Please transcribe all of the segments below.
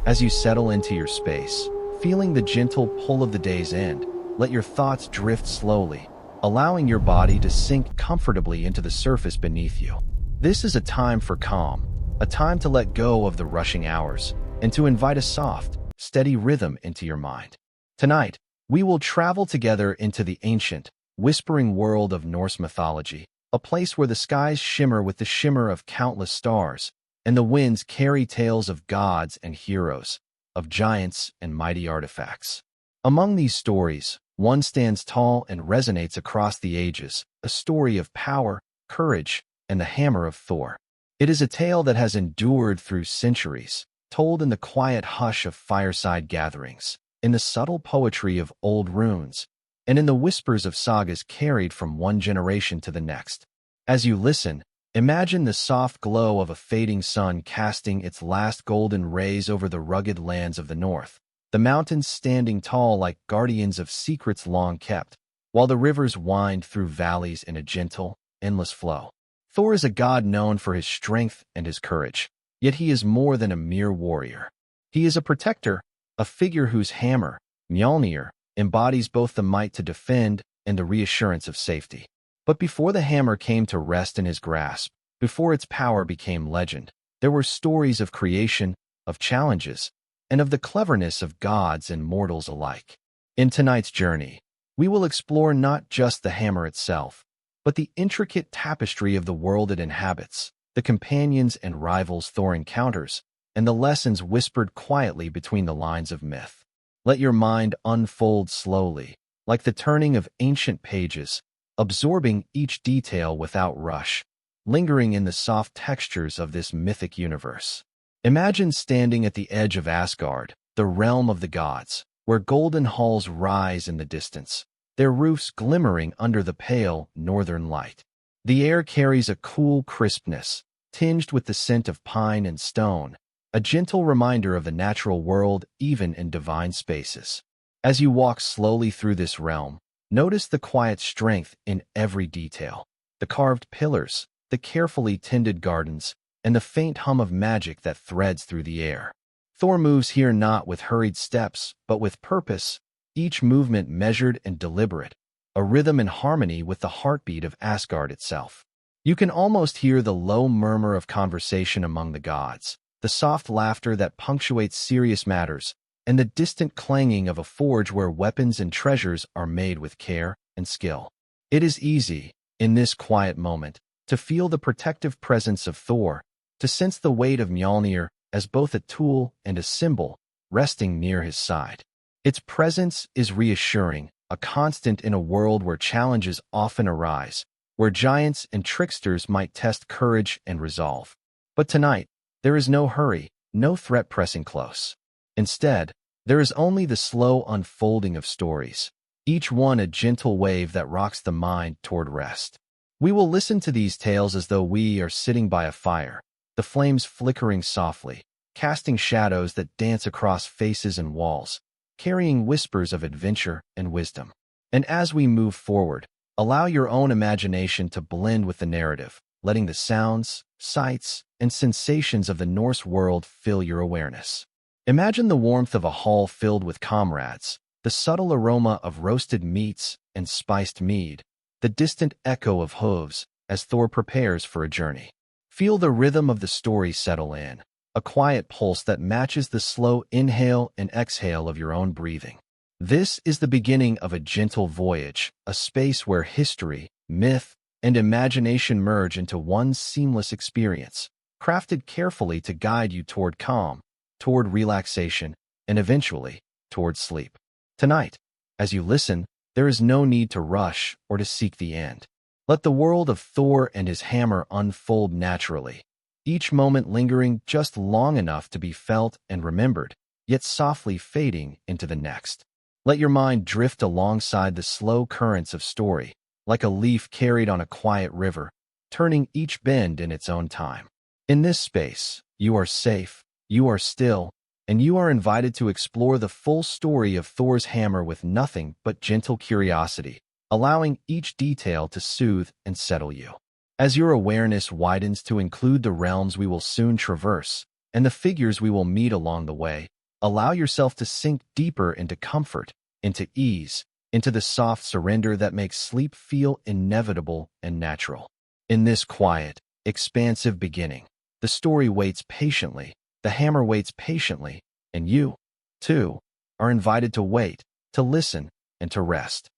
As you settle into your space, feeling the gentle pull of the day's end, let your thoughts drift slowly, allowing your body to sink comfortably into the surface beneath you. This is a time for calm, a time to let go of the rushing hours, and to invite a soft, steady rhythm into your mind. Tonight, we will travel together into the ancient, whispering world of Norse mythology, a place where the skies shimmer with the shimmer of countless stars, and the winds carry tales of gods and heroes, of giants and mighty artifacts. Among these stories, one stands tall and resonates across the ages, a story of power, courage, and the hammer of Thor. It is a tale that has endured through centuries, told in the quiet hush of fireside gatherings, in the subtle poetry of old runes, and in the whispers of sagas carried from one generation to the next. As you listen, imagine the soft glow of a fading sun casting its last golden rays over the rugged lands of the north, the mountains standing tall like guardians of secrets long kept, while the rivers wind through valleys in a gentle, endless flow. Thor is a god known for his strength and his courage, yet he is more than a mere warrior. He is a protector, a figure whose hammer, Mjölnir, embodies both the might to defend and the reassurance of safety. But before the hammer came to rest in his grasp, before its power became legend, there were stories of creation, of challenges, and of the cleverness of gods and mortals alike. In tonight's journey, we will explore not just the hammer itself, but the intricate tapestry of the world it inhabits, the companions and rivals Thor encounters, and the lessons whispered quietly between the lines of myth. Let your mind unfold slowly, like the turning of ancient pages, absorbing each detail without rush, lingering in the soft textures of this mythic universe. Imagine standing at the edge of Asgard, the realm of the gods, where golden halls rise in the distance, their roofs glimmering under the pale northern light. The air carries a cool crispness, tinged with the scent of pine and stone, a gentle reminder of the natural world even in divine spaces. As you walk slowly through this realm, notice the quiet strength in every detail, the carved pillars, the carefully tended gardens, and the faint hum of magic that threads through the air. Thor moves here not with hurried steps, but with purpose, each movement measured and deliberate, a rhythm in harmony with the heartbeat of Asgard itself. You can almost hear the low murmur of conversation among the gods, the soft laughter that punctuates serious matters, and the distant clanging of a forge where weapons and treasures are made with care and skill. It is easy, in this quiet moment, to feel the protective presence of Thor, to sense the weight of Mjölnir as both a tool and a symbol resting near his side. Its presence is reassuring, a constant in a world where challenges often arise, where giants and tricksters might test courage and resolve. But tonight, there is no hurry, no threat pressing close. Instead, there is only the slow unfolding of stories, each one a gentle wave that rocks the mind toward rest. We will listen to these tales as though we are sitting by a fire, the flames flickering softly, casting shadows that dance across faces and walls, carrying whispers of adventure and wisdom. And as we move forward, allow your own imagination to blend with the narrative, letting the sounds, sights, and sensations of the Norse world fill your awareness. Imagine the warmth of a hall filled with comrades, the subtle aroma of roasted meats and spiced mead, the distant echo of hooves as Thor prepares for a journey. Feel the rhythm of the story settle in, a quiet pulse that matches the slow inhale and exhale of your own breathing. This is the beginning of a gentle voyage, a space where history, myth, and imagination merge into one seamless experience, crafted carefully to guide you toward calm, toward relaxation, and eventually, toward sleep. Tonight, as you listen, there is no need to rush or to seek the end. Let the world of Thor and his hammer unfold naturally, each moment lingering just long enough to be felt and remembered, yet softly fading into the next. Let your mind drift alongside the slow currents of story, like a leaf carried on a quiet river, turning each bend in its own time. In this space, you are safe, you are still, and you are invited to explore the full story of Thor's hammer with nothing but gentle curiosity, allowing each detail to soothe and settle you. As your awareness widens to include the realms we will soon traverse, and the figures we will meet along the way. Allow yourself to sink deeper into comfort, into ease, into the soft surrender that makes sleep feel inevitable and natural. In this quiet, expansive beginning, the story waits patiently, the hammer waits patiently, and you, too, are invited to wait, to listen, and to rest.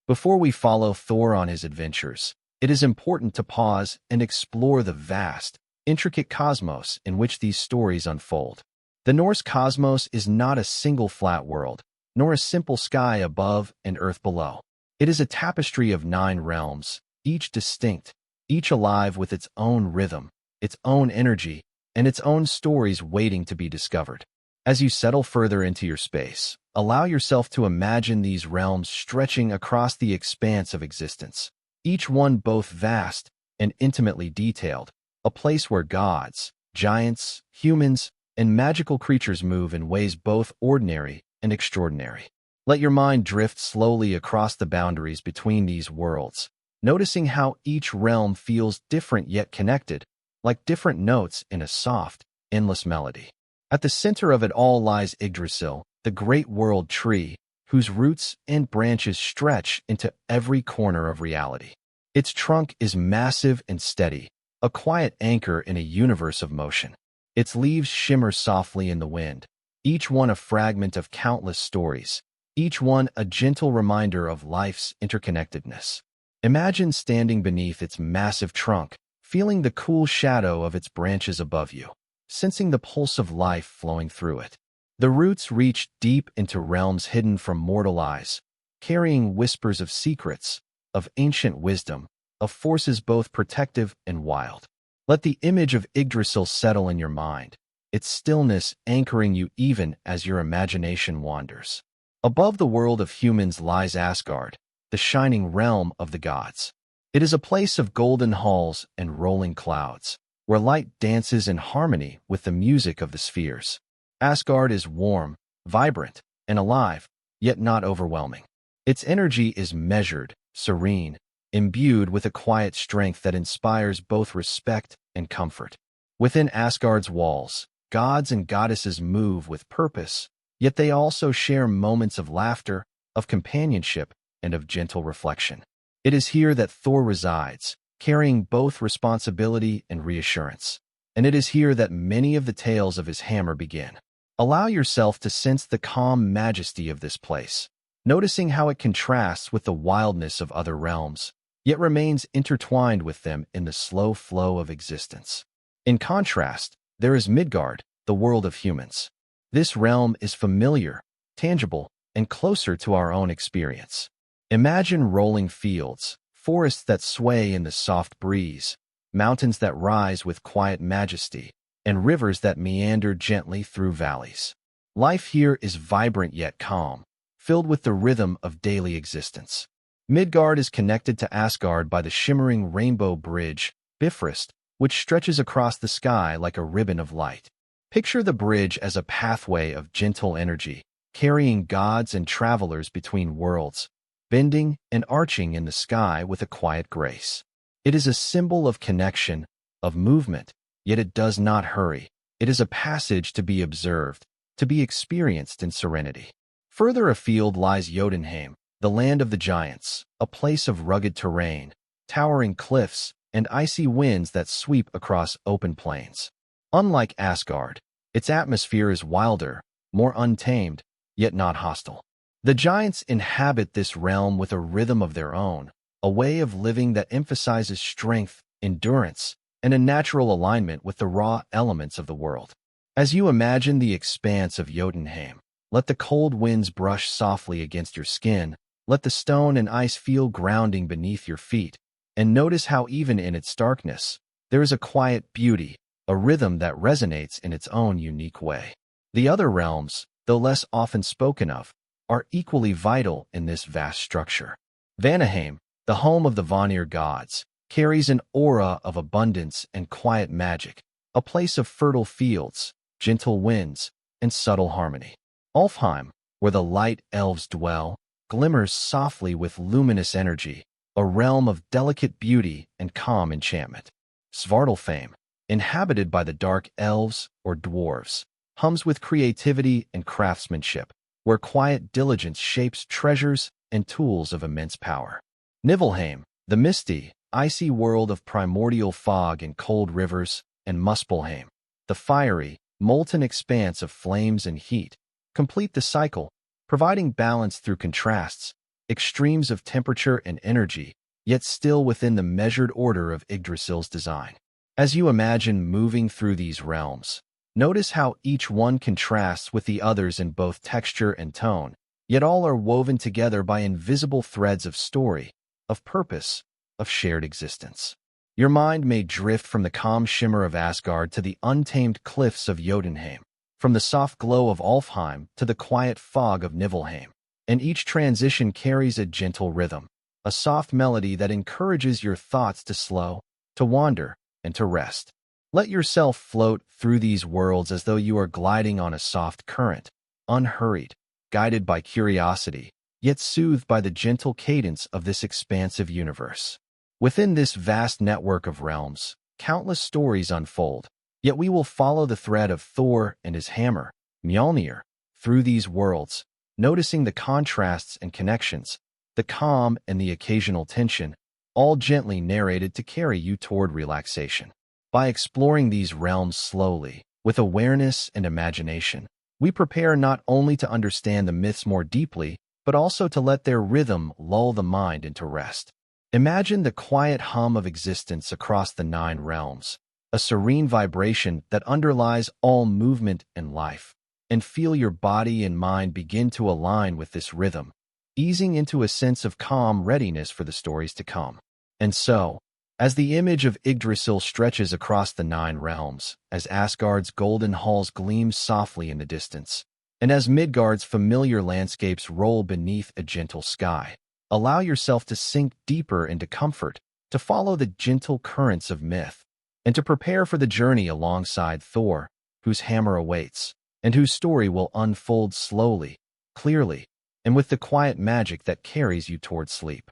Before we follow Thor on his adventures, it is important to pause and explore the vast, intricate cosmos in which these stories unfold. The Norse cosmos is not a single flat world, nor a simple sky above and earth below. It is a tapestry of 9 realms, each distinct, each alive with its own rhythm, its own energy, and its own stories waiting to be discovered. As you settle further into your space, allow yourself to imagine these realms stretching across the expanse of existence, each one both vast and intimately detailed, a place where gods, giants, humans, and magical creatures move in ways both ordinary and extraordinary. Let your mind drift slowly across the boundaries between these worlds, noticing how each realm feels different yet connected, like different notes in a soft, endless melody. At the center of it all lies Yggdrasil, the great world tree, whose roots and branches stretch into every corner of reality. Its trunk is massive and steady, a quiet anchor in a universe of motion. Its leaves shimmer softly in the wind, each one a fragment of countless stories, each one a gentle reminder of life's interconnectedness. Imagine standing beneath its massive trunk, feeling the cool shadow of its branches above you, sensing the pulse of life flowing through it. The roots reach deep into realms hidden from mortal eyes, carrying whispers of secrets, of ancient wisdom, of forces both protective and wild. Let the image of Yggdrasil settle in your mind, its stillness anchoring you even as your imagination wanders. Above the world of humans lies Asgard, the shining realm of the gods. It is a place of golden halls and rolling clouds, where light dances in harmony with the music of the spheres. Asgard is warm, vibrant, and alive, yet not overwhelming. Its energy is measured, serene, imbued with a quiet strength that inspires both respect and comfort. Within Asgard's walls, gods and goddesses move with purpose, yet they also share moments of laughter, of companionship, and of gentle reflection. It is here that Thor resides, carrying both responsibility and reassurance. And it is here that many of the tales of his hammer begin. Allow yourself to sense the calm majesty of this place, noticing how it contrasts with the wildness of other realms, yet remains intertwined with them in the slow flow of existence. In contrast, there is Midgard, the world of humans. This realm is familiar, tangible, and closer to our own experience. Imagine rolling fields, forests that sway in the soft breeze, mountains that rise with quiet majesty, and rivers that meander gently through valleys. Life here is vibrant yet calm, filled with the rhythm of daily existence. Midgard is connected to Asgard by the shimmering rainbow bridge, Bifrost, which stretches across the sky like a ribbon of light. Picture the bridge as a pathway of gentle energy, carrying gods and travelers between worlds, bending and arching in the sky with a quiet grace. It is a symbol of connection, of movement, yet it does not hurry. It is a passage to be observed, to be experienced in serenity. Further afield lies Jotunheim, the land of the giants, a place of rugged terrain, towering cliffs, and icy winds that sweep across open plains. Unlike Asgard, its atmosphere is wilder, more untamed, yet not hostile. The giants inhabit this realm with a rhythm of their own, a way of living that emphasizes strength, endurance, and a natural alignment with the raw elements of the world. As you imagine the expanse of Jotunheim, let the cold winds brush softly against your skin, let the stone and ice feel grounding beneath your feet, and notice how even in its darkness, there is a quiet beauty, a rhythm that resonates in its own unique way. The other realms, though less often spoken of, are equally vital in this vast structure. Vanaheim, the home of the Vanir gods, carries an aura of abundance and quiet magic, a place of fertile fields, gentle winds, and subtle harmony. Alfheim, where the light elves dwell, glimmers softly with luminous energy, a realm of delicate beauty and calm enchantment. Svartalfheim, inhabited by the dark elves or dwarves, hums with creativity and craftsmanship, where quiet diligence shapes treasures and tools of immense power. Niflheim, the misty, icy world of primordial fog and cold rivers, and Muspelheim, the fiery, molten expanse of flames and heat, complete the cycle, providing balance through contrasts, extremes of temperature and energy, yet still within the measured order of Yggdrasil's design. As you imagine moving through these realms, notice how each one contrasts with the others in both texture and tone, yet all are woven together by invisible threads of story, of purpose, of shared existence. Your mind may drift from the calm shimmer of Asgard to the untamed cliffs of Jotunheim, from the soft glow of Alfheim to the quiet fog of Niflheim, and each transition carries a gentle rhythm, a soft melody that encourages your thoughts to slow, to wander, and to rest. Let yourself float through these worlds as though you are gliding on a soft current, unhurried, guided by curiosity, yet soothed by the gentle cadence of this expansive universe. Within this vast network of realms, countless stories unfold, yet we will follow the thread of Thor and his hammer, Mjölnir, through these worlds, noticing the contrasts and connections, the calm and the occasional tension, all gently narrated to carry you toward relaxation. By exploring these realms slowly, with awareness and imagination, we prepare not only to understand the myths more deeply, but also to let their rhythm lull the mind into rest. Imagine the quiet hum of existence across the 9 realms, a serene vibration that underlies all movement and life, and feel your body and mind begin to align with this rhythm, easing into a sense of calm readiness for the stories to come. And so, as the image of Yggdrasil stretches across the 9 realms, as Asgard's golden halls gleam softly in the distance, and as Midgard's familiar landscapes roll beneath a gentle sky, allow yourself to sink deeper into comfort, to follow the gentle currents of myth, and to prepare for the journey alongside Thor, whose hammer awaits, and whose story will unfold slowly, clearly, and with the quiet magic that carries you toward sleep.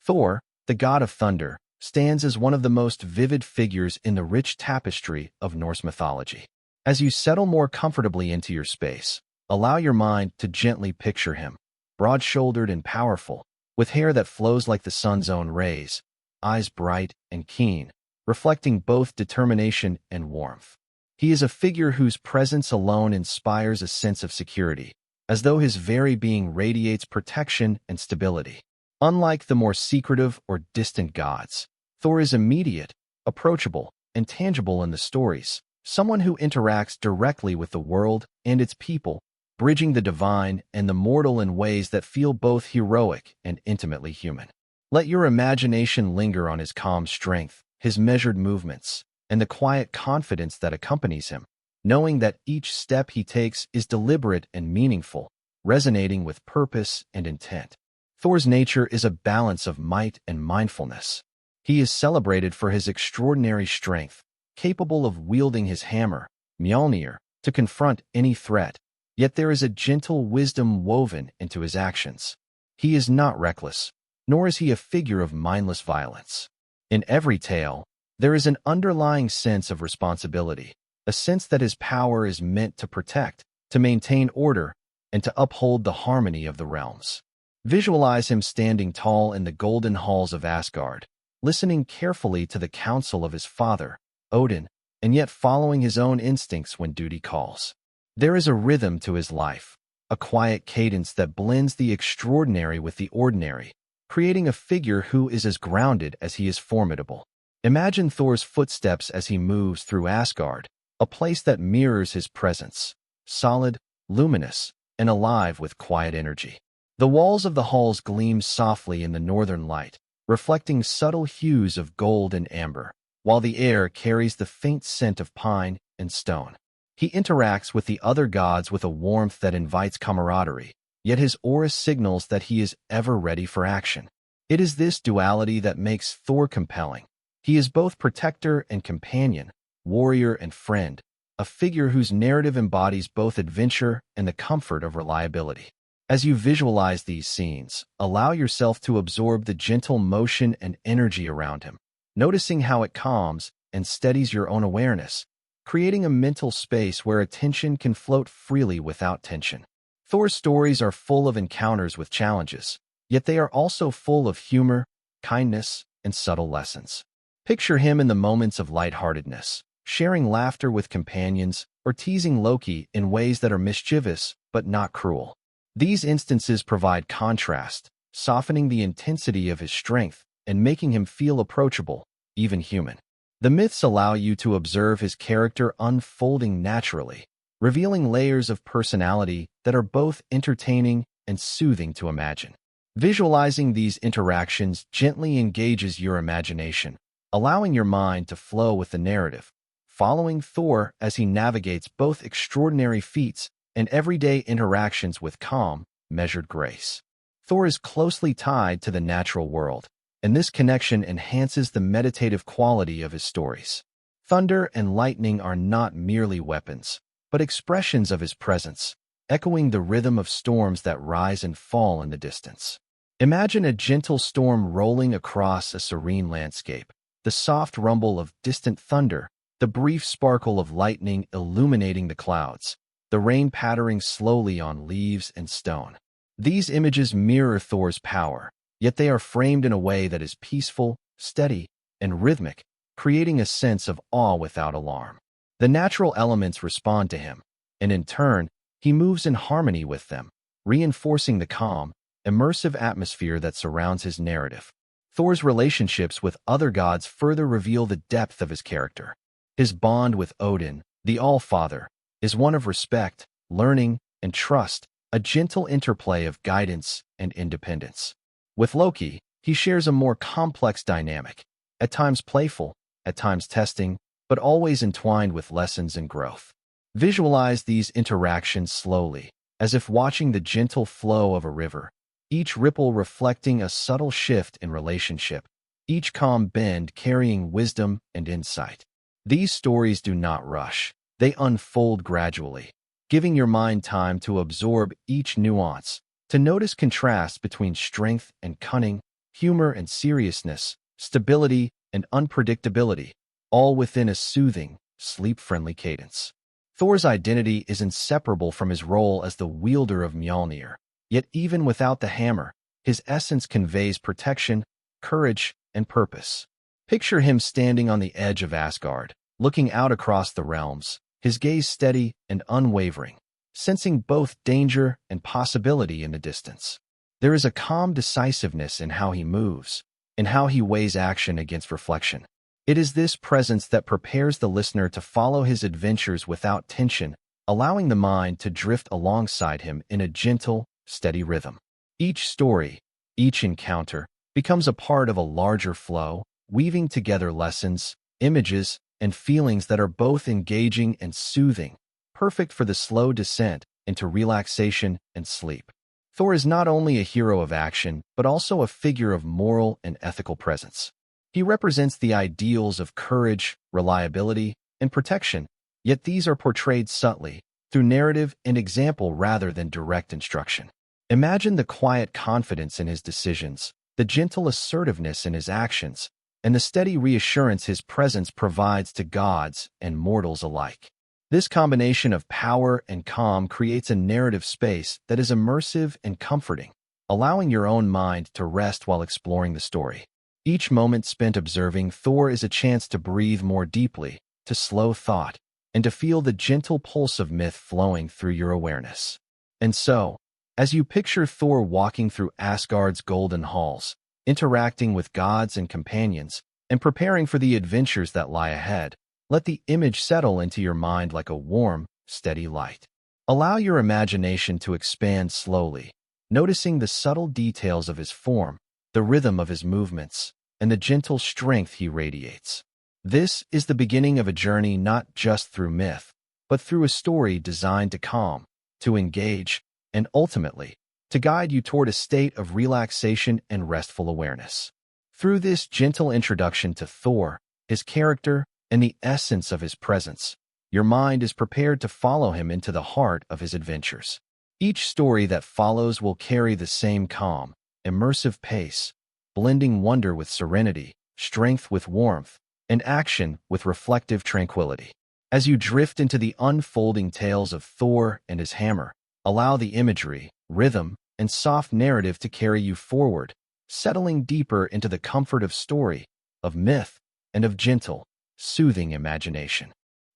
Thor, the god of thunder, stands as one of the most vivid figures in the rich tapestry of Norse mythology. As you settle more comfortably into your space, allow your mind to gently picture him, broad-shouldered and powerful, with hair that flows like the sun's own rays, eyes bright and keen, reflecting both determination and warmth. He is a figure whose presence alone inspires a sense of security, as though his very being radiates protection and stability. Unlike the more secretive or distant gods, Thor is immediate, approachable, and tangible in the stories, someone who interacts directly with the world and its people, bridging the divine and the mortal in ways that feel both heroic and intimately human. Let your imagination linger on his calm strength, his measured movements, and the quiet confidence that accompanies him, knowing that each step he takes is deliberate and meaningful, resonating with purpose and intent. Thor's nature is a balance of might and mindfulness. He is celebrated for his extraordinary strength, capable of wielding his hammer, Mjölnir, to confront any threat, yet there is a gentle wisdom woven into his actions. He is not reckless, nor is he a figure of mindless violence. In every tale, there is an underlying sense of responsibility, a sense that his power is meant to protect, to maintain order, and to uphold the harmony of the realms. Visualize him standing tall in the golden halls of Asgard, listening carefully to the counsel of his father, Odin, and yet following his own instincts when duty calls. There is a rhythm to his life, a quiet cadence that blends the extraordinary with the ordinary, creating a figure who is as grounded as he is formidable. Imagine Thor's footsteps as he moves through Asgard, a place that mirrors his presence, solid, luminous, and alive with quiet energy. The walls of the halls gleam softly in the northern light, reflecting subtle hues of gold and amber, while the air carries the faint scent of pine and stone. He interacts with the other gods with a warmth that invites camaraderie, yet his aura signals that he is ever ready for action. It is this duality that makes Thor compelling. He is both protector and companion, warrior and friend, a figure whose narrative embodies both adventure and the comfort of reliability. As you visualize these scenes, allow yourself to absorb the gentle motion and energy around him, noticing how it calms, and steadies your own awareness, creating a mental space where attention can float freely without tension. Thor's stories are full of encounters with challenges, yet they are also full of humor, kindness, and subtle lessons. Picture him in the moments of lightheartedness, sharing laughter with companions or teasing Loki in ways that are mischievous but not cruel. These instances provide contrast, softening the intensity of his strength and making him feel approachable, even human. The myths allow you to observe his character unfolding naturally, revealing layers of personality that are both entertaining and soothing to imagine. Visualizing these interactions gently engages your imagination, allowing your mind to flow with the narrative, following Thor as he navigates both extraordinary feats and everyday interactions with calm, measured grace. Thor is closely tied to the natural world, and this connection enhances the meditative quality of his stories. Thunder and lightning are not merely weapons, but expressions of his presence, echoing the rhythm of storms that rise and fall in the distance. Imagine a gentle storm rolling across a serene landscape, the soft rumble of distant thunder, the brief sparkle of lightning illuminating the clouds, the rain pattering slowly on leaves and stone. These images mirror Thor's power, yet they are framed in a way that is peaceful, steady, and rhythmic, creating a sense of awe without alarm. The natural elements respond to him, and in turn, he moves in harmony with them, reinforcing the calm, immersive atmosphere that surrounds his narrative. Thor's relationships with other gods further reveal the depth of his character. His bond with Odin, the All-Father, is one of respect, learning, and trust, a gentle interplay of guidance and independence. With Loki, he shares a more complex dynamic, at times playful, at times testing, but always entwined with lessons and growth. Visualize these interactions slowly, as if watching the gentle flow of a river, each ripple reflecting a subtle shift in relationship, each calm bend carrying wisdom and insight. These stories do not rush, they unfold gradually, giving your mind time to absorb each nuance, to notice contrasts between strength and cunning, humor and seriousness, stability and unpredictability, all within a soothing, sleep-friendly cadence. Thor's identity is inseparable from his role as the wielder of Mjölnir, yet even without the hammer, his essence conveys protection, courage, and purpose. Picture him standing on the edge of Asgard, looking out across the realms, his gaze steady and unwavering, sensing both danger and possibility in the distance. There is a calm decisiveness in how he moves, in how he weighs action against reflection. It is this presence that prepares the listener to follow his adventures without tension, allowing the mind to drift alongside him in a gentle, steady rhythm. Each story, each encounter, becomes a part of a larger flow, weaving together lessons, images, and feelings that are both engaging and soothing, perfect for the slow descent into relaxation and sleep. Thor is not only a hero of action, but also a figure of moral and ethical presence. He represents the ideals of courage, reliability, and protection, yet these are portrayed subtly, through narrative and example rather than direct instruction. Imagine the quiet confidence in his decisions, the gentle assertiveness in his actions, and the steady reassurance his presence provides to gods and mortals alike. This combination of power and calm creates a narrative space that is immersive and comforting, allowing your own mind to rest while exploring the story. Each moment spent observing Thor is a chance to breathe more deeply, to slow thought, and to feel the gentle pulse of myth flowing through your awareness. And so, as you picture Thor walking through Asgard's golden halls, interacting with gods and companions, and preparing for the adventures that lie ahead, let the image settle into your mind like a warm, steady light. Allow your imagination to expand slowly, noticing the subtle details of his form, the rhythm of his movements, and the gentle strength he radiates. This is the beginning of a journey not just through myth, but through a story designed to calm, to engage, and ultimately, to guide you toward a state of relaxation and restful awareness. Through this gentle introduction to Thor, his character, and the essence of his presence, your mind is prepared to follow him into the heart of his adventures. Each story that follows will carry the same calm, immersive pace, blending wonder with serenity, strength with warmth, and action with reflective tranquility. As you drift into the unfolding tales of Thor and his hammer, allow the imagery, rhythm, and soft narrative to carry you forward, settling deeper into the comfort of story, of myth, and of gentle, soothing imagination.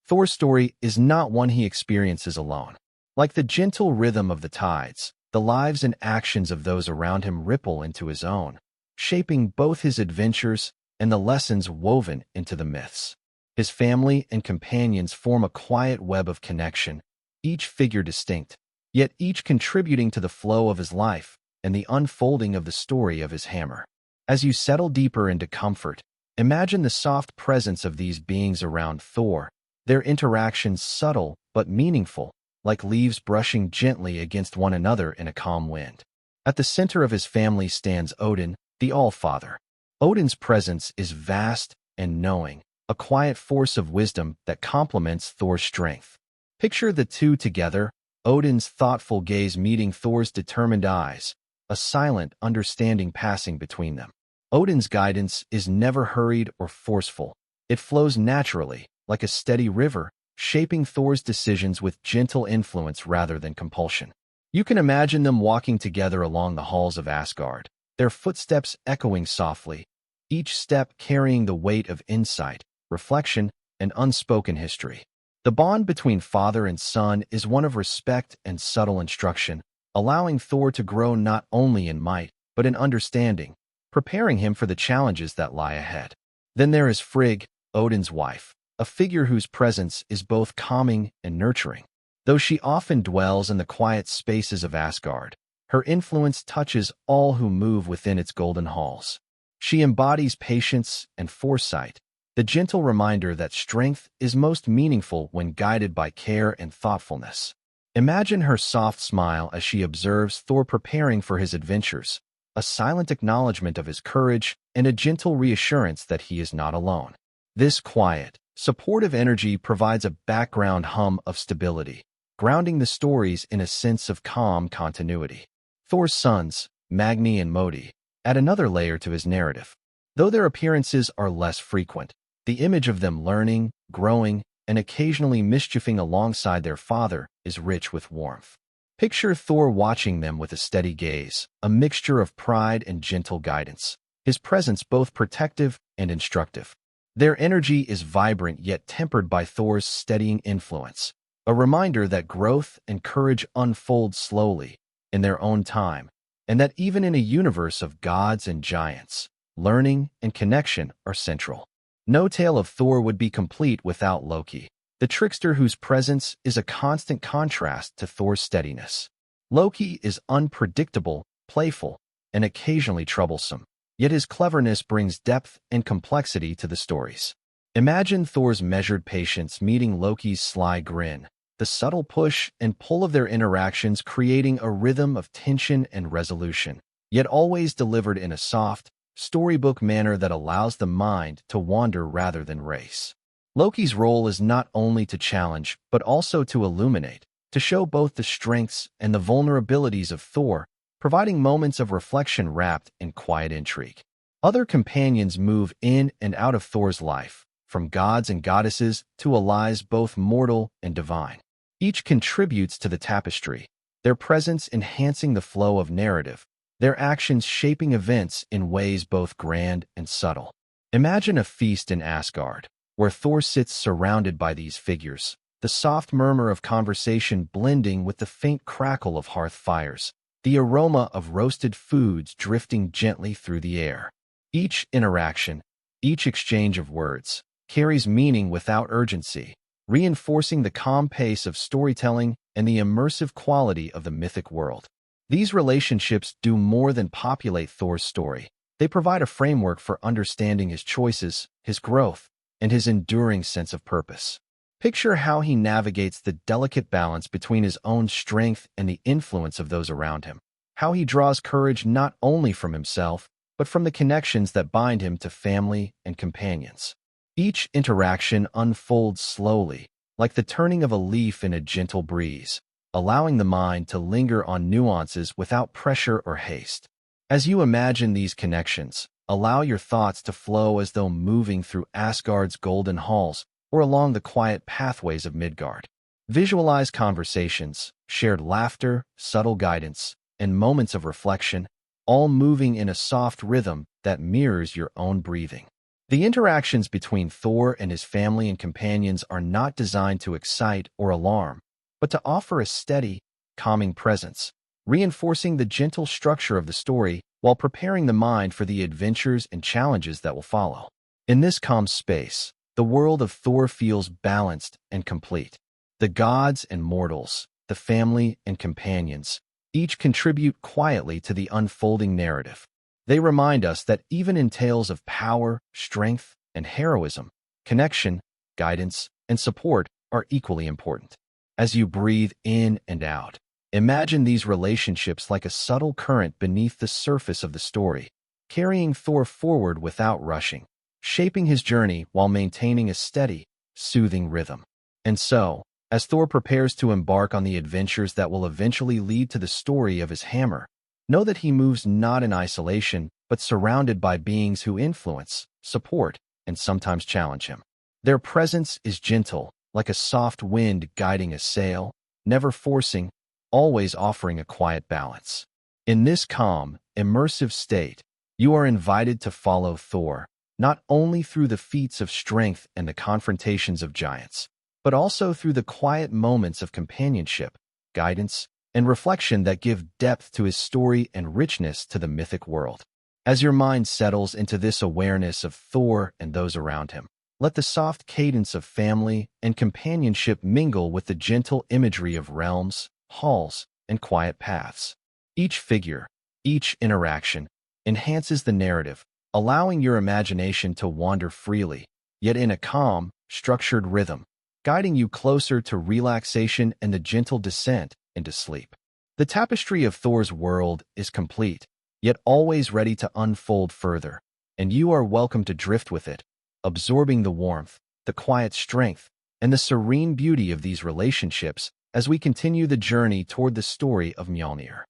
Thor's story is not one he experiences alone. Like the gentle rhythm of the tides, the lives and actions of those around him ripple into his own, shaping both his adventures and the lessons woven into the myths. His family and companions form a quiet web of connection, each figure distinct, yet each contributing to the flow of his life and the unfolding of the story of his hammer. As you settle deeper into comfort, imagine the soft presence of these beings around Thor, their interactions subtle but meaningful, like leaves brushing gently against one another in a calm wind. At the center of his family stands Odin, the All-Father. Odin's presence is vast and knowing, a quiet force of wisdom that complements Thor's strength. Picture the two together, Odin's thoughtful gaze meeting Thor's determined eyes, a silent understanding passing between them. Odin's guidance is never hurried or forceful. It flows naturally, like a steady river, shaping Thor's decisions with gentle influence rather than compulsion. You can imagine them walking together along the halls of Asgard, their footsteps echoing softly, each step carrying the weight of insight, reflection, and unspoken history. The bond between father and son is one of respect and subtle instruction, allowing Thor to grow not only in might, but in understanding, preparing him for the challenges that lie ahead. Then there is Frigg, Odin's wife, a figure whose presence is both calming and nurturing. Though she often dwells in the quiet spaces of Asgard, her influence touches all who move within its golden halls. She embodies patience and foresight, the gentle reminder that strength is most meaningful when guided by care and thoughtfulness. Imagine her soft smile as she observes Thor preparing for his adventures, a silent acknowledgement of his courage and a gentle reassurance that he is not alone. This quiet, supportive energy provides a background hum of stability, grounding the stories in a sense of calm continuity. Thor's sons, Magni and Modi, add another layer to his narrative. Though their appearances are less frequent, the image of them learning, growing, and occasionally mischieving alongside their father is rich with warmth. Picture Thor watching them with a steady gaze, a mixture of pride and gentle guidance, his presence both protective and instructive. Their energy is vibrant yet tempered by Thor's steadying influence, a reminder that growth and courage unfold slowly, in their own time, and that even in a universe of gods and giants, learning and connection are central. No tale of Thor would be complete without Loki, the trickster whose presence is a constant contrast to Thor's steadiness. Loki is unpredictable, playful, and occasionally troublesome, yet his cleverness brings depth and complexity to the stories. Imagine Thor's measured patience meeting Loki's sly grin, the subtle push and pull of their interactions creating a rhythm of tension and resolution, yet always delivered in a soft, storybook manner that allows the mind to wander rather than race. Loki's role is not only to challenge, but also to illuminate, to show both the strengths and the vulnerabilities of Thor, providing moments of reflection wrapped in quiet intrigue. Other companions move in and out of Thor's life, from gods and goddesses to allies both mortal and divine. Each contributes to the tapestry, their presence enhancing the flow of narrative, their actions shaping events in ways both grand and subtle. Imagine a feast in Asgard, where Thor sits surrounded by these figures, the soft murmur of conversation blending with the faint crackle of hearth fires, the aroma of roasted foods drifting gently through the air. Each interaction, each exchange of words, carries meaning without urgency, reinforcing the calm pace of storytelling and the immersive quality of the mythic world. These relationships do more than populate Thor's story. They provide a framework for understanding his choices, his growth, and his enduring sense of purpose. Picture how he navigates the delicate balance between his own strength and the influence of those around him, how he draws courage not only from himself, but from the connections that bind him to family and companions. Each interaction unfolds slowly, like the turning of a leaf in a gentle breeze, allowing the mind to linger on nuances without pressure or haste. As you imagine these connections, Allow your thoughts to flow as though moving through Asgard's golden halls or along the quiet pathways of Midgard. Visualize conversations, shared laughter, subtle guidance, and moments of reflection, all moving in a soft rhythm that mirrors your own breathing. The interactions between Thor and his family and companions are not designed to excite or alarm, but to offer a steady, calming presence, reinforcing the gentle structure of the story while preparing the mind for the adventures and challenges that will follow. In this calm space, the world of Thor feels balanced and complete. The gods and mortals, the family and companions, each contribute quietly to the unfolding narrative. They remind us that even in tales of power, strength, and heroism, connection, guidance, and support are equally important. As you breathe in and out, imagine these relationships like a subtle current beneath the surface of the story, carrying Thor forward without rushing, shaping his journey while maintaining a steady, soothing rhythm. And so, as Thor prepares to embark on the adventures that will eventually lead to the story of his hammer, know that he moves not in isolation, but surrounded by beings who influence, support, and sometimes challenge him. Their presence is gentle, like a soft wind guiding a sail, never forcing, always offering a quiet balance. In this calm, immersive state, you are invited to follow Thor, not only through the feats of strength and the confrontations of giants, but also through the quiet moments of companionship, guidance, and reflection that give depth to his story and richness to the mythic world. As your mind settles into this awareness of Thor and those around him, let the soft cadence of family and companionship mingle with the gentle imagery of realms, halls, and quiet paths. Each figure, each interaction, enhances the narrative, allowing your imagination to wander freely, yet in a calm, structured rhythm, guiding you closer to relaxation and the gentle descent into sleep. The tapestry of Thor's world is complete, yet always ready to unfold further, and you are welcome to drift with it, absorbing the warmth, the quiet strength, and the serene beauty of these relationships as we continue the journey toward the story of Mjölnir.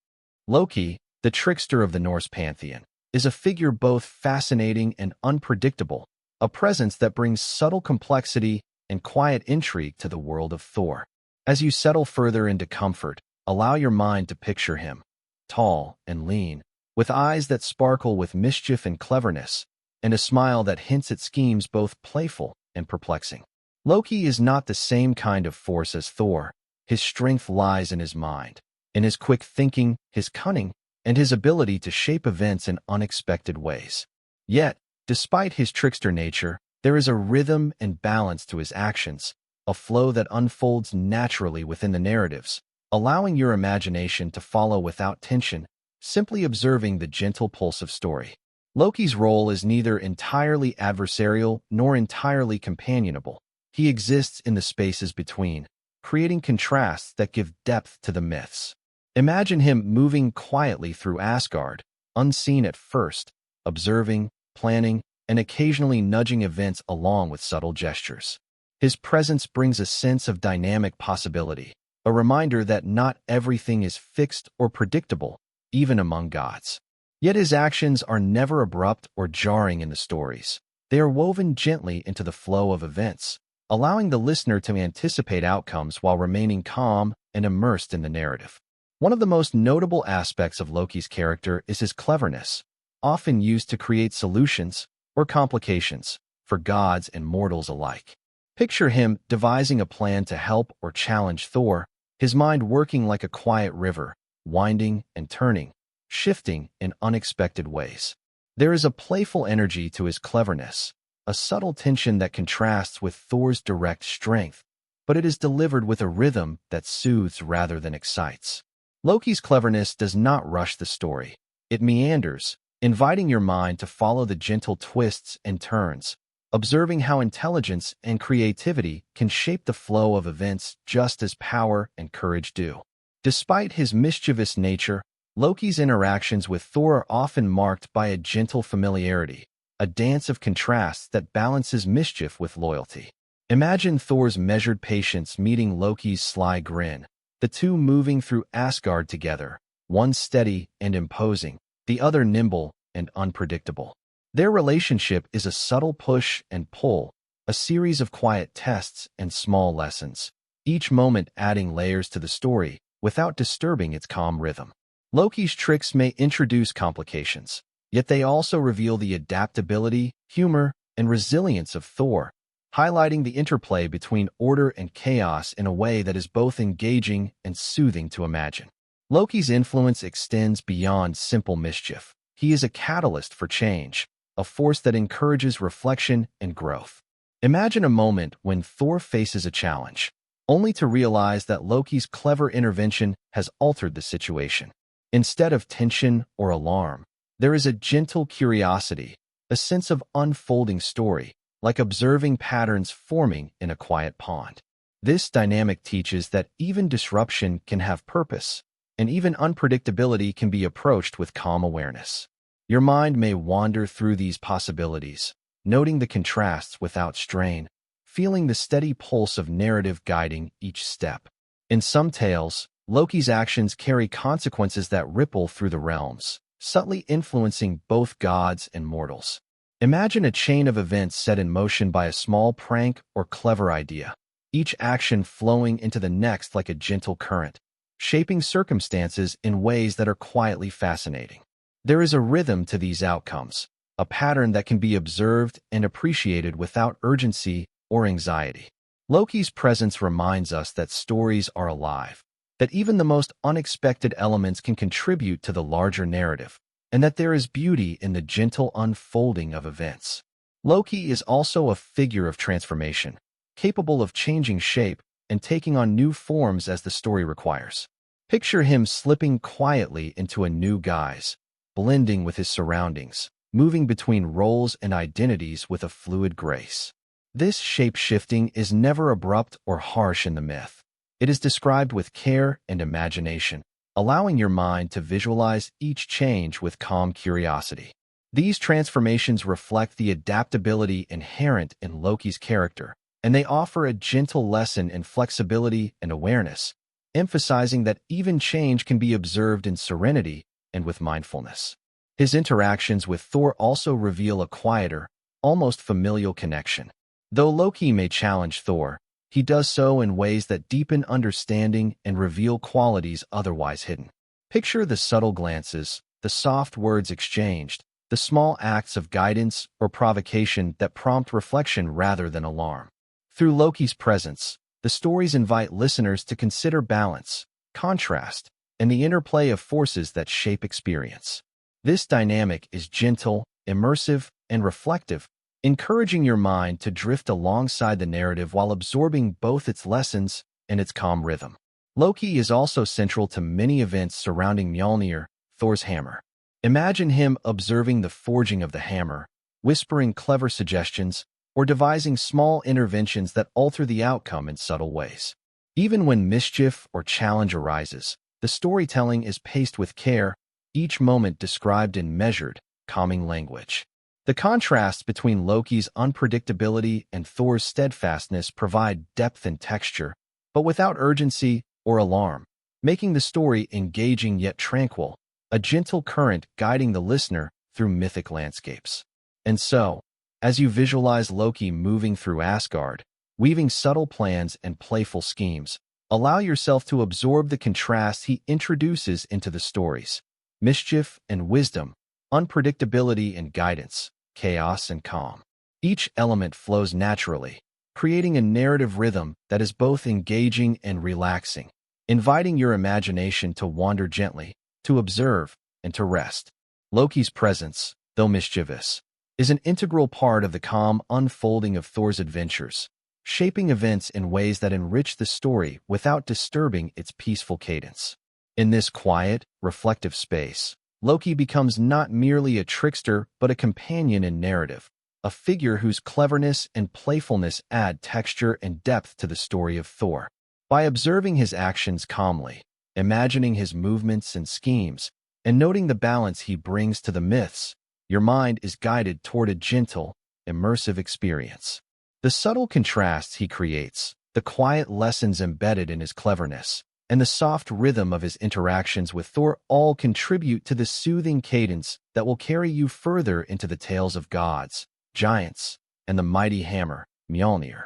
Loki, the trickster of the Norse pantheon, is a figure both fascinating and unpredictable, a presence that brings subtle complexity and quiet intrigue to the world of Thor. As you settle further into comfort, allow your mind to picture him, tall and lean, with eyes that sparkle with mischief and cleverness, and a smile that hints at schemes both playful and perplexing. Loki is not the same kind of force as Thor. His strength lies in his mind, in his quick thinking, his cunning, and his ability to shape events in unexpected ways. Yet, despite his trickster nature, there is a rhythm and balance to his actions, a flow that unfolds naturally within the narratives, allowing your imagination to follow without tension, simply observing the gentle pulse of story. Loki's role is neither entirely adversarial nor entirely companionable. He exists in the spaces between, creating contrasts that give depth to the myths. Imagine him moving quietly through Asgard, unseen at first, observing, planning, and occasionally nudging events along with subtle gestures. His presence brings a sense of dynamic possibility, a reminder that not everything is fixed or predictable, even among gods. Yet his actions are never abrupt or jarring in the stories. They are woven gently into the flow of events, allowing the listener to anticipate outcomes while remaining calm and immersed in the narrative. One of the most notable aspects of Loki's character is his cleverness, often used to create solutions or complications for gods and mortals alike. Picture him devising a plan to help or challenge Thor, his mind working like a quiet river, winding and turning, shifting in unexpected ways. There is a playful energy to his cleverness, a subtle tension that contrasts with Thor's direct strength, but it is delivered with a rhythm that soothes rather than excites. Loki's cleverness does not rush the story. It meanders, inviting your mind to follow the gentle twists and turns, observing how intelligence and creativity can shape the flow of events just as power and courage do. Despite his mischievous nature, Loki's interactions with Thor are often marked by a gentle familiarity, a dance of contrasts that balances mischief with loyalty. Imagine Thor's measured patience meeting Loki's sly grin, the two moving through Asgard together, one steady and imposing, the other nimble and unpredictable. Their relationship is a subtle push and pull, a series of quiet tests and small lessons, each moment adding layers to the story without disturbing its calm rhythm. Loki's tricks may introduce complications, yet they also reveal the adaptability, humor, and resilience of Thor, highlighting the interplay between order and chaos in a way that is both engaging and soothing to imagine. Loki's influence extends beyond simple mischief. He is a catalyst for change, a force that encourages reflection and growth. Imagine a moment when Thor faces a challenge, only to realize that Loki's clever intervention has altered the situation. Instead of tension or alarm, there is a gentle curiosity, a sense of unfolding story, like observing patterns forming in a quiet pond. This dynamic teaches that even disruption can have purpose, and even unpredictability can be approached with calm awareness. Your mind may wander through these possibilities, noting the contrasts without strain, feeling the steady pulse of narrative guiding each step. In some tales, Loki's actions carry consequences that ripple through the realms, subtly influencing both gods and mortals. Imagine a chain of events set in motion by a small prank or clever idea, each action flowing into the next like a gentle current, shaping circumstances in ways that are quietly fascinating. There is a rhythm to these outcomes, a pattern that can be observed and appreciated without urgency or anxiety. Loki's presence reminds us that stories are alive, that even the most unexpected elements can contribute to the larger narrative, and that there is beauty in the gentle unfolding of events. Loki is also a figure of transformation, capable of changing shape and taking on new forms as the story requires. Picture him slipping quietly into a new guise, blending with his surroundings, moving between roles and identities with a fluid grace. This shape-shifting is never abrupt or harsh in the myth. It is described with care and imagination, allowing your mind to visualize each change with calm curiosity. These transformations reflect the adaptability inherent in Loki's character, and they offer a gentle lesson in flexibility and awareness, emphasizing that even change can be observed in serenity and with mindfulness. His interactions with Thor also reveal a quieter, almost familial connection. Though Loki may challenge Thor, he does so in ways that deepen understanding and reveal qualities otherwise hidden. Picture the subtle glances, the soft words exchanged, the small acts of guidance or provocation that prompt reflection rather than alarm. Through Loki's presence, the stories invite listeners to consider balance, contrast, and the interplay of forces that shape experience. This dynamic is gentle, immersive, and reflective, encouraging your mind to drift alongside the narrative while absorbing both its lessons and its calm rhythm. Loki is also central to many events surrounding Mjölnir, Thor's hammer. Imagine him observing the forging of the hammer, whispering clever suggestions, or devising small interventions that alter the outcome in subtle ways. Even when mischief or challenge arises, the storytelling is paced with care, each moment described in measured, calming language. The contrasts between Loki's unpredictability and Thor's steadfastness provide depth and texture, but without urgency or alarm, making the story engaging yet tranquil, a gentle current guiding the listener through mythic landscapes. And so, as you visualize Loki moving through Asgard, weaving subtle plans and playful schemes, allow yourself to absorb the contrast he introduces into the stories: mischief and wisdom, unpredictability and guidance, chaos and calm. Each element flows naturally, creating a narrative rhythm that is both engaging and relaxing, inviting your imagination to wander gently, to observe, and to rest. Loki's presence, though mischievous, is an integral part of the calm unfolding of Thor's adventures, shaping events in ways that enrich the story without disturbing its peaceful cadence. In this quiet, reflective space, Loki becomes not merely a trickster but a companion in narrative, a figure whose cleverness and playfulness add texture and depth to the story of Thor. By observing his actions calmly, imagining his movements and schemes, and noting the balance he brings to the myths, your mind is guided toward a gentle, immersive experience. The subtle contrasts he creates, the quiet lessons embedded in his cleverness, and the soft rhythm of his interactions with Thor all contribute to the soothing cadence that will carry you further into the tales of gods, giants, and the mighty hammer, Mjölnir.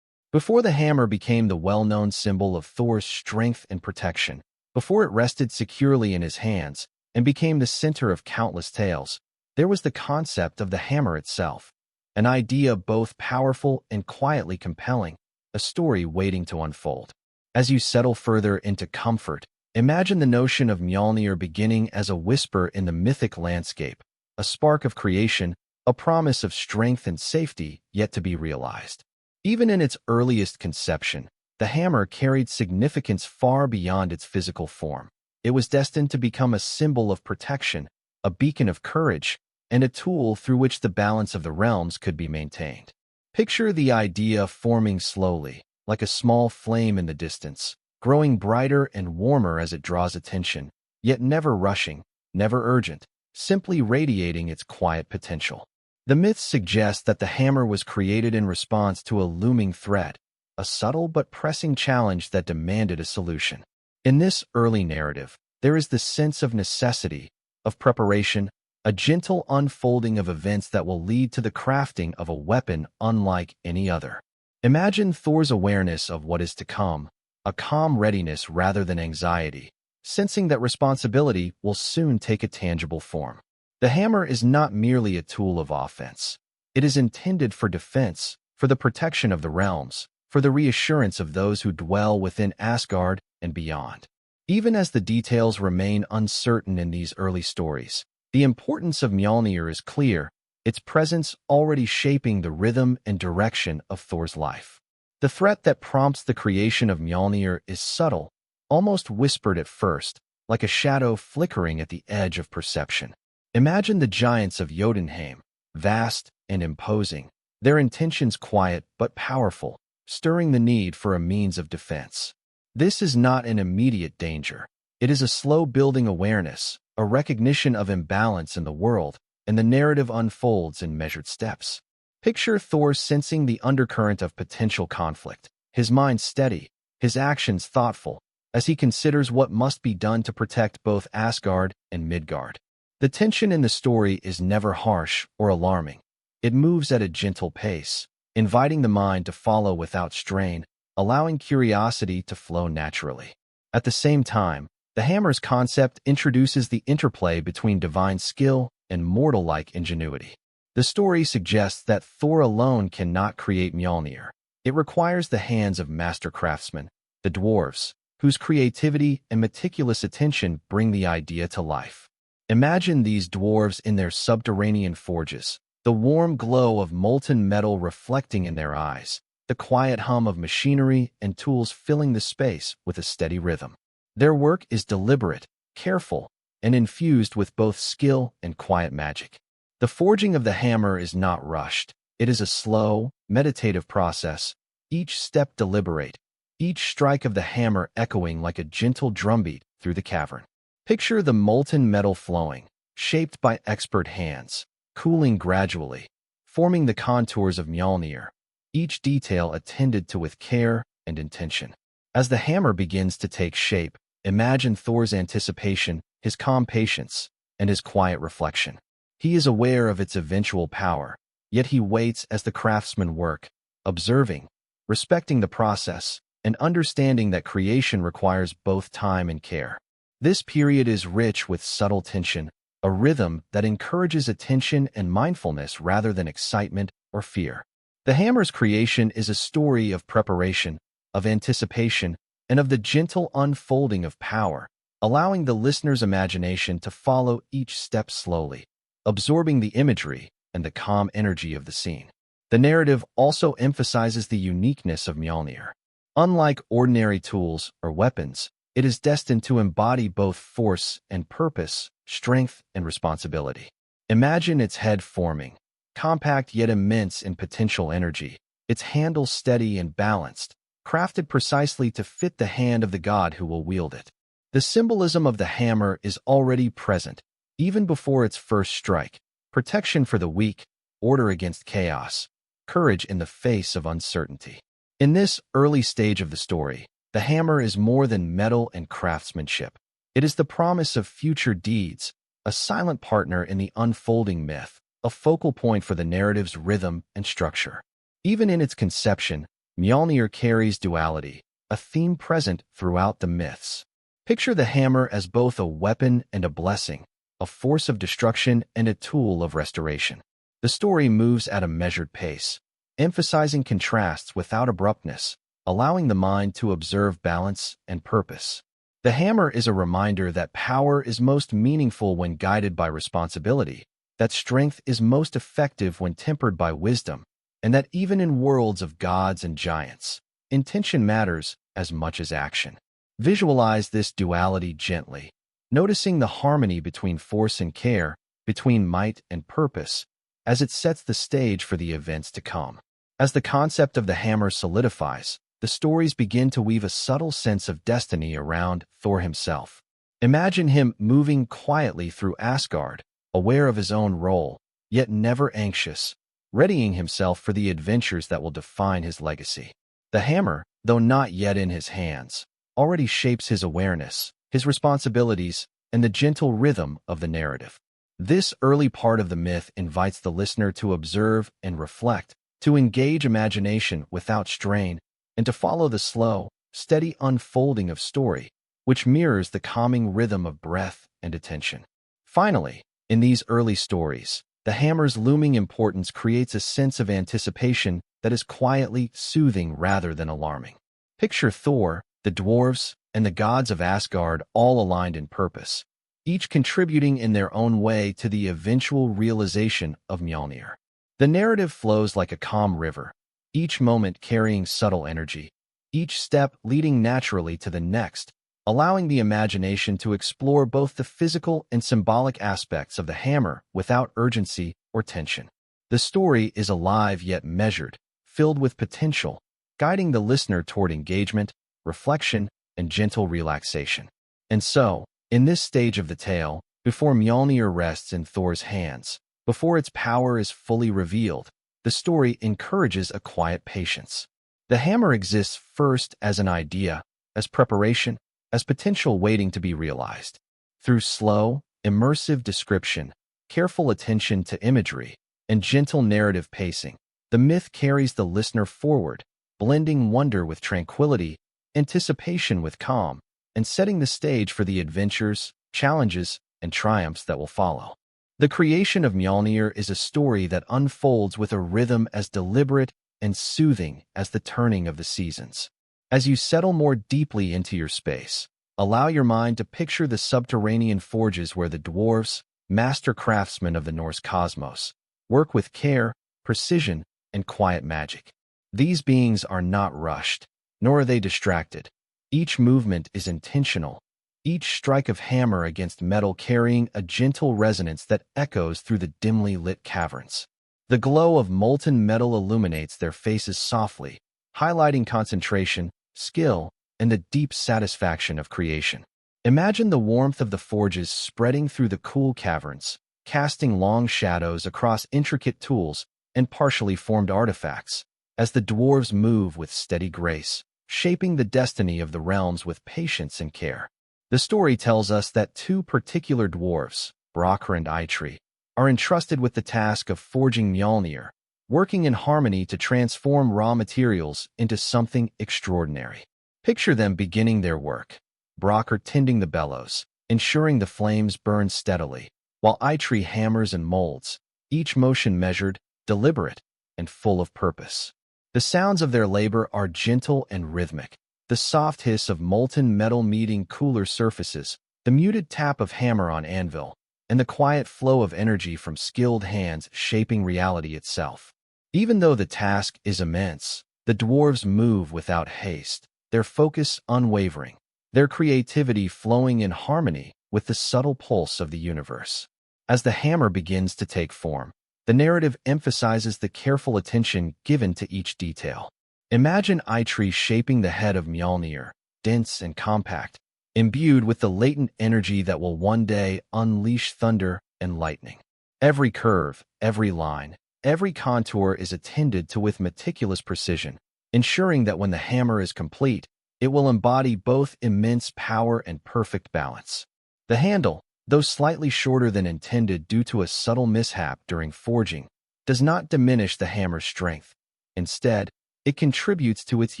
Before the hammer became the well-known symbol of Thor's strength and protection, before it rested securely in his hands and became the center of countless tales, there was the concept of the hammer itself, an idea both powerful and quietly compelling, a story waiting to unfold. As you settle further into comfort, imagine the notion of Mjölnir beginning as a whisper in the mythic landscape, a spark of creation, a promise of strength and safety yet to be realized. Even in its earliest conception, the hammer carried significance far beyond its physical form. It was destined to become a symbol of protection, a beacon of courage, and a tool through which the balance of the realms could be maintained. Picture the idea forming slowly, like a small flame in the distance, growing brighter and warmer as it draws attention, yet never rushing, never urgent, simply radiating its quiet potential. The myths suggest that the hammer was created in response to a looming threat, a subtle but pressing challenge that demanded a solution. In this early narrative, there is the sense of necessity, of preparation, a gentle unfolding of events that will lead to the crafting of a weapon unlike any other. Imagine Thor's awareness of what is to come, a calm readiness rather than anxiety, sensing that responsibility will soon take a tangible form. The hammer is not merely a tool of offense. It is intended for defense, for the protection of the realms, for the reassurance of those who dwell within Asgard and beyond. Even as the details remain uncertain in these early stories, the importance of Mjölnir is clear, its presence already shaping the rhythm and direction of Thor's life. The threat that prompts the creation of Mjölnir is subtle, almost whispered at first, like a shadow flickering at the edge of perception. Imagine the giants of Jotunheim, vast and imposing, their intentions quiet but powerful, stirring the need for a means of defense. This is not an immediate danger. It is a slow-building awareness, a recognition of imbalance in the world, and the narrative unfolds in measured steps. Picture Thor sensing the undercurrent of potential conflict, his mind steady, his actions thoughtful, as he considers what must be done to protect both Asgard and Midgard. The tension in the story is never harsh or alarming. It moves at a gentle pace, inviting the mind to follow without strain, allowing curiosity to flow naturally. At the same time, the hammer's concept introduces the interplay between divine skill and mortal-like ingenuity. The story suggests that Thor alone cannot create Mjölnir. It requires the hands of master craftsmen, the dwarves, whose creativity and meticulous attention bring the idea to life. Imagine these dwarves in their subterranean forges, the warm glow of molten metal reflecting in their eyes, the quiet hum of machinery and tools filling the space with a steady rhythm. Their work is deliberate, careful, and infused with both skill and quiet magic. The forging of the hammer is not rushed. It is a slow, meditative process, each step deliberate, each strike of the hammer echoing like a gentle drumbeat through the cavern. Picture the molten metal flowing, shaped by expert hands, cooling gradually, forming the contours of Mjölnir, each detail attended to with care and intention. As the hammer begins to take shape, imagine Thor's anticipation, his calm patience, and his quiet reflection. He is aware of its eventual power, yet he waits as the craftsmen work, observing, respecting the process, and understanding that creation requires both time and care. This period is rich with subtle tension, a rhythm that encourages attention and mindfulness rather than excitement or fear. The hammer's creation is a story of preparation, of anticipation, and of the gentle unfolding of power, allowing the listener's imagination to follow each step slowly, absorbing the imagery and the calm energy of the scene. The narrative also emphasizes the uniqueness of Mjölnir. Unlike ordinary tools or weapons, it is destined to embody both force and purpose, strength and responsibility. Imagine its head forming, compact yet immense in potential energy, its handle steady and balanced, crafted precisely to fit the hand of the god who will wield it. The symbolism of the hammer is already present, even before its first strike: protection for the weak, order against chaos, courage in the face of uncertainty. In this early stage of the story, The hammer is more than metal and craftsmanship. It is the promise of future deeds, a silent partner in the unfolding myth, a focal point for the narrative's rhythm and structure. Even in its conception, Mjölnir carries duality, a theme present throughout the myths. Picture the hammer as both a weapon and a blessing, a force of destruction and a tool of restoration. The story moves at a measured pace, emphasizing contrasts without abruptness, allowing the mind to observe balance and purpose. The hammer is a reminder that power is most meaningful when guided by responsibility, that strength is most effective when tempered by wisdom, and that even in worlds of gods and giants, intention matters as much as action. Visualize this duality gently, noticing the harmony between force and care, between might and purpose, as it sets the stage for the events to come. As the concept of the hammer solidifies, the stories begin to weave a subtle sense of destiny around Thor himself. Imagine him moving quietly through Asgard, aware of his own role, yet never anxious, readying himself for the adventures that will define his legacy. The hammer, though not yet in his hands, already shapes his awareness, his responsibilities, and the gentle rhythm of the narrative. This early part of the myth invites the listener to observe and reflect, to engage imagination without strain, and to follow the slow, steady unfolding of story, which mirrors the calming rhythm of breath and attention. Finally, in these early stories, the hammer's looming importance creates a sense of anticipation that is quietly soothing rather than alarming. Picture Thor, the dwarves, and the gods of Asgard all aligned in purpose, each contributing in their own way to the eventual realization of Mjölnir. The narrative flows like a calm river, each moment carrying subtle energy, each step leading naturally to the next, allowing the imagination to explore both the physical and symbolic aspects of the hammer without urgency or tension. The story is alive yet measured, filled with potential, guiding the listener toward engagement, reflection, and gentle relaxation. And so, in this stage of the tale, before Mjölnir rests in Thor's hands, before its power is fully revealed, the story encourages a quiet patience. The hammer exists first as an idea, as preparation, as potential waiting to be realized. Through slow, immersive description, careful attention to imagery, and gentle narrative pacing, the myth carries the listener forward, blending wonder with tranquility, anticipation with calm, and setting the stage for the adventures, challenges, and triumphs that will follow. The creation of Mjölnir is a story that unfolds with a rhythm as deliberate and soothing as the turning of the seasons. As you settle more deeply into your space, allow your mind to picture the subterranean forges where the dwarves, master craftsmen of the Norse cosmos, work with care, precision, and quiet magic. These beings are not rushed, nor are they distracted. Each movement is intentional, each strike of hammer against metal carrying a gentle resonance that echoes through the dimly lit caverns. The glow of molten metal illuminates their faces softly, highlighting concentration, skill, and the deep satisfaction of creation. Imagine the warmth of the forges spreading through the cool caverns, casting long shadows across intricate tools and partially formed artifacts, as the dwarves move with steady grace, shaping the destiny of the realms with patience and care. The story tells us that two particular dwarves, Bravery and Eitri, are entrusted with the task of forging Mjölnir, working in harmony to transform raw materials into something extraordinary. Picture them beginning their work, Bravery tending the bellows, ensuring the flames burn steadily, while Eitri hammers and molds, each motion measured, deliberate, and full of purpose. The sounds of their labor are gentle and rhythmic, the soft hiss of molten metal meeting cooler surfaces, the muted tap of hammer on anvil, and the quiet flow of energy from skilled hands shaping reality itself. Even though the task is immense, the dwarves move without haste, their focus unwavering, their creativity flowing in harmony with the subtle pulse of the universe. As the hammer begins to take form, the narrative emphasizes the careful attention given to each detail. Imagine Eitri shaping the head of Mjölnir, dense and compact, imbued with the latent energy that will one day unleash thunder and lightning. Every curve, every line, every contour is attended to with meticulous precision, ensuring that when the hammer is complete, It will embody both immense power and perfect balance. The handle, though slightly shorter than intended due to a subtle mishap during forging, does not diminish the hammer's strength. Instead, it contributes to its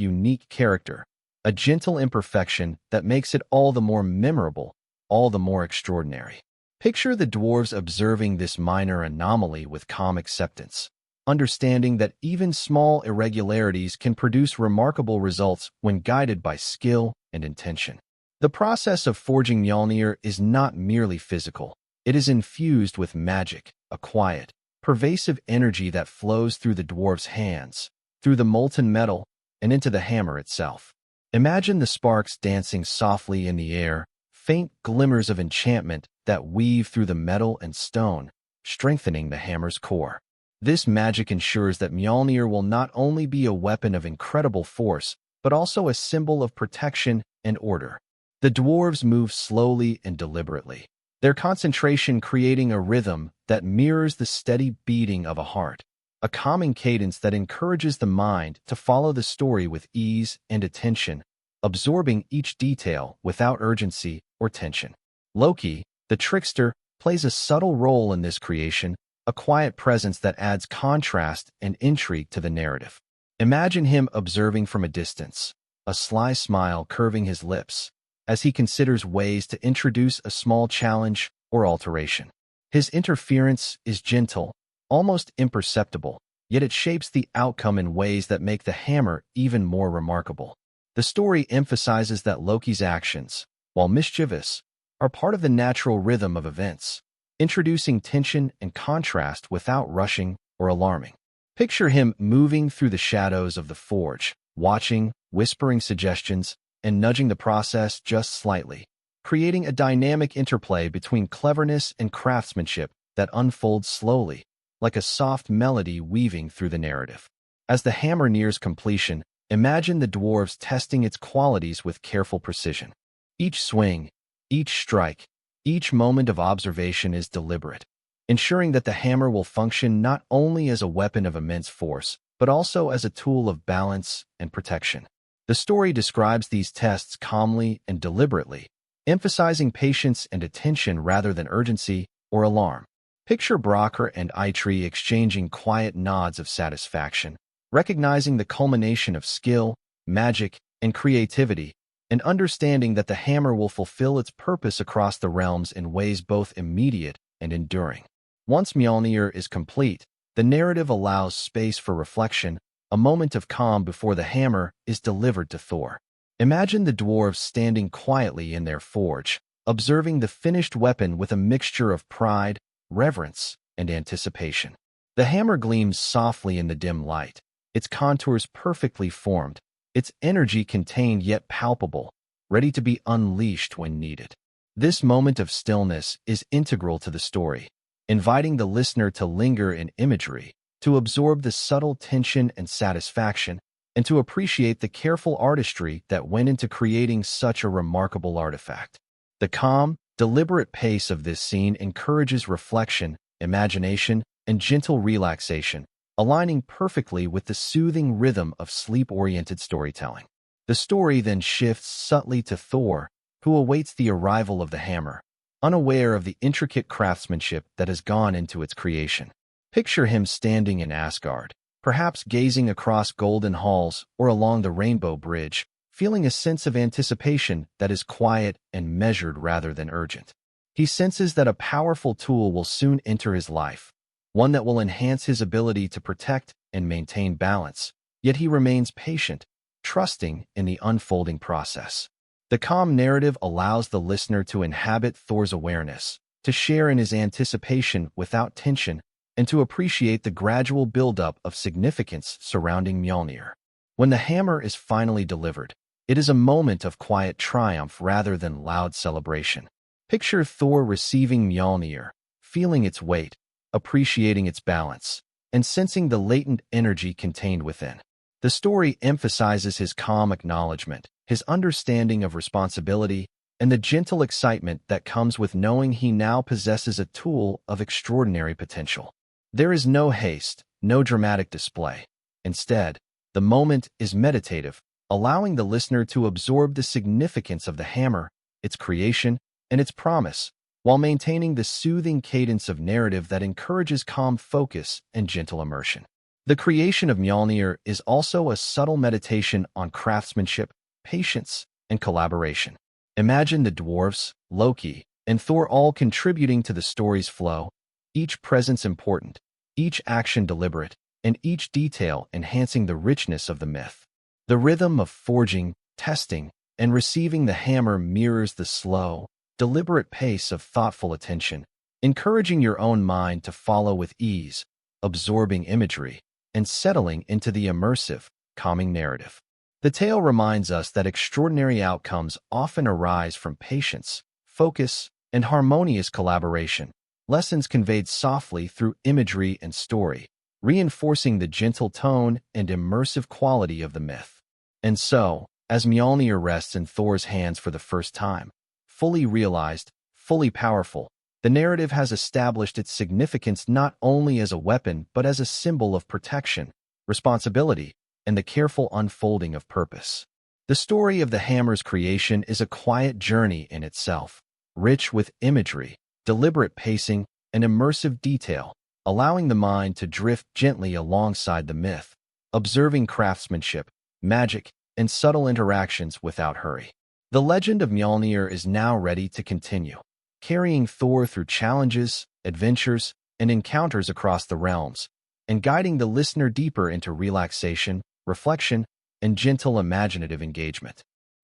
unique character, a gentle imperfection that makes it all the more memorable, all the more extraordinary. Picture the dwarves observing this minor anomaly with calm acceptance, understanding that even small irregularities can produce remarkable results when guided by skill and intention. The process of forging Mjölnir is not merely physical. It is infused with magic, a quiet, pervasive energy that flows through the dwarves' hands, through the molten metal, and into the hammer itself. Imagine the sparks dancing softly in the air, faint glimmers of enchantment that weave through the metal and stone, strengthening the hammer's core. This magic ensures that Mjölnir will not only be a weapon of incredible force, but also a symbol of protection and order. The dwarves move slowly and deliberately, their concentration creating a rhythm that mirrors the steady beating of a heart, a calming cadence that encourages the mind to follow the story with ease and attention, absorbing each detail without urgency or tension. Loki, the trickster, plays a subtle role in this creation, a quiet presence that adds contrast and intrigue to the narrative. Imagine him observing from a distance, a sly smile curving his lips, as he considers ways to introduce a small challenge or alteration. His interference is gentle, almost imperceptible, yet it shapes the outcome in ways that make the hammer even more remarkable. The story emphasizes that Loki's actions, while mischievous, are part of the natural rhythm of events, introducing tension and contrast without rushing or alarming. Picture him moving through the shadows of the forge, watching, whispering suggestions, and nudging the process just slightly, creating a dynamic interplay between cleverness and craftsmanship that unfolds slowly, like a soft melody weaving through the narrative. As the hammer nears completion, imagine the dwarves testing its qualities with careful precision. Each swing, each strike, each moment of observation is deliberate, ensuring that the hammer will function not only as a weapon of immense force, but also as a tool of balance and protection. The story describes these tests calmly and deliberately, emphasizing patience and attention rather than urgency or alarm. Picture Brocker and Eitri exchanging quiet nods of satisfaction, recognizing the culmination of skill, magic, and creativity, and understanding that the hammer will fulfill its purpose across the realms in ways both immediate and enduring. Once Mjölnir is complete, the narrative allows space for reflection, a moment of calm before the hammer is delivered to Thor. Imagine the dwarves standing quietly in their forge, observing the finished weapon with a mixture of pride, reverence, and anticipation. The hammer gleams softly in the dim light, its contours perfectly formed, its energy contained yet palpable, ready to be unleashed when needed. This moment of stillness is integral to the story, inviting the listener to linger in imagery, to absorb the subtle tension and satisfaction, and to appreciate the careful artistry that went into creating such a remarkable artifact. The calm, deliberate pace of this scene encourages reflection, imagination, and gentle relaxation, aligning perfectly with the soothing rhythm of sleep-oriented storytelling. The story then shifts subtly to Thor, who awaits the arrival of the hammer, unaware of the intricate craftsmanship that has gone into its creation. Picture him standing in Asgard, perhaps gazing across golden halls or along the Rainbow Bridge, feeling a sense of anticipation that is quiet and measured rather than urgent. He senses that a powerful tool will soon enter his life, one that will enhance his ability to protect and maintain balance, yet he remains patient, trusting in the unfolding process. The calm narrative allows the listener to inhabit Thor's awareness, to share in his anticipation without tension, and to appreciate the gradual buildup of significance surrounding Mjölnir. When the hammer is finally delivered, it is a moment of quiet triumph rather than loud celebration. Picture Thor receiving Mjölnir, feeling its weight, appreciating its balance, and sensing the latent energy contained within. The story emphasizes his calm acknowledgement, his understanding of responsibility, and the gentle excitement that comes with knowing he now possesses a tool of extraordinary potential. There is no haste, no dramatic display. Instead, the moment is meditative, allowing the listener to absorb the significance of the hammer, its creation, and its promise, while maintaining the soothing cadence of narrative that encourages calm focus and gentle immersion. The creation of Mjölnir is also a subtle meditation on craftsmanship, patience, and collaboration. Imagine the dwarves, Loki, and Thor all contributing to the story's flow, each presence important, each action deliberate, and each detail enhancing the richness of the myth. The rhythm of forging, testing, and receiving the hammer mirrors the slow, deliberate pace of thoughtful attention, encouraging your own mind to follow with ease, absorbing imagery, and settling into the immersive, calming narrative. The tale reminds us that extraordinary outcomes often arise from patience, focus, and harmonious collaboration, lessons conveyed softly through imagery and story, reinforcing the gentle tone and immersive quality of the myth. And so, as Mjölnir rests in Thor's hands for the first time, fully realized, fully powerful, the narrative has established its significance not only as a weapon but as a symbol of protection, responsibility, and the careful unfolding of purpose. The story of the hammer's creation is a quiet journey in itself, rich with imagery, deliberate pacing, and immersive detail, allowing the mind to drift gently alongside the myth, observing craftsmanship, magic, and subtle interactions without hurry. The legend of Mjölnir is now ready to continue, carrying Thor through challenges, adventures, and encounters across the realms, and guiding the listener deeper into relaxation, reflection, and gentle imaginative engagement.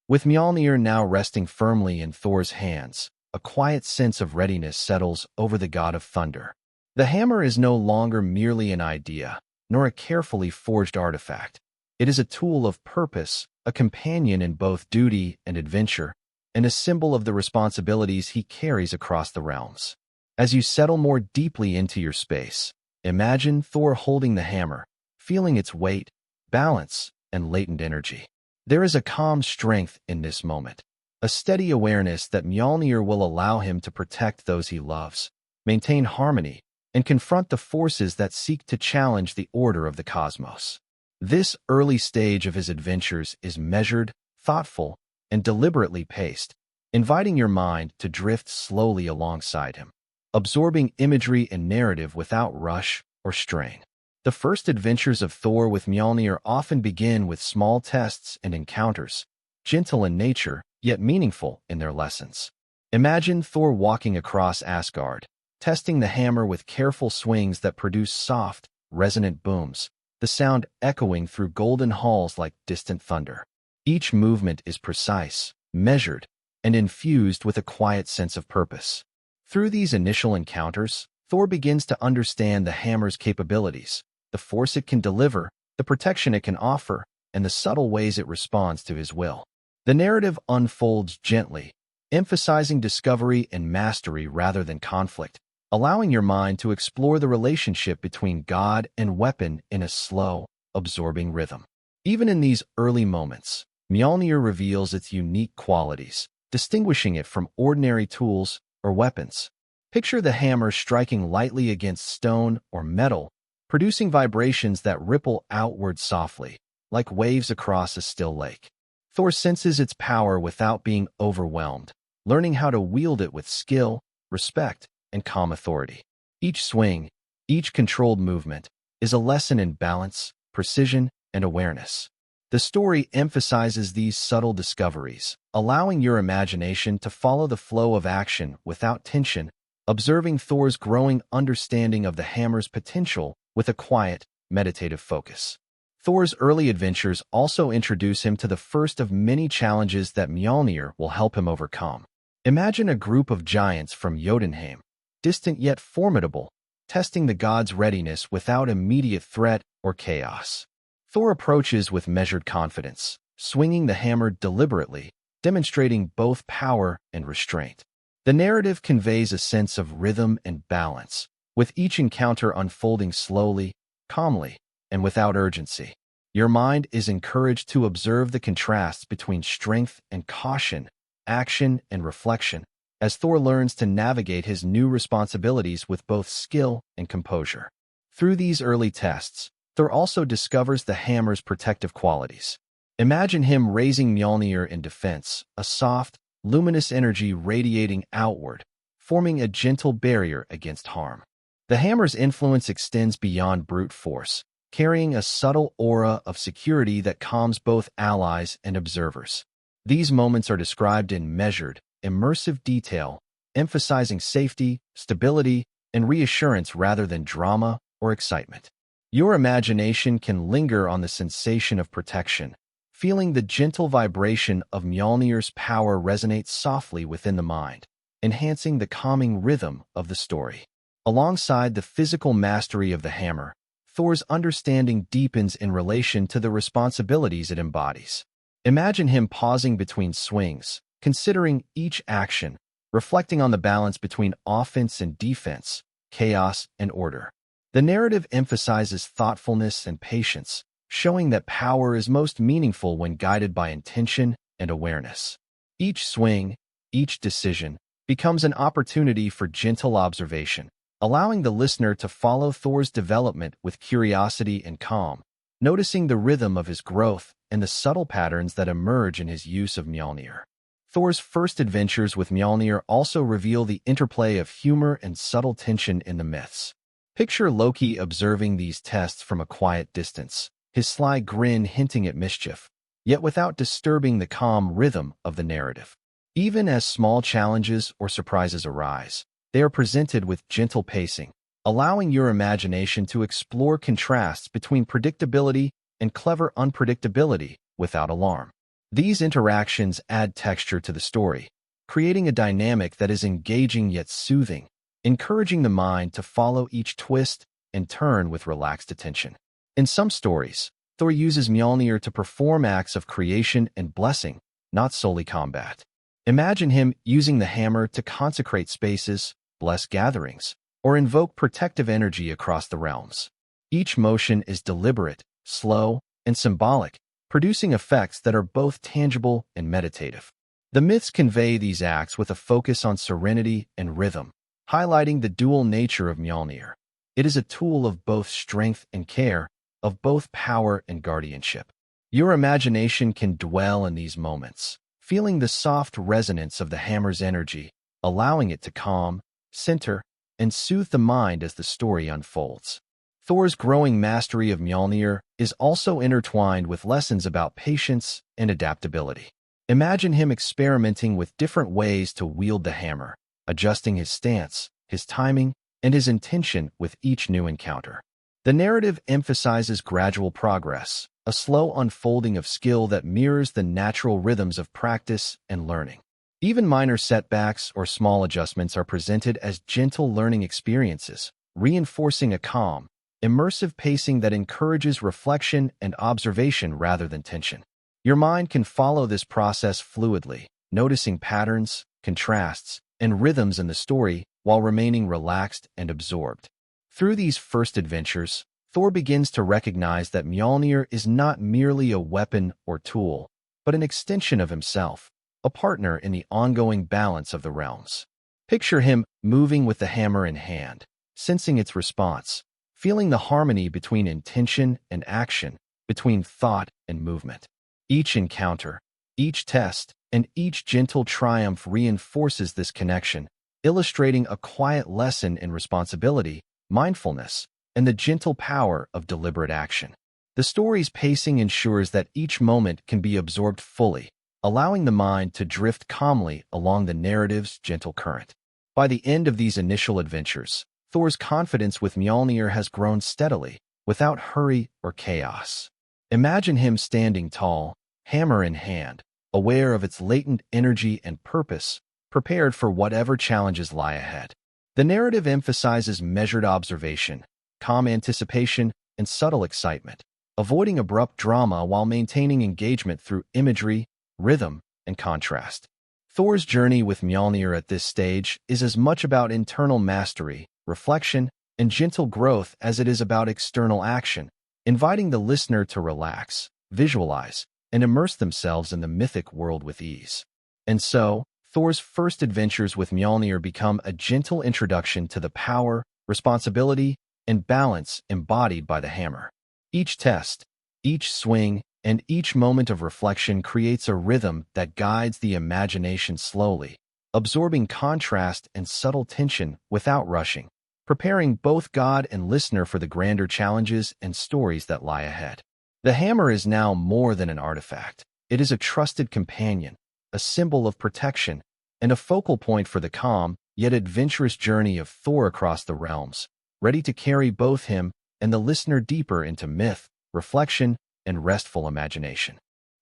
With Mjölnir now resting firmly in Thor's hands, a quiet sense of readiness settles over the god of thunder. The hammer is no longer merely an idea, nor a carefully forged artifact. It is a tool of purpose, a companion in both duty and adventure, and a symbol of the responsibilities he carries across the realms. As you settle more deeply into your space, imagine Thor holding the hammer, feeling its weight, balance, and latent energy. There is a calm strength in this moment, a steady awareness that Mjölnir will allow him to protect those he loves, maintain harmony, and confront the forces that seek to challenge the order of the cosmos. This early stage of his adventures is measured, thoughtful, and deliberately paced, inviting your mind to drift slowly alongside him, absorbing imagery and narrative without rush or strain. The first adventures of Thor with Mjölnir often begin with small tests and encounters, gentle in nature, yet meaningful in their lessons. Imagine Thor walking across Asgard, testing the hammer with careful swings that produce soft, resonant booms, the sound echoing through golden halls like distant thunder. Each movement is precise, measured, and infused with a quiet sense of purpose. Through these initial encounters, Thor begins to understand the hammer's capabilities, the force it can deliver, the protection it can offer, and the subtle ways it responds to his will. The narrative unfolds gently, emphasizing discovery and mastery rather than conflict, allowing your mind to explore the relationship between god and weapon in a slow, absorbing rhythm. Even in these early moments, Mjölnir reveals its unique qualities, distinguishing it from ordinary tools or weapons. Picture the hammer striking lightly against stone or metal, producing vibrations that ripple outward softly, like waves across a still lake. Thor senses its power without being overwhelmed, learning how to wield it with skill, respect, and calm authority. Each swing, each controlled movement, is a lesson in balance, precision, and awareness. The story emphasizes these subtle discoveries, allowing your imagination to follow the flow of action without tension, observing Thor's growing understanding of the hammer's potential with a quiet, meditative focus. Thor's early adventures also introduce him to the first of many challenges that Mjölnir will help him overcome. Imagine a group of giants from Jotunheim, distant yet formidable, testing the god's readiness without immediate threat or chaos. Thor approaches with measured confidence, swinging the hammer deliberately, demonstrating both power and restraint. The narrative conveys a sense of rhythm and balance, with each encounter unfolding slowly, calmly, and without urgency. Your mind is encouraged to observe the contrasts between strength and caution, action and reflection, as Thor learns to navigate his new responsibilities with both skill and composure. Through these early tests, Thor also discovers the hammer's protective qualities. Imagine him raising Mjölnir in defense, a soft, luminous energy radiating outward, forming a gentle barrier against harm. The hammer's influence extends beyond brute force, carrying a subtle aura of security that calms both allies and observers. These moments are described in measured, immersive detail, emphasizing safety, stability, and reassurance rather than drama or excitement. Your imagination can linger on the sensation of protection, feeling the gentle vibration of Mjolnir's power resonate softly within the mind, enhancing the calming rhythm of the story. Alongside the physical mastery of the hammer, Thor's understanding deepens in relation to the responsibilities it embodies. Imagine him pausing between swings, considering each action, reflecting on the balance between offense and defense, chaos and order. The narrative emphasizes thoughtfulness and patience, showing that power is most meaningful when guided by intention and awareness. Each swing, each decision, becomes an opportunity for gentle observation, allowing the listener to follow Thor's development with curiosity and calm, noticing the rhythm of his growth and the subtle patterns that emerge in his use of Mjölnir. Thor's first adventures with Mjölnir also reveal the interplay of humor and subtle tension in the myths. Picture Loki observing these tests from a quiet distance, his sly grin hinting at mischief, yet without disturbing the calm rhythm of the narrative. Even as small challenges or surprises arise, they are presented with gentle pacing, allowing your imagination to explore contrasts between predictability and clever unpredictability without alarm. These interactions add texture to the story, creating a dynamic that is engaging yet soothing, encouraging the mind to follow each twist and turn with relaxed attention. In some stories, Thor uses Mjölnir to perform acts of creation and blessing, not solely combat. Imagine him using the hammer to consecrate spaces, bless gatherings, or invoke protective energy across the realms. Each motion is deliberate, slow, and symbolic, producing effects that are both tangible and meditative. The myths convey these acts with a focus on serenity and rhythm, highlighting the dual nature of Mjölnir. It is a tool of both strength and care, of both power and guardianship. Your imagination can dwell in these moments, feeling the soft resonance of the hammer's energy, allowing it to calm, center, and soothe the mind as the story unfolds. Thor's growing mastery of Mjölnir is also intertwined with lessons about patience and adaptability. Imagine him experimenting with different ways to wield the hammer, adjusting his stance, his timing, and his intention with each new encounter. The narrative emphasizes gradual progress, a slow unfolding of skill that mirrors the natural rhythms of practice and learning. Even minor setbacks or small adjustments are presented as gentle learning experiences, reinforcing a calm, immersive pacing that encourages reflection and observation rather than tension. Your mind can follow this process fluidly, noticing patterns, contrasts, and rhythms in the story while remaining relaxed and absorbed. Through these first adventures, Thor begins to recognize that Mjölnir is not merely a weapon or tool, but an extension of himself, a partner in the ongoing balance of the realms. Picture him moving with the hammer in hand, sensing its response, feeling the harmony between intention and action, between thought and movement. Each encounter, each test, and each gentle triumph reinforces this connection, illustrating a quiet lesson in responsibility, mindfulness, and the gentle power of deliberate action. The story's pacing ensures that each moment can be absorbed fully, allowing the mind to drift calmly along the narrative's gentle current. By the end of these initial adventures, Thor's confidence with Mjölnir has grown steadily, without hurry or chaos. Imagine him standing tall, hammer in hand, aware of its latent energy and purpose, prepared for whatever challenges lie ahead. The narrative emphasizes measured observation, calm anticipation, and subtle excitement, avoiding abrupt drama while maintaining engagement through imagery, rhythm, and contrast. Thor's journey with Mjölnir at this stage is as much about internal mastery, reflection, and gentle growth as it is about external action, inviting the listener to relax, visualize, and immerse themselves in the mythic world with ease. And so, Thor's first adventures with Mjölnir become a gentle introduction to the power, responsibility, and balance embodied by the hammer. Each test, each swing, and each moment of reflection creates a rhythm that guides the imagination slowly, absorbing contrast and subtle tension without rushing, preparing both god and listener for the grander challenges and stories that lie ahead. The hammer is now more than an artifact. It is a trusted companion, a symbol of protection, and a focal point for the calm, yet adventurous journey of Thor across the realms, ready to carry both him and the listener deeper into myth, reflection, and restful imagination.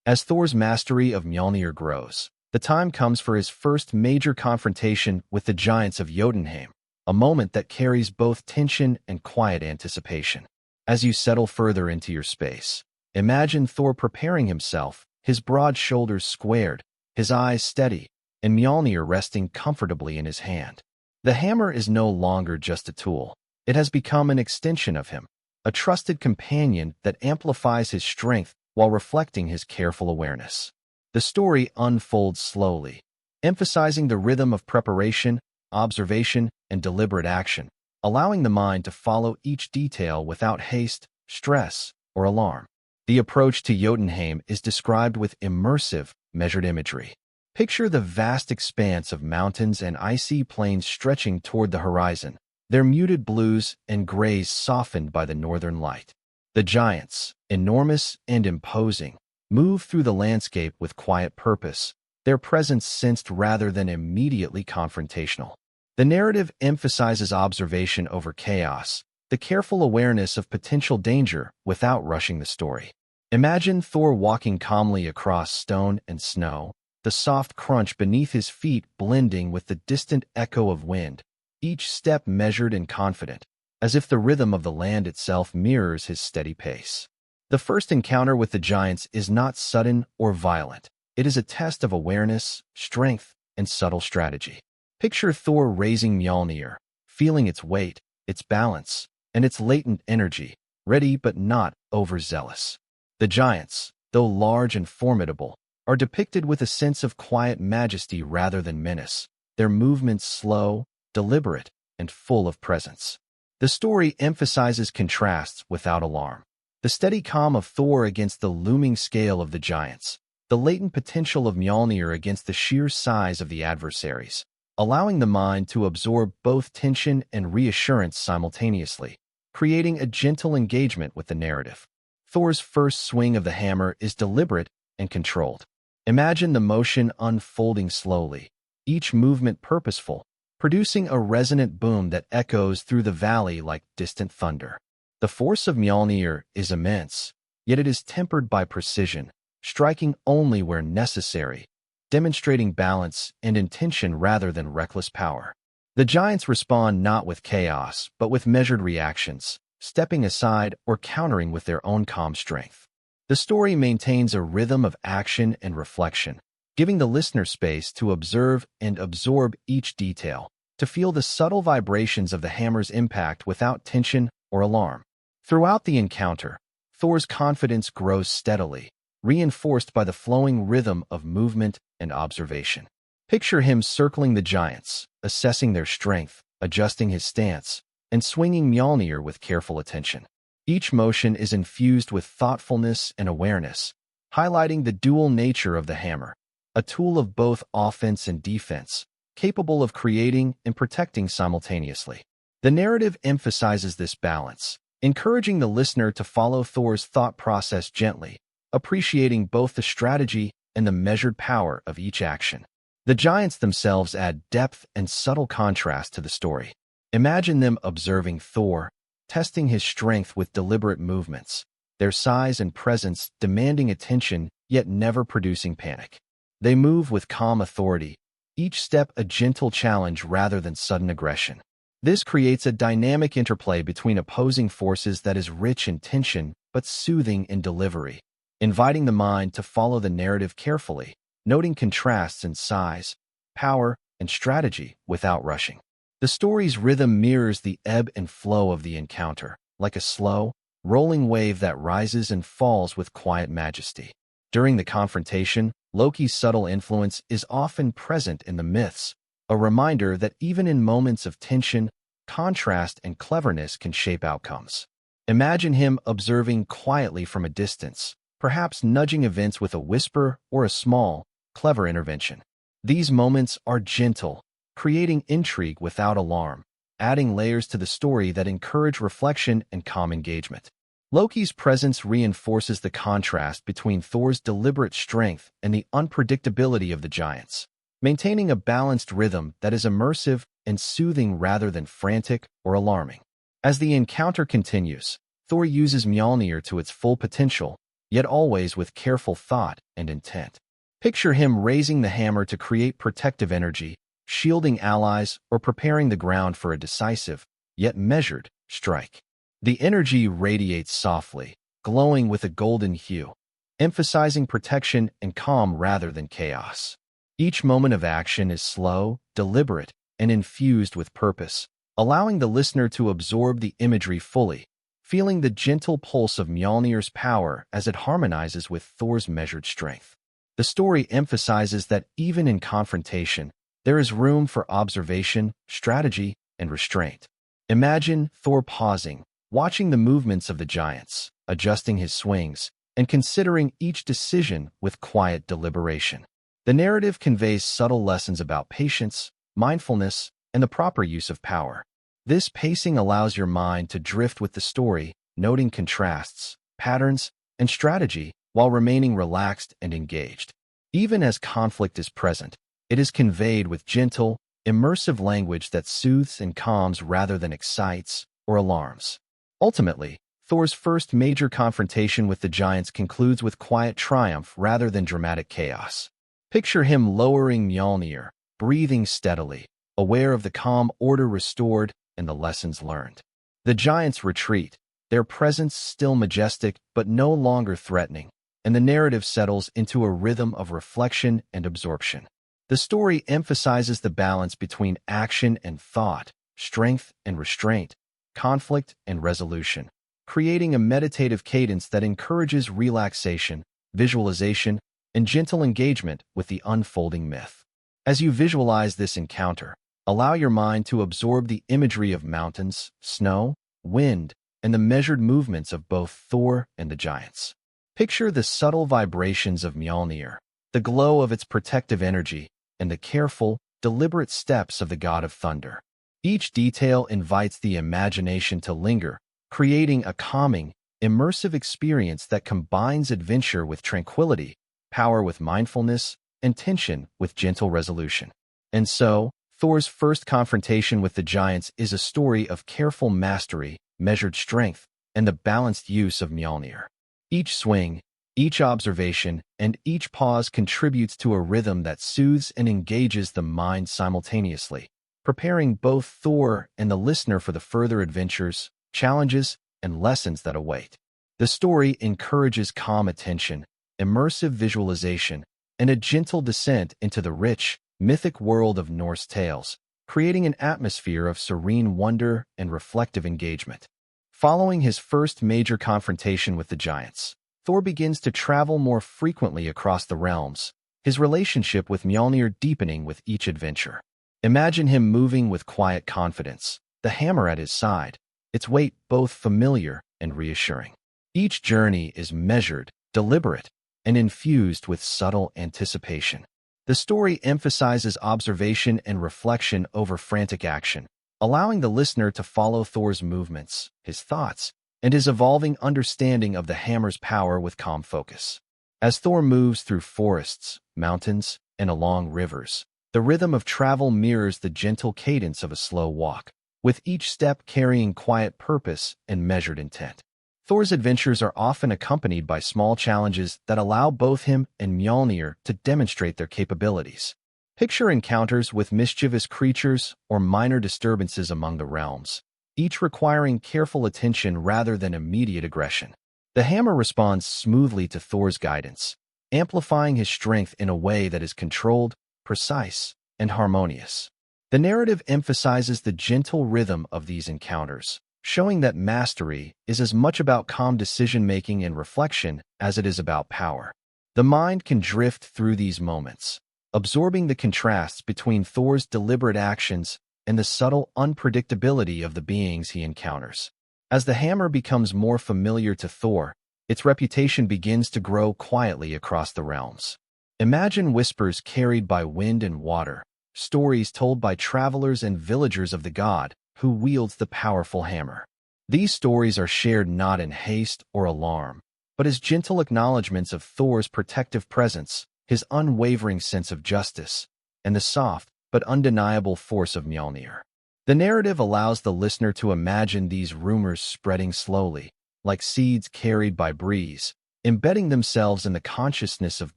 As Thor's mastery of Mjölnir grows, the time comes for his first major confrontation with the giants of Jotunheim, a moment that carries both tension and quiet anticipation. As you settle further into your space, imagine Thor preparing himself, his broad shoulders squared, his eyes steady, and Mjölnir resting comfortably in his hand. The hammer is no longer just a tool. It has become an extension of him, a trusted companion that amplifies his strength while reflecting his careful awareness. The story unfolds slowly, emphasizing the rhythm of preparation, observation, and deliberate action, allowing the mind to follow each detail without haste, stress, or alarm. The approach to Jotunheim is described with immersive, measured imagery. Picture the vast expanse of mountains and icy plains stretching toward the horizon, their muted blues and grays softened by the northern light. The giants, enormous and imposing, move through the landscape with quiet purpose, their presence sensed rather than immediately confrontational. The narrative emphasizes observation over chaos, the careful awareness of potential danger without rushing the story. Imagine Thor walking calmly across stone and snow, the soft crunch beneath his feet blending with the distant echo of wind, each step measured and confident, as if the rhythm of the land itself mirrors his steady pace. The first encounter with the giants is not sudden or violent. It is a test of awareness, strength, and subtle strategy. Picture Thor raising Mjölnir, feeling its weight, its balance, and its latent energy, ready but not overzealous. The giants, though large and formidable, are depicted with a sense of quiet majesty rather than menace, their movements slow, deliberate, and full of presence. The story emphasizes contrasts without alarm. The steady calm of Thor against the looming scale of the giants, the latent potential of Mjölnir against the sheer size of the adversaries, allowing the mind to absorb both tension and reassurance simultaneously, creating a gentle engagement with the narrative. Thor's first swing of the hammer is deliberate and controlled. Imagine the motion unfolding slowly, each movement purposeful, producing a resonant boom that echoes through the valley like distant thunder. The force of Mjölnir is immense, yet it is tempered by precision, striking only where necessary, demonstrating balance and intention rather than reckless power. The giants respond not with chaos, but with measured reactions, stepping aside or countering with their own calm strength. The story maintains a rhythm of action and reflection, giving the listener space to observe and absorb each detail, to feel the subtle vibrations of the hammer's impact without tension or alarm. Throughout the encounter, Thor's confidence grows steadily, reinforced by the flowing rhythm of movement and observation. Picture him circling the giants, assessing their strength, adjusting his stance, and swinging Mjölnir with careful attention. Each motion is infused with thoughtfulness and awareness, highlighting the dual nature of the hammer, a tool of both offense and defense, capable of creating and protecting simultaneously. The narrative emphasizes this balance, encouraging the listener to follow Thor's thought process gently, appreciating both the strategy and the measured power of each action. The giants themselves add depth and subtle contrast to the story. Imagine them observing Thor, testing his strength with deliberate movements, their size and presence demanding attention yet never producing panic. They move with calm authority, each step a gentle challenge rather than sudden aggression. This creates a dynamic interplay between opposing forces that is rich in tension but soothing in delivery, inviting the mind to follow the narrative carefully, noting contrasts in size, power, and strategy without rushing. The story's rhythm mirrors the ebb and flow of the encounter, like a slow, rolling wave that rises and falls with quiet majesty. During the confrontation, Loki's subtle influence is often present in the myths, a reminder that even in moments of tension, contrast and cleverness can shape outcomes. Imagine him observing quietly from a distance, perhaps nudging events with a whisper or a small, clever intervention. These moments are gentle, creating intrigue without alarm, adding layers to the story that encourage reflection and calm engagement. Loki's presence reinforces the contrast between Thor's deliberate strength and the unpredictability of the giants, maintaining a balanced rhythm that is immersive and soothing rather than frantic or alarming. As the encounter continues, Thor uses Mjölnir to its full potential, yet always with careful thought and intent. Picture him raising the hammer to create protective energy, shielding allies, or preparing the ground for a decisive, yet measured, strike. The energy radiates softly, glowing with a golden hue, emphasizing protection and calm rather than chaos. Each moment of action is slow, deliberate, and infused with purpose, allowing the listener to absorb the imagery fully, feeling the gentle pulse of Mjolnir's power as it harmonizes with Thor's measured strength. The story emphasizes that even in confrontation, there is room for observation, strategy, and restraint. Imagine Thor pausing, watching the movements of the giants, adjusting his swings, and considering each decision with quiet deliberation. The narrative conveys subtle lessons about patience, mindfulness, and the proper use of power. This pacing allows your mind to drift with the story, noting contrasts, patterns, and strategy while remaining relaxed and engaged. Even as conflict is present, it is conveyed with gentle, immersive language that soothes and calms rather than excites or alarms. Ultimately, Thor's first major confrontation with the giants concludes with quiet triumph rather than dramatic chaos. Picture him lowering Mjolnir, breathing steadily, aware of the calm order restored and the lessons learned. The giants retreat, their presence still majestic but no longer threatening, and the narrative settles into a rhythm of reflection and absorption. The story emphasizes the balance between action and thought, strength and restraint, conflict and resolution, creating a meditative cadence that encourages relaxation, visualization, and gentle engagement with the unfolding myth. As you visualize this encounter, allow your mind to absorb the imagery of mountains, snow, wind, and the measured movements of both Thor and the giants. Picture the subtle vibrations of Mjolnir, the glow of its protective energy, and the careful, deliberate steps of the god of thunder. Each detail invites the imagination to linger, creating a calming, immersive experience that combines adventure with tranquility, power with mindfulness, and tension with gentle resolution. And so, Thor's first confrontation with the giants is a story of careful mastery, measured strength, and the balanced use of Mjolnir. Each swing, each observation, and each pause contributes to a rhythm that soothes and engages the mind simultaneously, preparing both Thor and the listener for the further adventures, challenges, and lessons that await. The story encourages calm attention, immersive visualization, and a gentle descent into the rich, mythic world of Norse tales, creating an atmosphere of serene wonder and reflective engagement. Following his first major confrontation with the giants, Thor begins to travel more frequently across the realms, his relationship with Mjolnir deepening with each adventure. Imagine him moving with quiet confidence, the hammer at his side, its weight both familiar and reassuring. Each journey is measured, deliberate, and infused with subtle anticipation. The story emphasizes observation and reflection over frantic action, allowing the listener to follow Thor's movements, his thoughts, and his evolving understanding of the hammer's power with calm focus. As Thor moves through forests, mountains, and along rivers, the rhythm of travel mirrors the gentle cadence of a slow walk, with each step carrying quiet purpose and measured intent. Thor's adventures are often accompanied by small challenges that allow both him and Mjolnir to demonstrate their capabilities. Picture encounters with mischievous creatures or minor disturbances among the realms, each requiring careful attention rather than immediate aggression. The hammer responds smoothly to Thor's guidance, amplifying his strength in a way that is controlled, precise, and harmonious. The narrative emphasizes the gentle rhythm of these encounters, showing that mastery is as much about calm decision-making and reflection as it is about power. The mind can drift through these moments, absorbing the contrasts between Thor's deliberate actions and the subtle unpredictability of the beings he encounters. As the hammer becomes more familiar to Thor, its reputation begins to grow quietly across the realms. Imagine whispers carried by wind and water, stories told by travelers and villagers of the god who wields the powerful hammer. These stories are shared not in haste or alarm, but as gentle acknowledgments of Thor's protective presence, his unwavering sense of justice, and the soft but undeniable force of Mjölnir. The narrative allows the listener to imagine these rumors spreading slowly, like seeds carried by breeze, embedding themselves in the consciousness of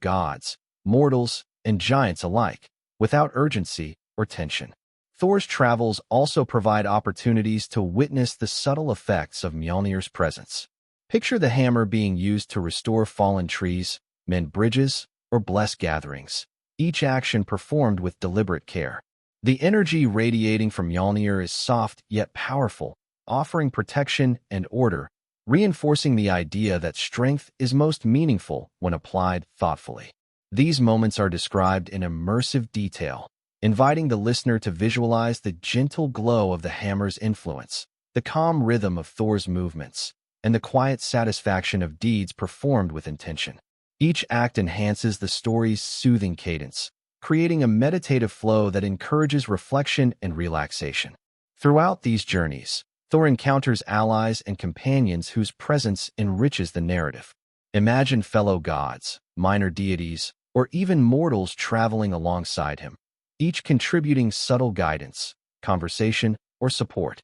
gods, mortals, and giants alike, without urgency or tension. Thor's travels also provide opportunities to witness the subtle effects of Mjölnir's presence. Picture the hammer being used to restore fallen trees, mend bridges, or bless gatherings, each action performed with deliberate care. The energy radiating from Mjölnir is soft yet powerful, offering protection and order, reinforcing the idea that strength is most meaningful when applied thoughtfully. These moments are described in immersive detail, inviting the listener to visualize the gentle glow of the hammer's influence, the calm rhythm of Thor's movements, and the quiet satisfaction of deeds performed with intention. Each act enhances the story's soothing cadence, creating a meditative flow that encourages reflection and relaxation. Throughout these journeys, Thor encounters allies and companions whose presence enriches the narrative. Imagine fellow gods, minor deities, or even mortals traveling alongside him, each contributing subtle guidance, conversation, or support.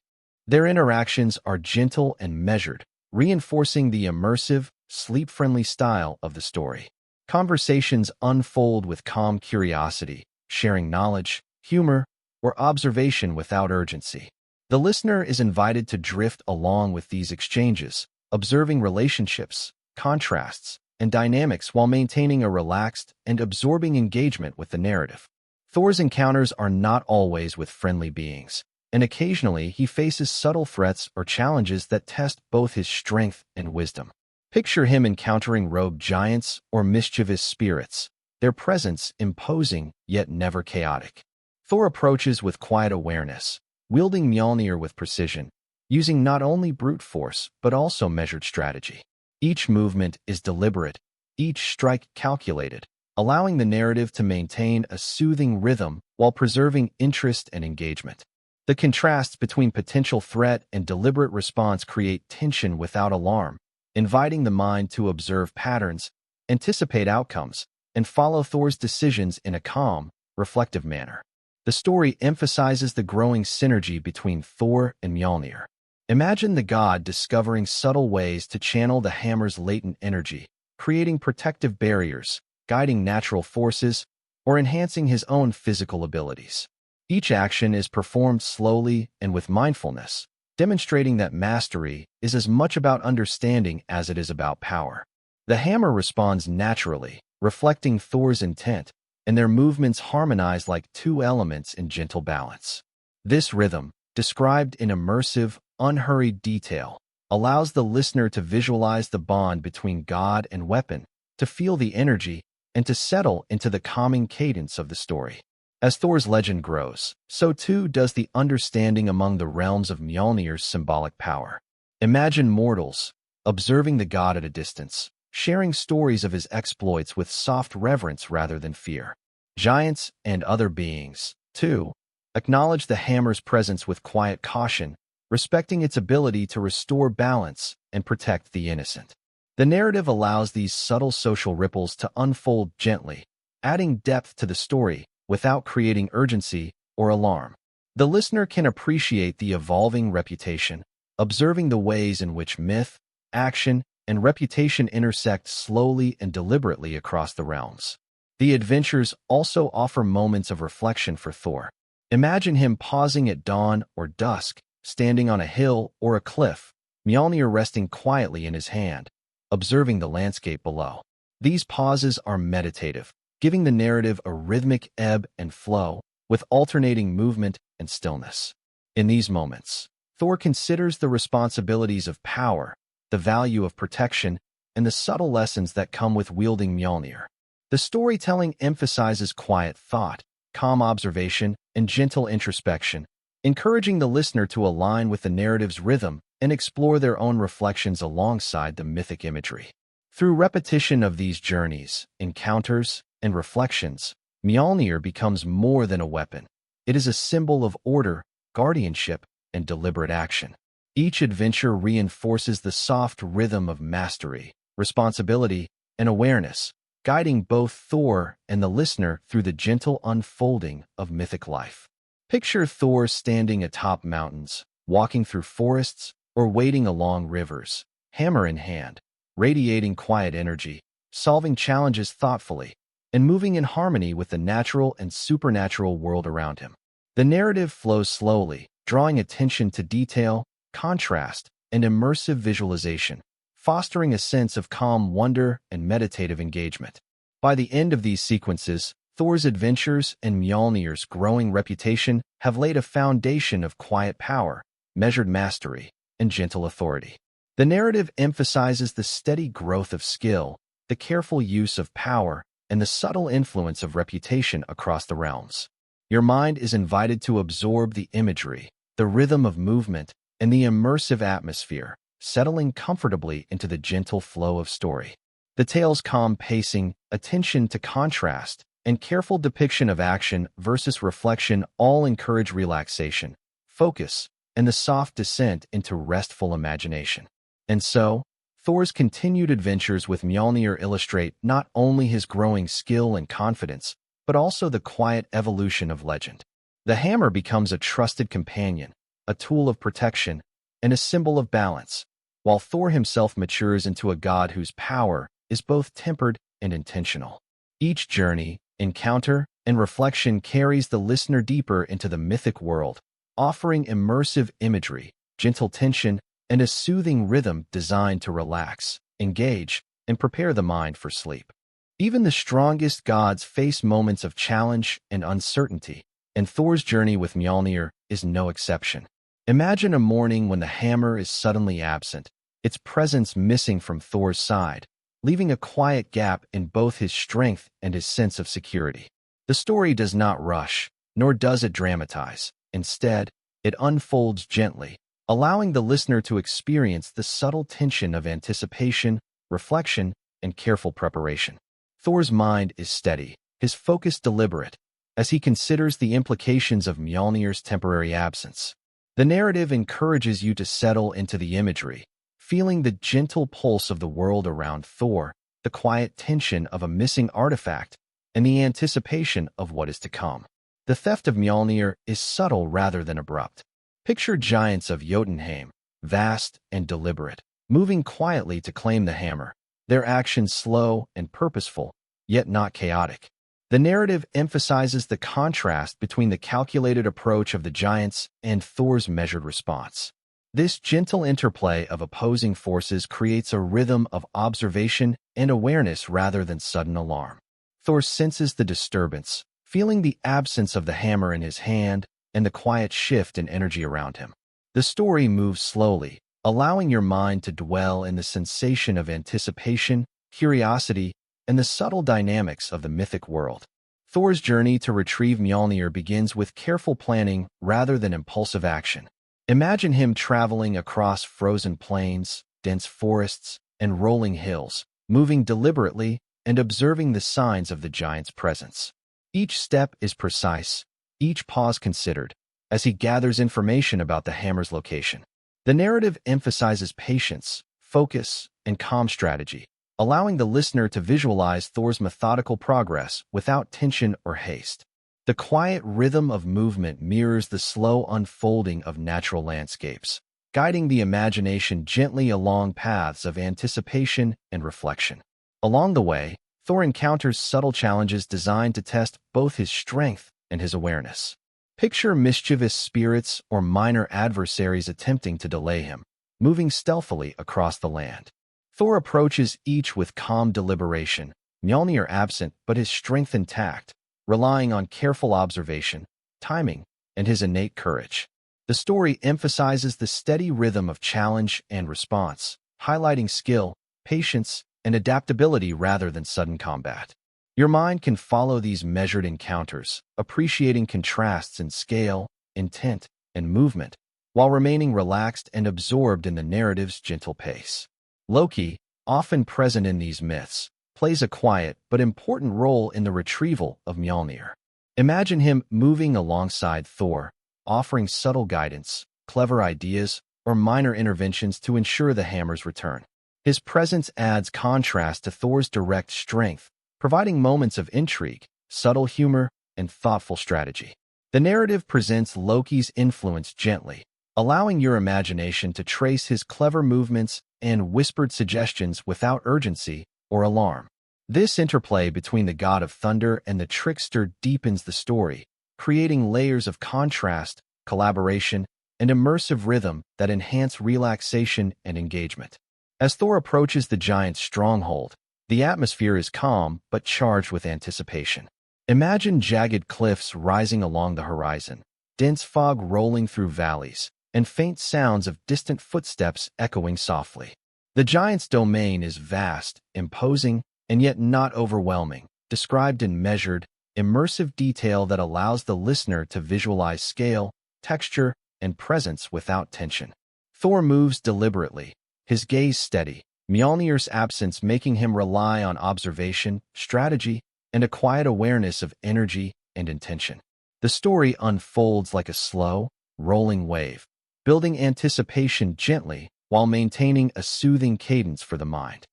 Their interactions are gentle and measured, reinforcing the immersive, sleep-friendly style of the story. Conversations unfold with calm curiosity, sharing knowledge, humor, or observation without urgency. The listener is invited to drift along with these exchanges, observing relationships, contrasts, and dynamics while maintaining a relaxed and absorbing engagement with the narrative. Thor's encounters are not always with friendly beings, and occasionally he faces subtle threats or challenges that test both his strength and wisdom. Picture him encountering robed giants or mischievous spirits, their presence imposing yet never chaotic. Thor approaches with quiet awareness, wielding Mjölnir with precision, using not only brute force but also measured strategy. Each movement is deliberate, each strike calculated, allowing the narrative to maintain a soothing rhythm while preserving interest and engagement. The contrasts between potential threat and deliberate response create tension without alarm, inviting the mind to observe patterns, anticipate outcomes, and follow Thor's decisions in a calm, reflective manner. The story emphasizes the growing synergy between Thor and Mjölnir. Imagine the god discovering subtle ways to channel the hammer's latent energy, creating protective barriers, guiding natural forces, or enhancing his own physical abilities. Each action is performed slowly and with mindfulness, demonstrating that mastery is as much about understanding as it is about power. The hammer responds naturally, reflecting Thor's intent, and their movements harmonize like two elements in gentle balance. This rhythm, described in immersive, unhurried detail, allows the listener to visualize the bond between god and weapon, to feel the energy, and to settle into the calming cadence of the story. As Thor's legend grows, so too does the understanding among the realms of Mjölnir's symbolic power. Imagine mortals, observing the god at a distance, sharing stories of his exploits with soft reverence rather than fear. Giants and other beings, too, acknowledge the hammer's presence with quiet caution, respecting its ability to restore balance and protect the innocent. The narrative allows these subtle social ripples to unfold gently, adding depth to the story without creating urgency or alarm. The listener can appreciate the evolving reputation, observing the ways in which myth, action, and reputation intersect slowly and deliberately across the realms. The adventures also offer moments of reflection for Thor. Imagine him pausing at dawn or dusk, standing on a hill or a cliff, Mjölnir resting quietly in his hand, observing the landscape below. These pauses are meditative, giving the narrative a rhythmic ebb and flow, with alternating movement and stillness. In these moments, Thor considers the responsibilities of power, the value of protection, and the subtle lessons that come with wielding Mjölnir. The storytelling emphasizes quiet thought, calm observation, and gentle introspection, encouraging the listener to align with the narrative's rhythm and explore their own reflections alongside the mythic imagery. Through repetition of these journeys, encounters, and reflections, Mjölnir becomes more than a weapon. It is a symbol of order, guardianship, and deliberate action. Each adventure reinforces the soft rhythm of mastery, responsibility, and awareness, guiding both Thor and the listener through the gentle unfolding of mythic life. Picture Thor standing atop mountains, walking through forests, or wading along rivers, hammer in hand, radiating quiet energy, solving challenges thoughtfully, and moving in harmony with the natural and supernatural world around him. The narrative flows slowly, drawing attention to detail, contrast, and immersive visualization, fostering a sense of calm wonder and meditative engagement. By the end of these sequences, Thor's adventures and Mjolnir's growing reputation have laid a foundation of quiet power, measured mastery, and gentle authority. The narrative emphasizes the steady growth of skill, the careful use of power, and the subtle influence of reputation across the realms. Your mind is invited to absorb the imagery, the rhythm of movement, and the immersive atmosphere, settling comfortably into the gentle flow of story. The tale's calm pacing, attention to contrast, and careful depiction of action versus reflection all encourage relaxation, focus, and the soft descent into restful imagination. And so, Thor's continued adventures with Mjölnir illustrate not only his growing skill and confidence, but also the quiet evolution of legend. The hammer becomes a trusted companion, a tool of protection, and a symbol of balance, while Thor himself matures into a god whose power is both tempered and intentional. Each journey, encounter, and reflection carries the listener deeper into the mythic world, offering immersive imagery, gentle tension, and a soothing rhythm designed to relax, engage, and prepare the mind for sleep. Even the strongest gods face moments of challenge and uncertainty, and Thor's journey with Mjölnir is no exception. Imagine a morning when the hammer is suddenly absent, its presence missing from Thor's side, leaving a quiet gap in both his strength and his sense of security. The story does not rush, nor does it dramatize. Instead, it unfolds gently, allowing the listener to experience the subtle tension of anticipation, reflection, and careful preparation. Thor's mind is steady, his focus deliberate, as he considers the implications of Mjölnir's temporary absence. The narrative encourages you to settle into the imagery, feeling the gentle pulse of the world around Thor, the quiet tension of a missing artifact, and the anticipation of what is to come. The theft of Mjölnir is subtle rather than abrupt. Picture giants of Jotunheim, vast and deliberate, moving quietly to claim the hammer, their actions slow and purposeful, yet not chaotic. The narrative emphasizes the contrast between the calculated approach of the giants and Thor's measured response. This gentle interplay of opposing forces creates a rhythm of observation and awareness rather than sudden alarm. Thor senses the disturbance, feeling the absence of the hammer in his hand and the quiet shift in energy around him. The story moves slowly, allowing your mind to dwell in the sensation of anticipation, curiosity, and the subtle dynamics of the mythic world. Thor's journey to retrieve Mjölnir begins with careful planning rather than impulsive action. Imagine him traveling across frozen plains, dense forests, and rolling hills, moving deliberately and observing the signs of the giant's presence. Each step is precise, each pause considered, as he gathers information about the hammer's location. The narrative emphasizes patience, focus, and calm strategy, allowing the listener to visualize Thor's methodical progress without tension or haste. The quiet rhythm of movement mirrors the slow unfolding of natural landscapes, guiding the imagination gently along paths of anticipation and reflection. Along the way, Thor encounters subtle challenges designed to test both his strength and his awareness. Picture mischievous spirits or minor adversaries attempting to delay him, moving stealthily across the land. Thor approaches each with calm deliberation, Mjölnir absent but his strength intact, relying on careful observation, timing, and his innate courage. The story emphasizes the steady rhythm of challenge and response, highlighting skill, patience, and adaptability rather than sudden combat. Your mind can follow these measured encounters, appreciating contrasts in scale, intent, and movement, while remaining relaxed and absorbed in the narrative's gentle pace. Loki, often present in these myths, plays a quiet but important role in the retrieval of Mjölnir. Imagine him moving alongside Thor, offering subtle guidance, clever ideas, or minor interventions to ensure the hammer's return. His presence adds contrast to Thor's direct strength, providing moments of intrigue, subtle humor, and thoughtful strategy. The narrative presents Loki's influence gently, allowing your imagination to trace his clever movements and whispered suggestions without urgency or alarm. This interplay between the god of thunder and the trickster deepens the story, creating layers of contrast, collaboration, and immersive rhythm that enhance relaxation and engagement. As Thor approaches the giant's stronghold, the atmosphere is calm but charged with anticipation. Imagine jagged cliffs rising along the horizon, dense fog rolling through valleys, and faint sounds of distant footsteps echoing softly. The giant's domain is vast, imposing, and yet not overwhelming, described in measured, immersive detail that allows the listener to visualize scale, texture, and presence without tension. Thor moves deliberately, his gaze steady, Mjolnir's absence making him rely on observation, strategy, and a quiet awareness of energy and intention. The story unfolds like a slow, rolling wave, building anticipation gently while maintaining a soothing cadence for the mind.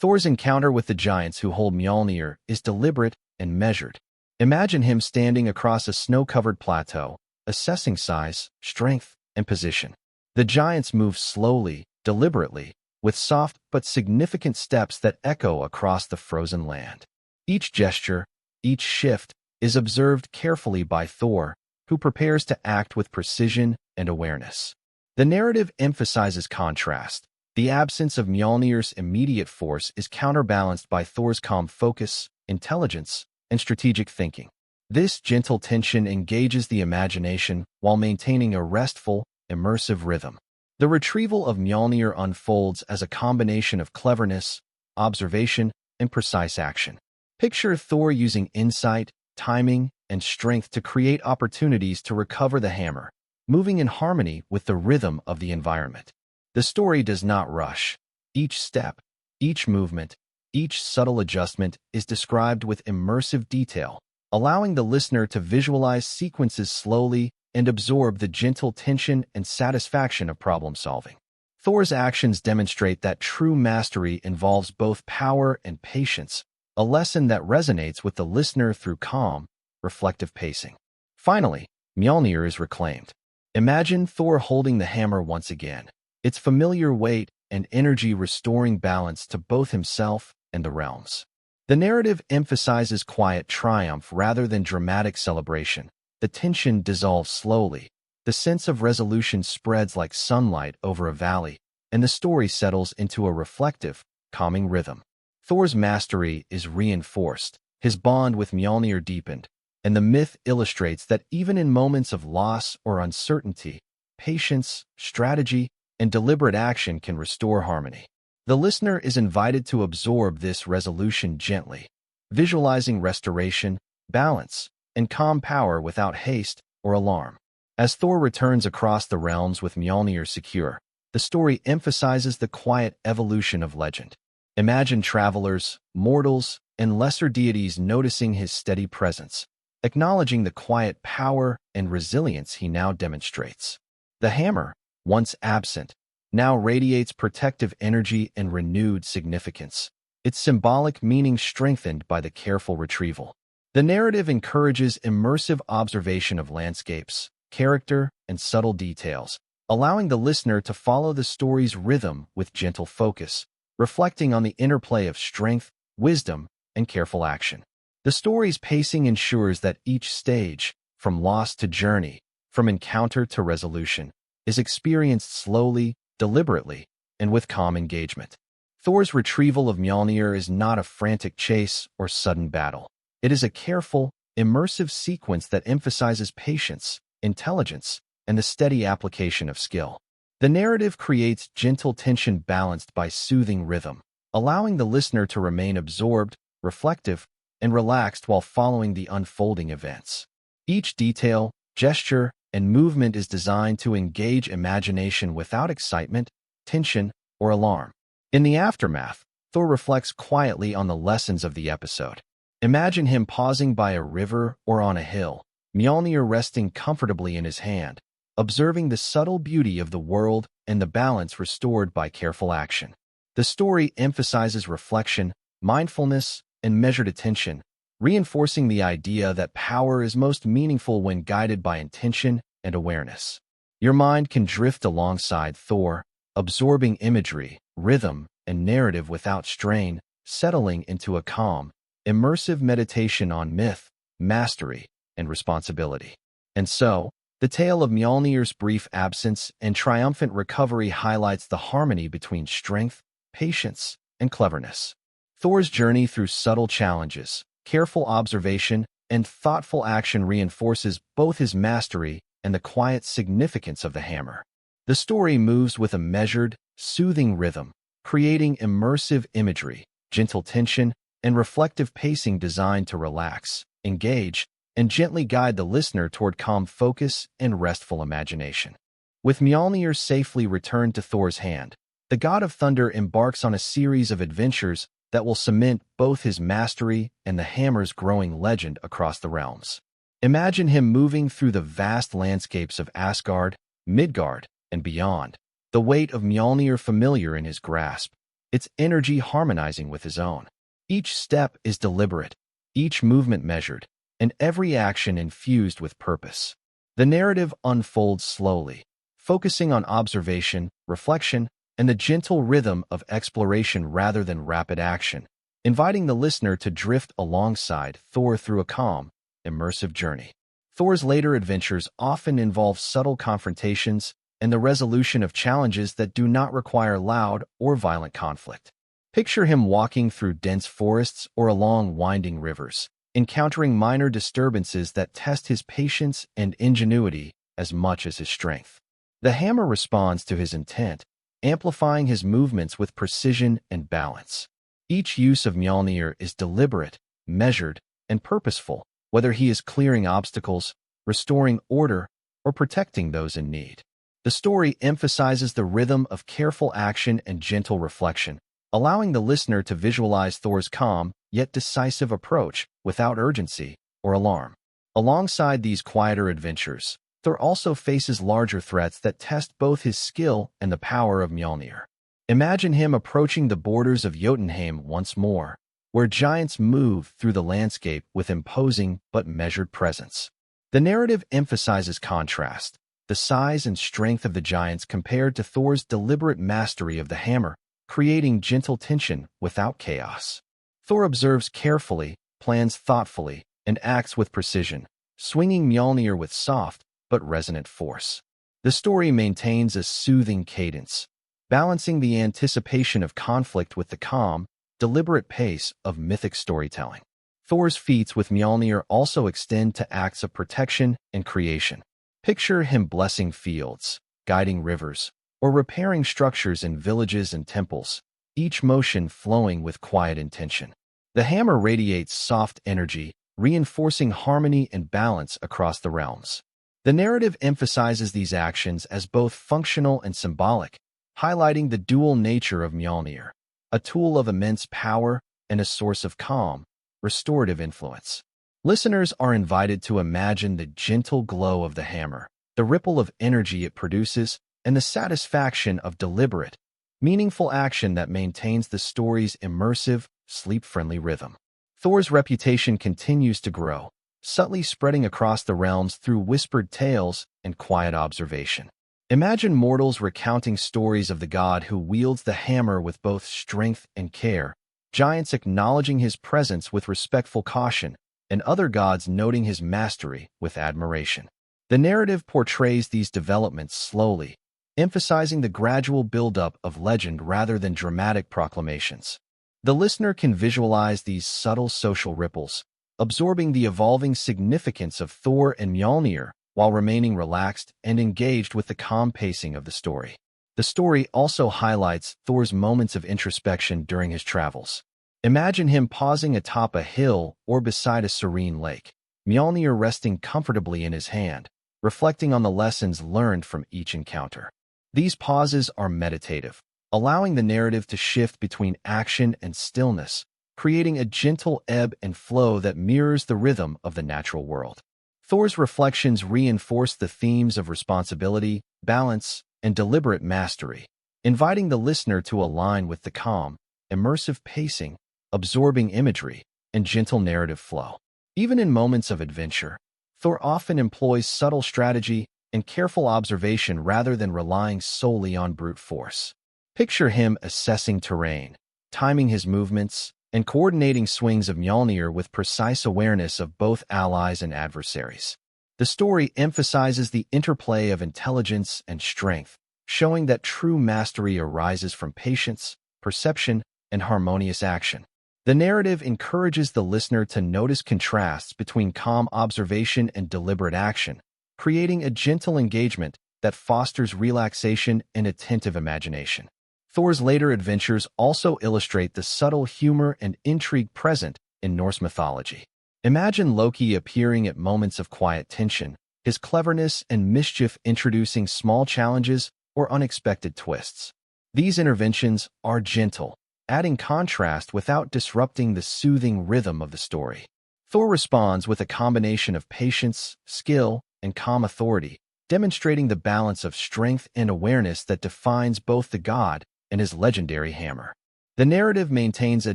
Thor's encounter with the giants who hold Mjolnir is deliberate and measured. Imagine him standing across a snow-covered plateau, assessing size, strength, and position. The giants move slowly, deliberately, with soft but significant steps that echo across the frozen land. Each gesture, each shift, is observed carefully by Thor, who prepares to act with precision and awareness. The narrative emphasizes contrast. The absence of Mjolnir's immediate force is counterbalanced by Thor's calm focus, intelligence, and strategic thinking. This gentle tension engages the imagination while maintaining a restful, immersive rhythm. The retrieval of Mjolnir unfolds as a combination of cleverness, observation, and precise action. Picture Thor using insight, timing, and strength to create opportunities to recover the hammer, moving in harmony with the rhythm of the environment. The story does not rush. Each step, each movement, each subtle adjustment is described with immersive detail, allowing the listener to visualize sequences slowly and absorb the gentle tension and satisfaction of problem-solving. Thor's actions demonstrate that true mastery involves both power and patience, a lesson that resonates with the listener through calm, reflective pacing. Finally, Mjolnir is reclaimed. Imagine Thor holding the hammer once again, its familiar weight and energy restoring balance to both himself and the realms. The narrative emphasizes quiet triumph rather than dramatic celebration. The tension dissolves slowly, the sense of resolution spreads like sunlight over a valley, and the story settles into a reflective, calming rhythm. Thor's mastery is reinforced, his bond with Mjolnir deepened, and the myth illustrates that even in moments of loss or uncertainty, patience, strategy, and deliberate action can restore harmony. The listener is invited to absorb this resolution gently, visualizing restoration, balance, and calm power without haste or alarm. As Thor returns across the realms with Mjolnir secure, the story emphasizes the quiet evolution of legend. Imagine travelers, mortals, and lesser deities noticing his steady presence, acknowledging the quiet power and resilience he now demonstrates. The hammer, once absent, now radiates protective energy and renewed significance, its symbolic meaning strengthened by the careful retrieval. The narrative encourages immersive observation of landscapes, character, and subtle details, allowing the listener to follow the story's rhythm with gentle focus, reflecting on the interplay of strength, wisdom, and careful action. The story's pacing ensures that each stage, from loss to journey, from encounter to resolution, is experienced slowly, deliberately, and with calm engagement. Thor's retrieval of Mjolnir is not a frantic chase or sudden battle. It is a careful, immersive sequence that emphasizes patience, intelligence, and the steady application of skill. The narrative creates gentle tension balanced by soothing rhythm, allowing the listener to remain absorbed, reflective, and relaxed while following the unfolding events. Each detail, gesture, and movement is designed to engage imagination without excitement, tension, or alarm. In the aftermath, Thor reflects quietly on the lessons of the episode. Imagine him pausing by a river or on a hill, Mjölnir resting comfortably in his hand, observing the subtle beauty of the world and the balance restored by careful action. The story emphasizes reflection, mindfulness, and measured attention, reinforcing the idea that power is most meaningful when guided by intention and awareness. Your mind can drift alongside Thor, absorbing imagery, rhythm, and narrative without strain, settling into a calm, immersive meditation on myth, mastery, and responsibility. And so, the tale of Mjolnir's brief absence and triumphant recovery highlights the harmony between strength, patience, and cleverness. Thor's journey through subtle challenges, careful observation, and thoughtful action reinforces both his mastery and the quiet significance of the hammer. The story moves with a measured, soothing rhythm, creating immersive imagery, gentle tension, and reflective pacing designed to relax, engage, and gently guide the listener toward calm focus and restful imagination. With Mjolnir safely returned to Thor's hand, the god of thunder embarks on a series of adventures that will cement both his mastery and the hammer's growing legend across the realms. Imagine him moving through the vast landscapes of Asgard, Midgard, and beyond, the weight of Mjolnir familiar in his grasp, its energy harmonizing with his own. Each step is deliberate, each movement measured, and every action infused with purpose. The narrative unfolds slowly, focusing on observation, reflection, and the gentle rhythm of exploration rather than rapid action, inviting the listener to drift alongside Thor through a calm, immersive journey. Thor's later adventures often involve subtle confrontations and the resolution of challenges that do not require loud or violent conflict. Picture him walking through dense forests or along winding rivers, encountering minor disturbances that test his patience and ingenuity as much as his strength. The hammer responds to his intent, amplifying his movements with precision and balance. Each use of Mjolnir is deliberate, measured, and purposeful, whether he is clearing obstacles, restoring order, or protecting those in need. The story emphasizes the rhythm of careful action and gentle reflection, allowing the listener to visualize Thor's calm yet decisive approach without urgency or alarm. Alongside these quieter adventures, Thor also faces larger threats that test both his skill and the power of Mjolnir. Imagine him approaching the borders of Jotunheim once more, where giants move through the landscape with imposing but measured presence. The narrative emphasizes contrast, the size and strength of the giants compared to Thor's deliberate mastery of the hammer, creating gentle tension without chaos. Thor observes carefully, plans thoughtfully, and acts with precision, swinging Mjolnir with soft but resonant force. The story maintains a soothing cadence, balancing the anticipation of conflict with the calm, deliberate pace of mythic storytelling. Thor's feats with Mjolnir also extend to acts of protection and creation. Picture him blessing fields, guiding rivers, or repairing structures in villages and temples, each motion flowing with quiet intention. The hammer radiates soft energy, reinforcing harmony and balance across the realms. The narrative emphasizes these actions as both functional and symbolic, highlighting the dual nature of Mjolnir, a tool of immense power and a source of calm, restorative influence. Listeners are invited to imagine the gentle glow of the hammer, the ripple of energy it produces, and the satisfaction of deliberate, meaningful action that maintains the story's immersive, sleep-friendly rhythm. Thor's reputation continues to grow, subtly spreading across the realms through whispered tales and quiet observation. Imagine mortals recounting stories of the god who wields the hammer with both strength and care, giants acknowledging his presence with respectful caution, and other gods noting his mastery with admiration. The narrative portrays these developments slowly, emphasizing the gradual buildup of legend rather than dramatic proclamations. The listener can visualize these subtle social ripples, absorbing the evolving significance of Thor and Mjolnir while remaining relaxed and engaged with the calm pacing of the story. The story also highlights Thor's moments of introspection during his travels. Imagine him pausing atop a hill or beside a serene lake, Mjolnir resting comfortably in his hand, reflecting on the lessons learned from each encounter. These pauses are meditative, allowing the narrative to shift between action and stillness, creating a gentle ebb and flow that mirrors the rhythm of the natural world. Thor's reflections reinforce the themes of responsibility, balance, and deliberate mastery, inviting the listener to align with the calm, immersive pacing, absorbing imagery, and gentle narrative flow. Even in moments of adventure, Thor often employs subtle strategy and careful observation rather than relying solely on brute force. Picture him assessing terrain, timing his movements, and coordinating swings of Mjölnir with precise awareness of both allies and adversaries. The story emphasizes the interplay of intelligence and strength, showing that true mastery arises from patience, perception, and harmonious action. The narrative encourages the listener to notice contrasts between calm observation and deliberate action, creating a gentle engagement that fosters relaxation and attentive imagination. Thor's later adventures also illustrate the subtle humor and intrigue present in Norse mythology. Imagine Loki appearing at moments of quiet tension, his cleverness and mischief introducing small challenges or unexpected twists. These interventions are gentle, adding contrast without disrupting the soothing rhythm of the story. Thor responds with a combination of patience, skill, and calm authority, demonstrating the balance of strength and awareness that defines both the god and his legendary hammer. The narrative maintains a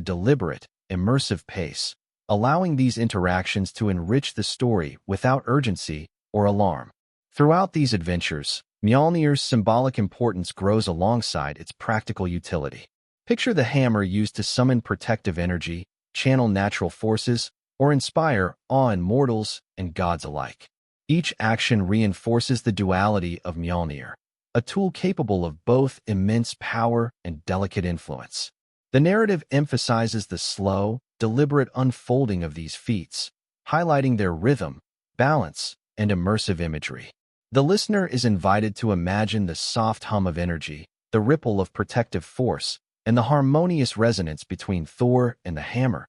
deliberate, immersive pace, allowing these interactions to enrich the story without urgency or alarm. Throughout these adventures, Mjolnir's symbolic importance grows alongside its practical utility. Picture the hammer used to summon protective energy, channel natural forces, or inspire awe in mortals and gods alike. Each action reinforces the duality of Mjölnir, a tool capable of both immense power and delicate influence. The narrative emphasizes the slow, deliberate unfolding of these feats, highlighting their rhythm, balance, and immersive imagery. The listener is invited to imagine the soft hum of energy, the ripple of protective force, and the harmonious resonance between Thor and the hammer,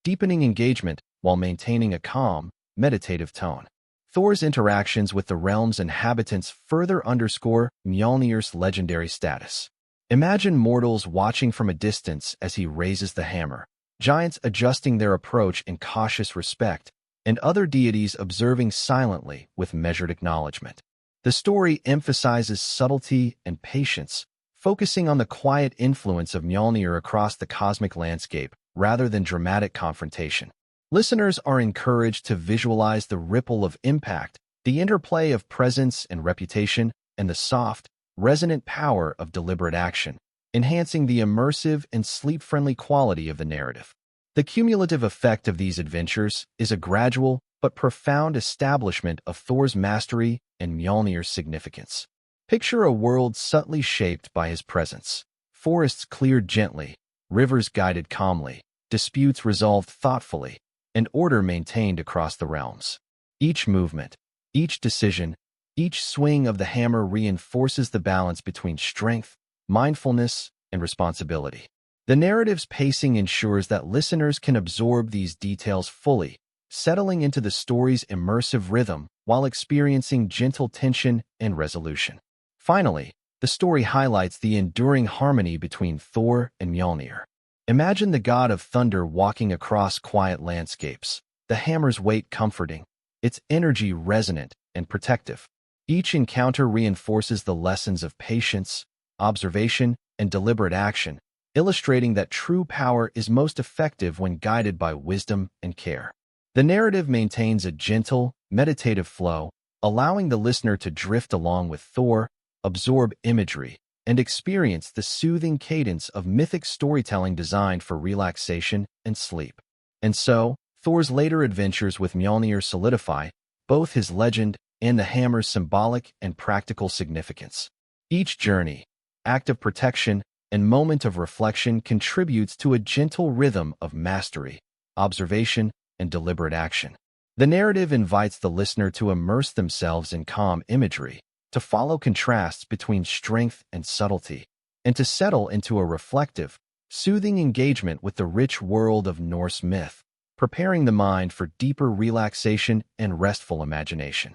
deepening engagement while maintaining a calm, meditative tone. Thor's interactions with the realm's inhabitants further underscore Mjolnir's legendary status. Imagine mortals watching from a distance as he raises the hammer, giants adjusting their approach in cautious respect, and other deities observing silently with measured acknowledgement. The story emphasizes subtlety and patience, focusing on the quiet influence of Mjölnir across the cosmic landscape rather than dramatic confrontation. Listeners are encouraged to visualize the ripple of impact, the interplay of presence and reputation, and the soft, resonant power of deliberate action, enhancing the immersive and sleep-friendly quality of the narrative. The cumulative effect of these adventures is a gradual but profound establishment of Thor's mastery and Mjölnir's significance. Picture a world subtly shaped by his presence, forests cleared gently, rivers guided calmly, disputes resolved thoughtfully, and order maintained across the realms. Each movement, each decision, each swing of the hammer reinforces the balance between strength, mindfulness, and responsibility. The narrative's pacing ensures that listeners can absorb these details fully, settling into the story's immersive rhythm while experiencing gentle tension and resolution. Finally, the story highlights the enduring harmony between Thor and Mjölnir. Imagine the god of thunder walking across quiet landscapes, the hammer's weight comforting, its energy resonant and protective. Each encounter reinforces the lessons of patience, observation, and deliberate action, illustrating that true power is most effective when guided by wisdom and care. The narrative maintains a gentle, meditative flow, allowing the listener to drift along with Thor, absorb imagery, and experience the soothing cadence of mythic storytelling designed for relaxation and sleep. And so, Thor's later adventures with Mjölnir solidify both his legend and the hammer's symbolic and practical significance. Each journey, act of protection, and moment of reflection contributes to a gentle rhythm of mastery, observation, and deliberate action. The narrative invites the listener to immerse themselves in calm imagery, to follow contrasts between strength and subtlety, and to settle into a reflective, soothing engagement with the rich world of Norse myth, preparing the mind for deeper relaxation and restful imagination.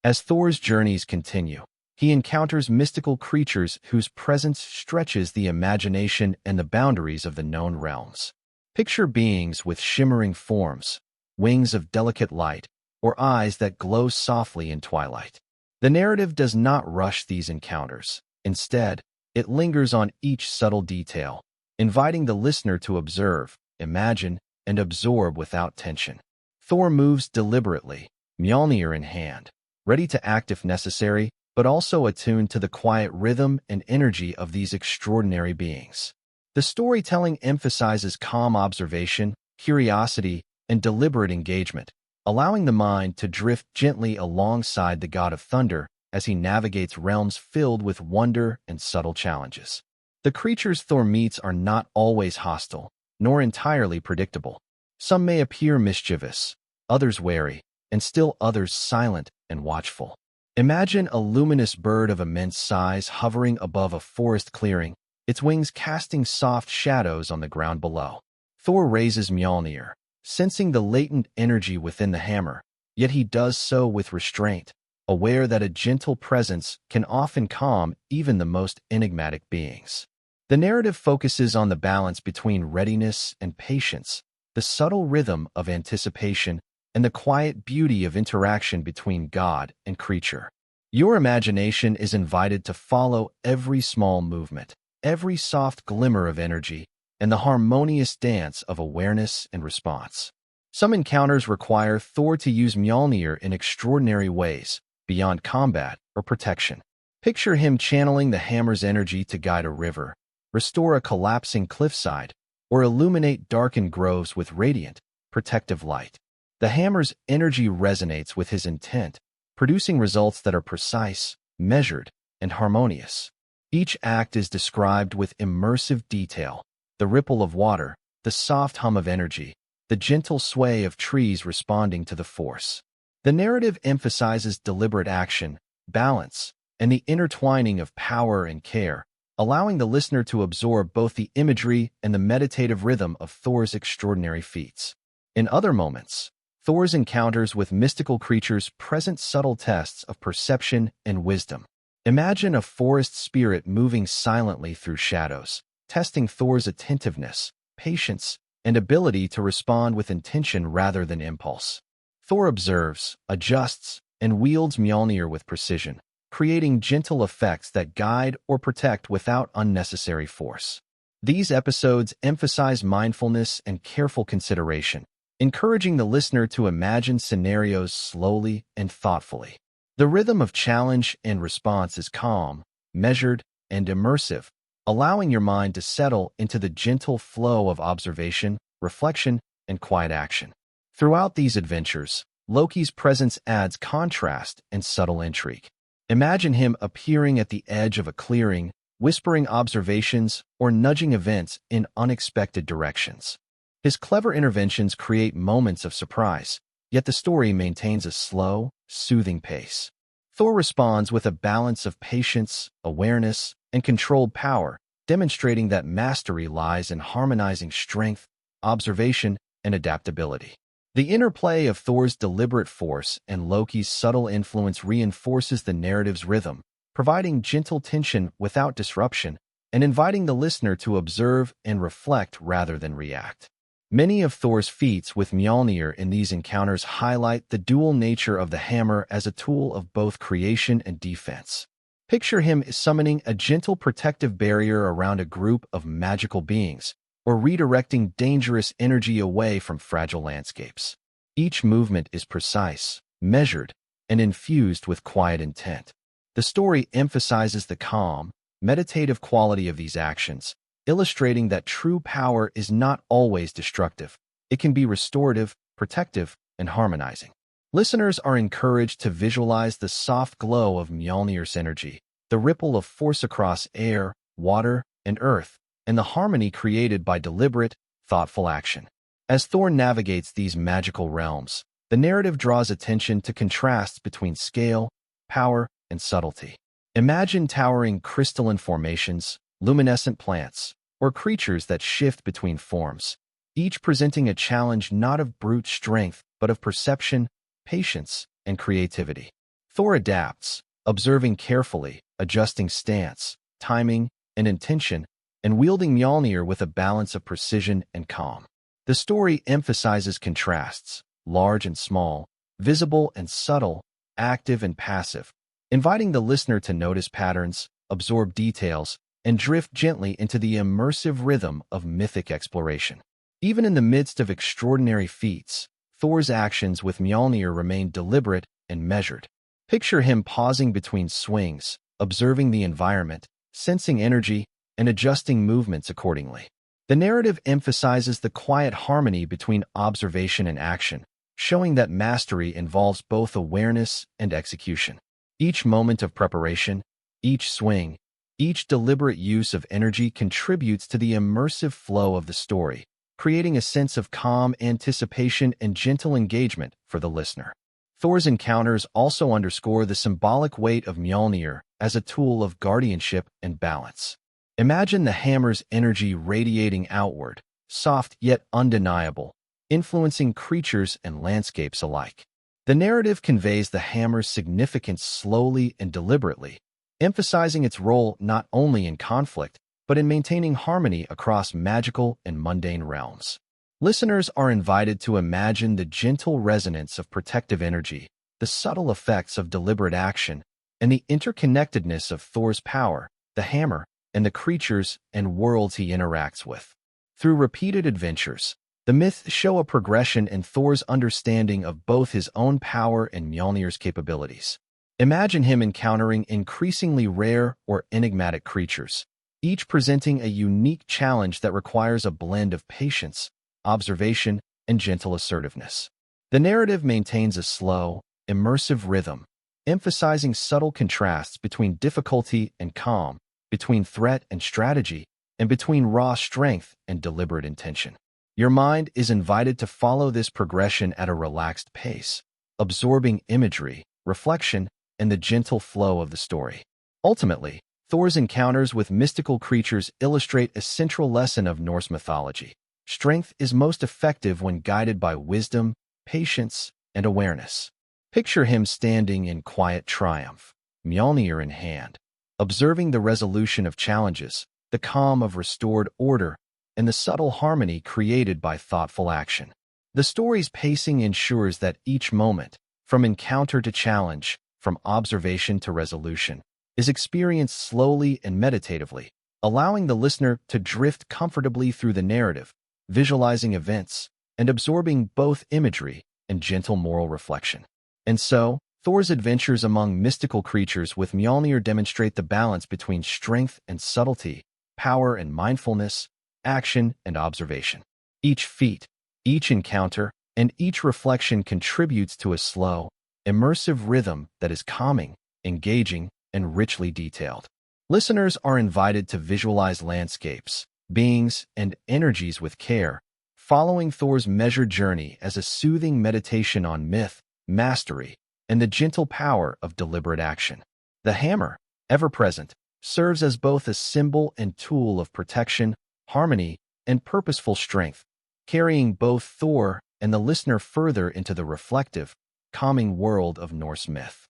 As Thor's journeys continue, he encounters mystical creatures whose presence stretches the imagination and the boundaries of the known realms. Picture beings with shimmering forms, wings of delicate light, or eyes that glow softly in twilight. The narrative does not rush these encounters. Instead, it lingers on each subtle detail, inviting the listener to observe, imagine, and absorb without tension. Thor moves deliberately, Mjölnir in hand, ready to act if necessary, but also attuned to the quiet rhythm and energy of these extraordinary beings. The storytelling emphasizes calm observation, curiosity, and deliberate engagement, allowing the mind to drift gently alongside the god of thunder as he navigates realms filled with wonder and subtle challenges. The creatures Thor meets are not always hostile, nor entirely predictable. Some may appear mischievous, others wary, and still others silent and watchful. Imagine a luminous bird of immense size hovering above a forest clearing, its wings casting soft shadows on the ground below. Thor raises Mjölnir, sensing the latent energy within the hammer, yet he does so with restraint, aware that a gentle presence can often calm even the most enigmatic beings. The narrative focuses on the balance between readiness and patience, the subtle rhythm of anticipation, and the quiet beauty of interaction between god and creature. Your imagination is invited to follow every small movement, every soft glimmer of energy, and the harmonious dance of awareness and response. Some encounters require Thor to use Mjölnir in extraordinary ways, beyond combat or protection. Picture him channeling the hammer's energy to guide a river, restore a collapsing cliffside, or illuminate darkened groves with radiant, protective light. The hammer's energy resonates with his intent, producing results that are precise, measured, and harmonious. Each act is described with immersive detail: the ripple of water, the soft hum of energy, the gentle sway of trees responding to the force. The narrative emphasizes deliberate action, balance, and the intertwining of power and care, allowing the listener to absorb both the imagery and the meditative rhythm of Thor's extraordinary feats. In other moments, Thor's encounters with mystical creatures present subtle tests of perception and wisdom. Imagine a forest spirit moving silently through shadows, testing Thor's attentiveness, patience, and ability to respond with intention rather than impulse. Thor observes, adjusts, and wields Mjölnir with precision, creating gentle effects that guide or protect without unnecessary force. These episodes emphasize mindfulness and careful consideration, encouraging the listener to imagine scenarios slowly and thoughtfully. The rhythm of challenge and response is calm, measured, and immersive, allowing your mind to settle into the gentle flow of observation, reflection, and quiet action. Throughout these adventures, Loki's presence adds contrast and subtle intrigue. Imagine him appearing at the edge of a clearing, whispering observations or nudging events in unexpected directions. His clever interventions create moments of surprise, yet the story maintains a slow, soothing pace. Thor responds with a balance of patience, awareness, and controlled power, demonstrating that mastery lies in harmonizing strength, observation, and adaptability. The interplay of Thor's deliberate force and Loki's subtle influence reinforces the narrative's rhythm, providing gentle tension without disruption and inviting the listener to observe and reflect rather than react. Many of Thor's feats with Mjölnir in these encounters highlight the dual nature of the hammer as a tool of both creation and defense. Picture him summoning a gentle protective barrier around a group of magical beings, or redirecting dangerous energy away from fragile landscapes. Each movement is precise, measured, and infused with quiet intent. The story emphasizes the calm, meditative quality of these actions, illustrating that true power is not always destructive. It can be restorative, protective, and harmonizing. Listeners are encouraged to visualize the soft glow of Mjölnir's energy, the ripple of force across air, water, and earth, and the harmony created by deliberate, thoughtful action. As Thor navigates these magical realms, the narrative draws attention to contrasts between scale, power, and subtlety. Imagine towering crystalline formations, luminescent plants, or creatures that shift between forms, each presenting a challenge not of brute strength but of perception, patience, and creativity. Thor adapts, observing carefully, adjusting stance, timing, and intention, and wielding Mjölnir with a balance of precision and calm. The story emphasizes contrasts, large and small, visible and subtle, active and passive, inviting the listener to notice patterns, absorb details, and drift gently into the immersive rhythm of mythic exploration. Even in the midst of extraordinary feats, Thor's actions with Mjölnir remain deliberate and measured. Picture him pausing between swings, observing the environment, sensing energy, and adjusting movements accordingly. The narrative emphasizes the quiet harmony between observation and action, showing that mastery involves both awareness and execution. Each moment of preparation, each swing, each deliberate use of energy contributes to the immersive flow of the story, creating a sense of calm anticipation and gentle engagement for the listener. Thor's encounters also underscore the symbolic weight of Mjölnir as a tool of guardianship and balance. Imagine the hammer's energy radiating outward, soft yet undeniable, influencing creatures and landscapes alike. The narrative conveys the hammer's significance slowly and deliberately, emphasizing its role not only in conflict, but in maintaining harmony across magical and mundane realms. Listeners are invited to imagine the gentle resonance of protective energy, the subtle effects of deliberate action, and the interconnectedness of Thor's power, the hammer, and the creatures and worlds he interacts with. Through repeated adventures, the myths show a progression in Thor's understanding of both his own power and Mjolnir's capabilities. Imagine him encountering increasingly rare or enigmatic creatures, each presenting a unique challenge that requires a blend of patience, observation, and gentle assertiveness. The narrative maintains a slow, immersive rhythm, emphasizing subtle contrasts between difficulty and calm, between threat and strategy, and between raw strength and deliberate intention. Your mind is invited to follow this progression at a relaxed pace, absorbing imagery, reflection, and the gentle flow of the story. Ultimately, Thor's encounters with mystical creatures illustrate a central lesson of Norse mythology. Strength is most effective when guided by wisdom, patience, and awareness. Picture him standing in quiet triumph, Mjolnir in hand, observing the resolution of challenges, the calm of restored order, and the subtle harmony created by thoughtful action. The story's pacing ensures that each moment, from encounter to challenge, from observation to resolution, is experienced slowly and meditatively, allowing the listener to drift comfortably through the narrative, visualizing events, and absorbing both imagery and gentle moral reflection. And so, Thor's adventures among mystical creatures with Mjolnir demonstrate the balance between strength and subtlety, power and mindfulness, action and observation. Each feat, each encounter, and each reflection contributes to a slow, immersive rhythm that is calming, engaging, and richly detailed. Listeners are invited to visualize landscapes, beings, and energies with care, following Thor's measured journey as a soothing meditation on myth, mastery, and the gentle power of deliberate action. The hammer, ever present, serves as both a symbol and tool of protection, harmony, and purposeful strength, carrying both Thor and the listener further into the reflective, calming world of Norse myth.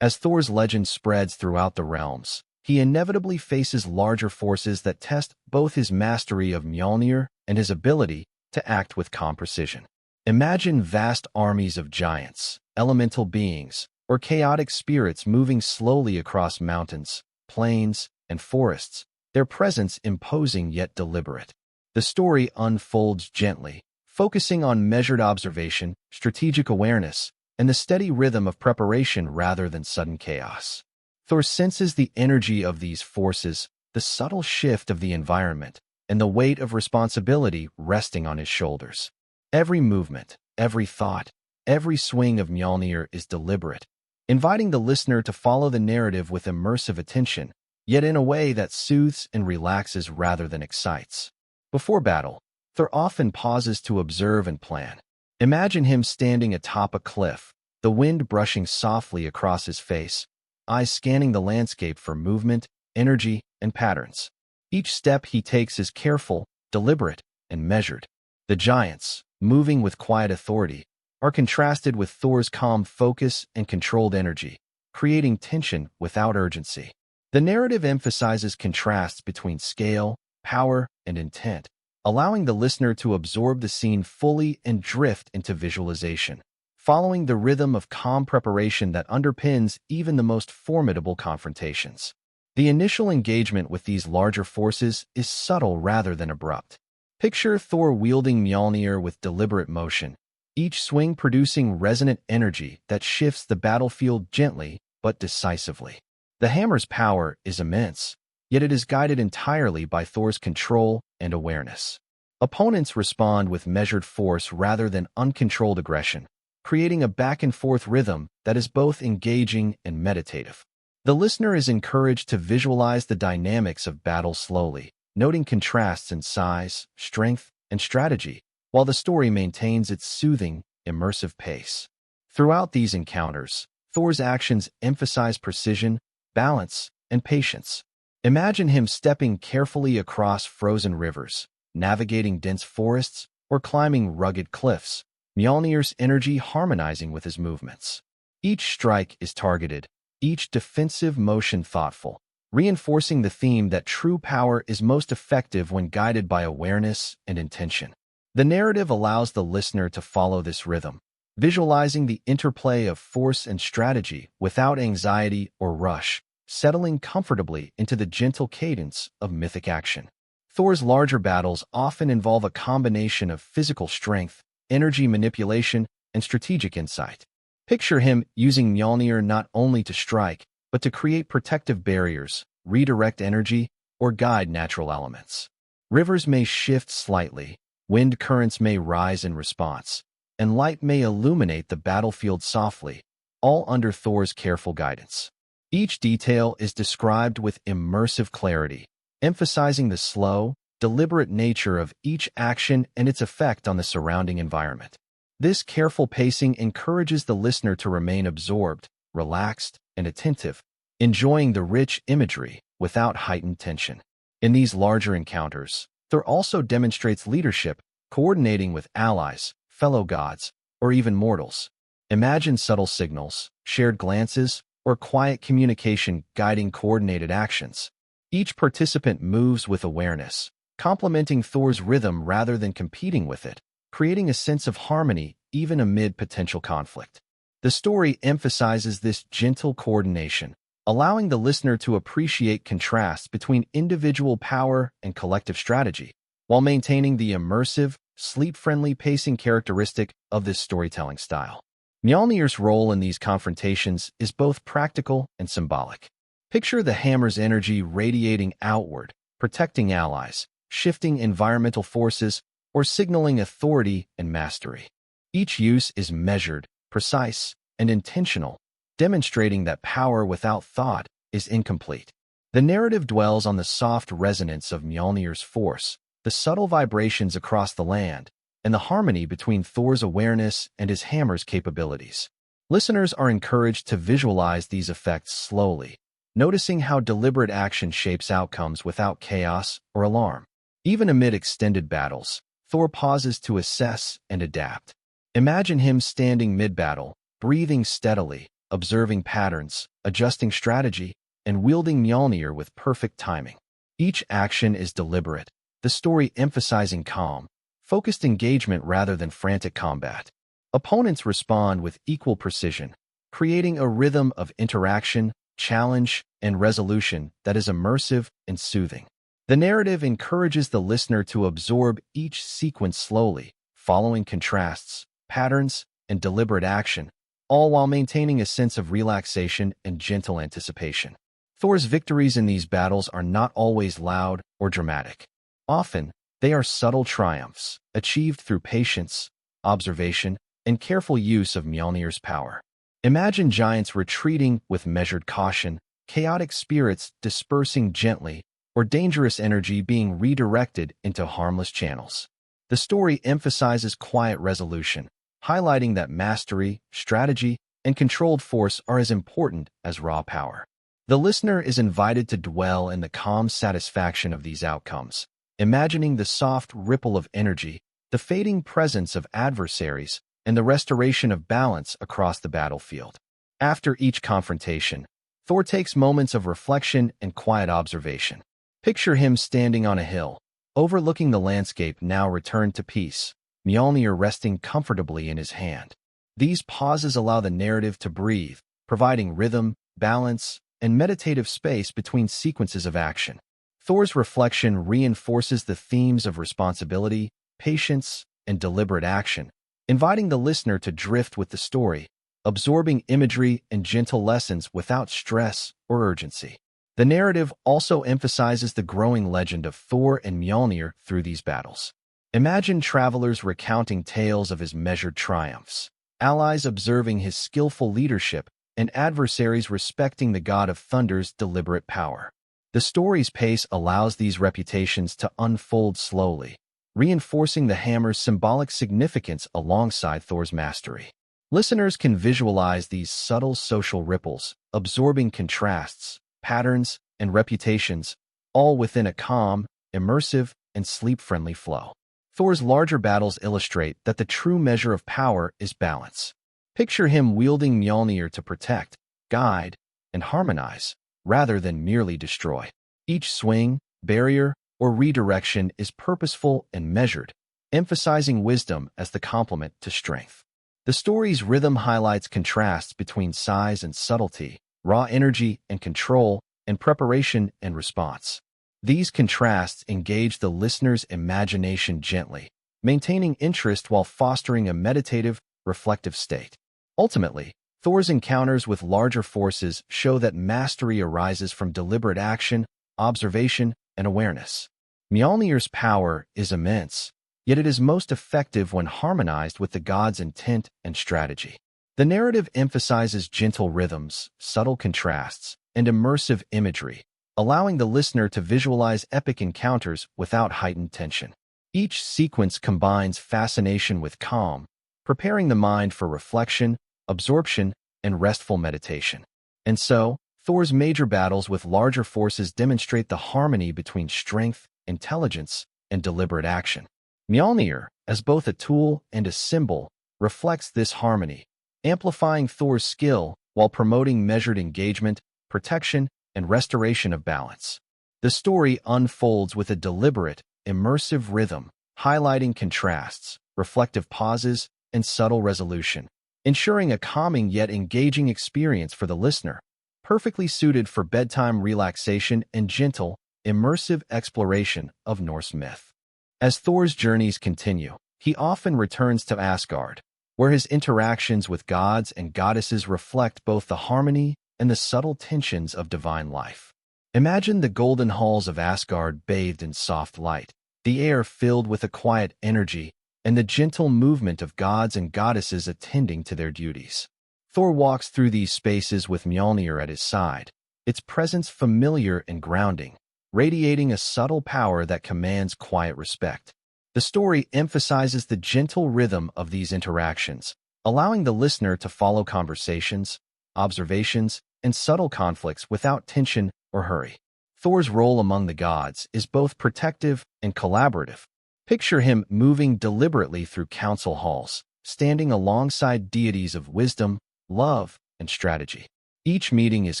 As Thor's legend spreads throughout the realms, he inevitably faces larger forces that test both his mastery of Mjolnir and his ability to act with calm precision. Imagine vast armies of giants, elemental beings, or chaotic spirits moving slowly across mountains, plains, and forests, their presence imposing yet deliberate. The story unfolds gently, focusing on measured observation, strategic awareness, and the steady rhythm of preparation rather than sudden chaos. Thor senses the energy of these forces, the subtle shift of the environment, and the weight of responsibility resting on his shoulders. Every movement, every thought, every swing of Mjolnir is deliberate, inviting the listener to follow the narrative with immersive attention, yet in a way that soothes and relaxes rather than excites. Before battle, Thor often pauses to observe and plan. Imagine him standing atop a cliff, the wind brushing softly across his face, eyes scanning the landscape for movement, energy, and patterns. Each step he takes is careful, deliberate, and measured. The giants, moving with quiet authority, are contrasted with Thor's calm focus and controlled energy, creating tension without urgency. The narrative emphasizes contrasts between scale, power, and intent, allowing the listener to absorb the scene fully and drift into visualization, following the rhythm of calm preparation that underpins even the most formidable confrontations. The initial engagement with these larger forces is subtle rather than abrupt. Picture Thor wielding Mjölnir with deliberate motion, each swing producing resonant energy that shifts the battlefield gently but decisively. The hammer's power is immense, yet it is guided entirely by Thor's control and awareness. Opponents respond with measured force rather than uncontrolled aggression, creating a back-and-forth rhythm that is both engaging and meditative. The listener is encouraged to visualize the dynamics of battle slowly, noting contrasts in size, strength, and strategy, while the story maintains its soothing, immersive pace. Throughout these encounters, Thor's actions emphasize precision, balance, and patience. Imagine him stepping carefully across frozen rivers, navigating dense forests, or climbing rugged cliffs, Mjolnir's energy harmonizing with his movements. Each strike is targeted, each defensive motion thoughtful, reinforcing the theme that true power is most effective when guided by awareness and intention. The narrative allows the listener to follow this rhythm, visualizing the interplay of force and strategy without anxiety or rush, settling comfortably into the gentle cadence of mythic action. Thor's larger battles often involve a combination of physical strength, energy manipulation, and strategic insight. Picture him using Mjolnir not only to strike, but to create protective barriers, redirect energy, or guide natural elements. Rivers may shift slightly, wind currents may rise in response, and light may illuminate the battlefield softly, all under Thor's careful guidance. Each detail is described with immersive clarity, emphasizing the slow, deliberate nature of each action and its effect on the surrounding environment. This careful pacing encourages the listener to remain absorbed, relaxed, and attentive, enjoying the rich imagery without heightened tension. In these larger encounters, Thor also demonstrates leadership, coordinating with allies, fellow gods, or even mortals. Imagine subtle signals, shared glances, or quiet communication guiding coordinated actions. Each participant moves with awareness, complementing Thor's rhythm rather than competing with it, creating a sense of harmony even amid potential conflict. The story emphasizes this gentle coordination, allowing the listener to appreciate contrasts between individual power and collective strategy, while maintaining the immersive, sleep-friendly pacing characteristic of this storytelling style. Mjolnir's role in these confrontations is both practical and symbolic. Picture the hammer's energy radiating outward, protecting allies, shifting environmental forces, or signaling authority and mastery. Each use is measured, precise, and intentional, demonstrating that power without thought is incomplete. The narrative dwells on the soft resonance of Mjolnir's force, the subtle vibrations across the land, and the harmony between Thor's awareness and his hammer's capabilities. Listeners are encouraged to visualize these effects slowly, noticing how deliberate action shapes outcomes without chaos or alarm. Even amid extended battles, Thor pauses to assess and adapt. Imagine him standing mid-battle, breathing steadily, observing patterns, adjusting strategy, and wielding Mjolnir with perfect timing. Each action is deliberate, the story emphasizing calm, focused engagement rather than frantic combat. Opponents respond with equal precision, creating a rhythm of interaction, challenge, and resolution that is immersive and soothing. The narrative encourages the listener to absorb each sequence slowly, following contrasts, patterns, and deliberate action, all while maintaining a sense of relaxation and gentle anticipation. Thor's victories in these battles are not always loud or dramatic. Often, they are subtle triumphs, achieved through patience, observation, and careful use of Mjolnir's power. Imagine giants retreating with measured caution, chaotic spirits dispersing gently, or dangerous energy being redirected into harmless channels. The story emphasizes quiet resolution, highlighting that mastery, strategy, and controlled force are as important as raw power. The listener is invited to dwell in the calm satisfaction of these outcomes, imagining the soft ripple of energy, the fading presence of adversaries, and the restoration of balance across the battlefield. After each confrontation, Thor takes moments of reflection and quiet observation. Picture him standing on a hill, overlooking the landscape now returned to peace, Mjölnir resting comfortably in his hand. These pauses allow the narrative to breathe, providing rhythm, balance, and meditative space between sequences of action. Thor's reflection reinforces the themes of responsibility, patience, and deliberate action, inviting the listener to drift with the story, absorbing imagery and gentle lessons without stress or urgency. The narrative also emphasizes the growing legend of Thor and Mjölnir through these battles. Imagine travelers recounting tales of his measured triumphs, allies observing his skillful leadership, and adversaries respecting the god of thunder's deliberate power. The story's pace allows these reputations to unfold slowly, reinforcing the hammer's symbolic significance alongside Thor's mastery. Listeners can visualize these subtle social ripples, absorbing contrasts, patterns, and reputations, all within a calm, immersive, and sleep-friendly flow. Thor's larger battles illustrate that the true measure of power is balance. Picture him wielding Mjölnir to protect, guide, and harmonize, rather than merely destroy. Each swing, barrier, or redirection is purposeful and measured, emphasizing wisdom as the complement to strength. The story's rhythm highlights contrasts between size and subtlety, raw energy and control, and preparation and response. These contrasts engage the listener's imagination gently, maintaining interest while fostering a meditative, reflective state. Ultimately, Thor's encounters with larger forces show that mastery arises from deliberate action, observation, and awareness. Mjolnir's power is immense, yet it is most effective when harmonized with the god's intent and strategy. The narrative emphasizes gentle rhythms, subtle contrasts, and immersive imagery, allowing the listener to visualize epic encounters without heightened tension. Each sequence combines fascination with calm, preparing the mind for reflection, absorption, and restful meditation. And so, Thor's major battles with larger forces demonstrate the harmony between strength, intelligence, and deliberate action. Mjolnir, as both a tool and a symbol, reflects this harmony, amplifying Thor's skill while promoting measured engagement, protection, and restoration of balance. The story unfolds with a deliberate, immersive rhythm, highlighting contrasts, reflective pauses, and subtle resolution, ensuring a calming yet engaging experience for the listener, perfectly suited for bedtime relaxation and gentle, immersive exploration of Norse myth. As Thor's journeys continue, he often returns to Asgard, where his interactions with gods and goddesses reflect both the harmony and the subtle tensions of divine life. Imagine the golden halls of Asgard bathed in soft light, the air filled with a quiet energy, and the gentle movement of gods and goddesses attending to their duties. Thor walks through these spaces with Mjolnir at his side, its presence familiar and grounding, radiating a subtle power that commands quiet respect. The story emphasizes the gentle rhythm of these interactions, allowing the listener to follow conversations, observations, and subtle conflicts without tension or hurry. Thor's role among the gods is both protective and collaborative. Picture him moving deliberately through council halls, standing alongside deities of wisdom, love, and strategy. Each meeting is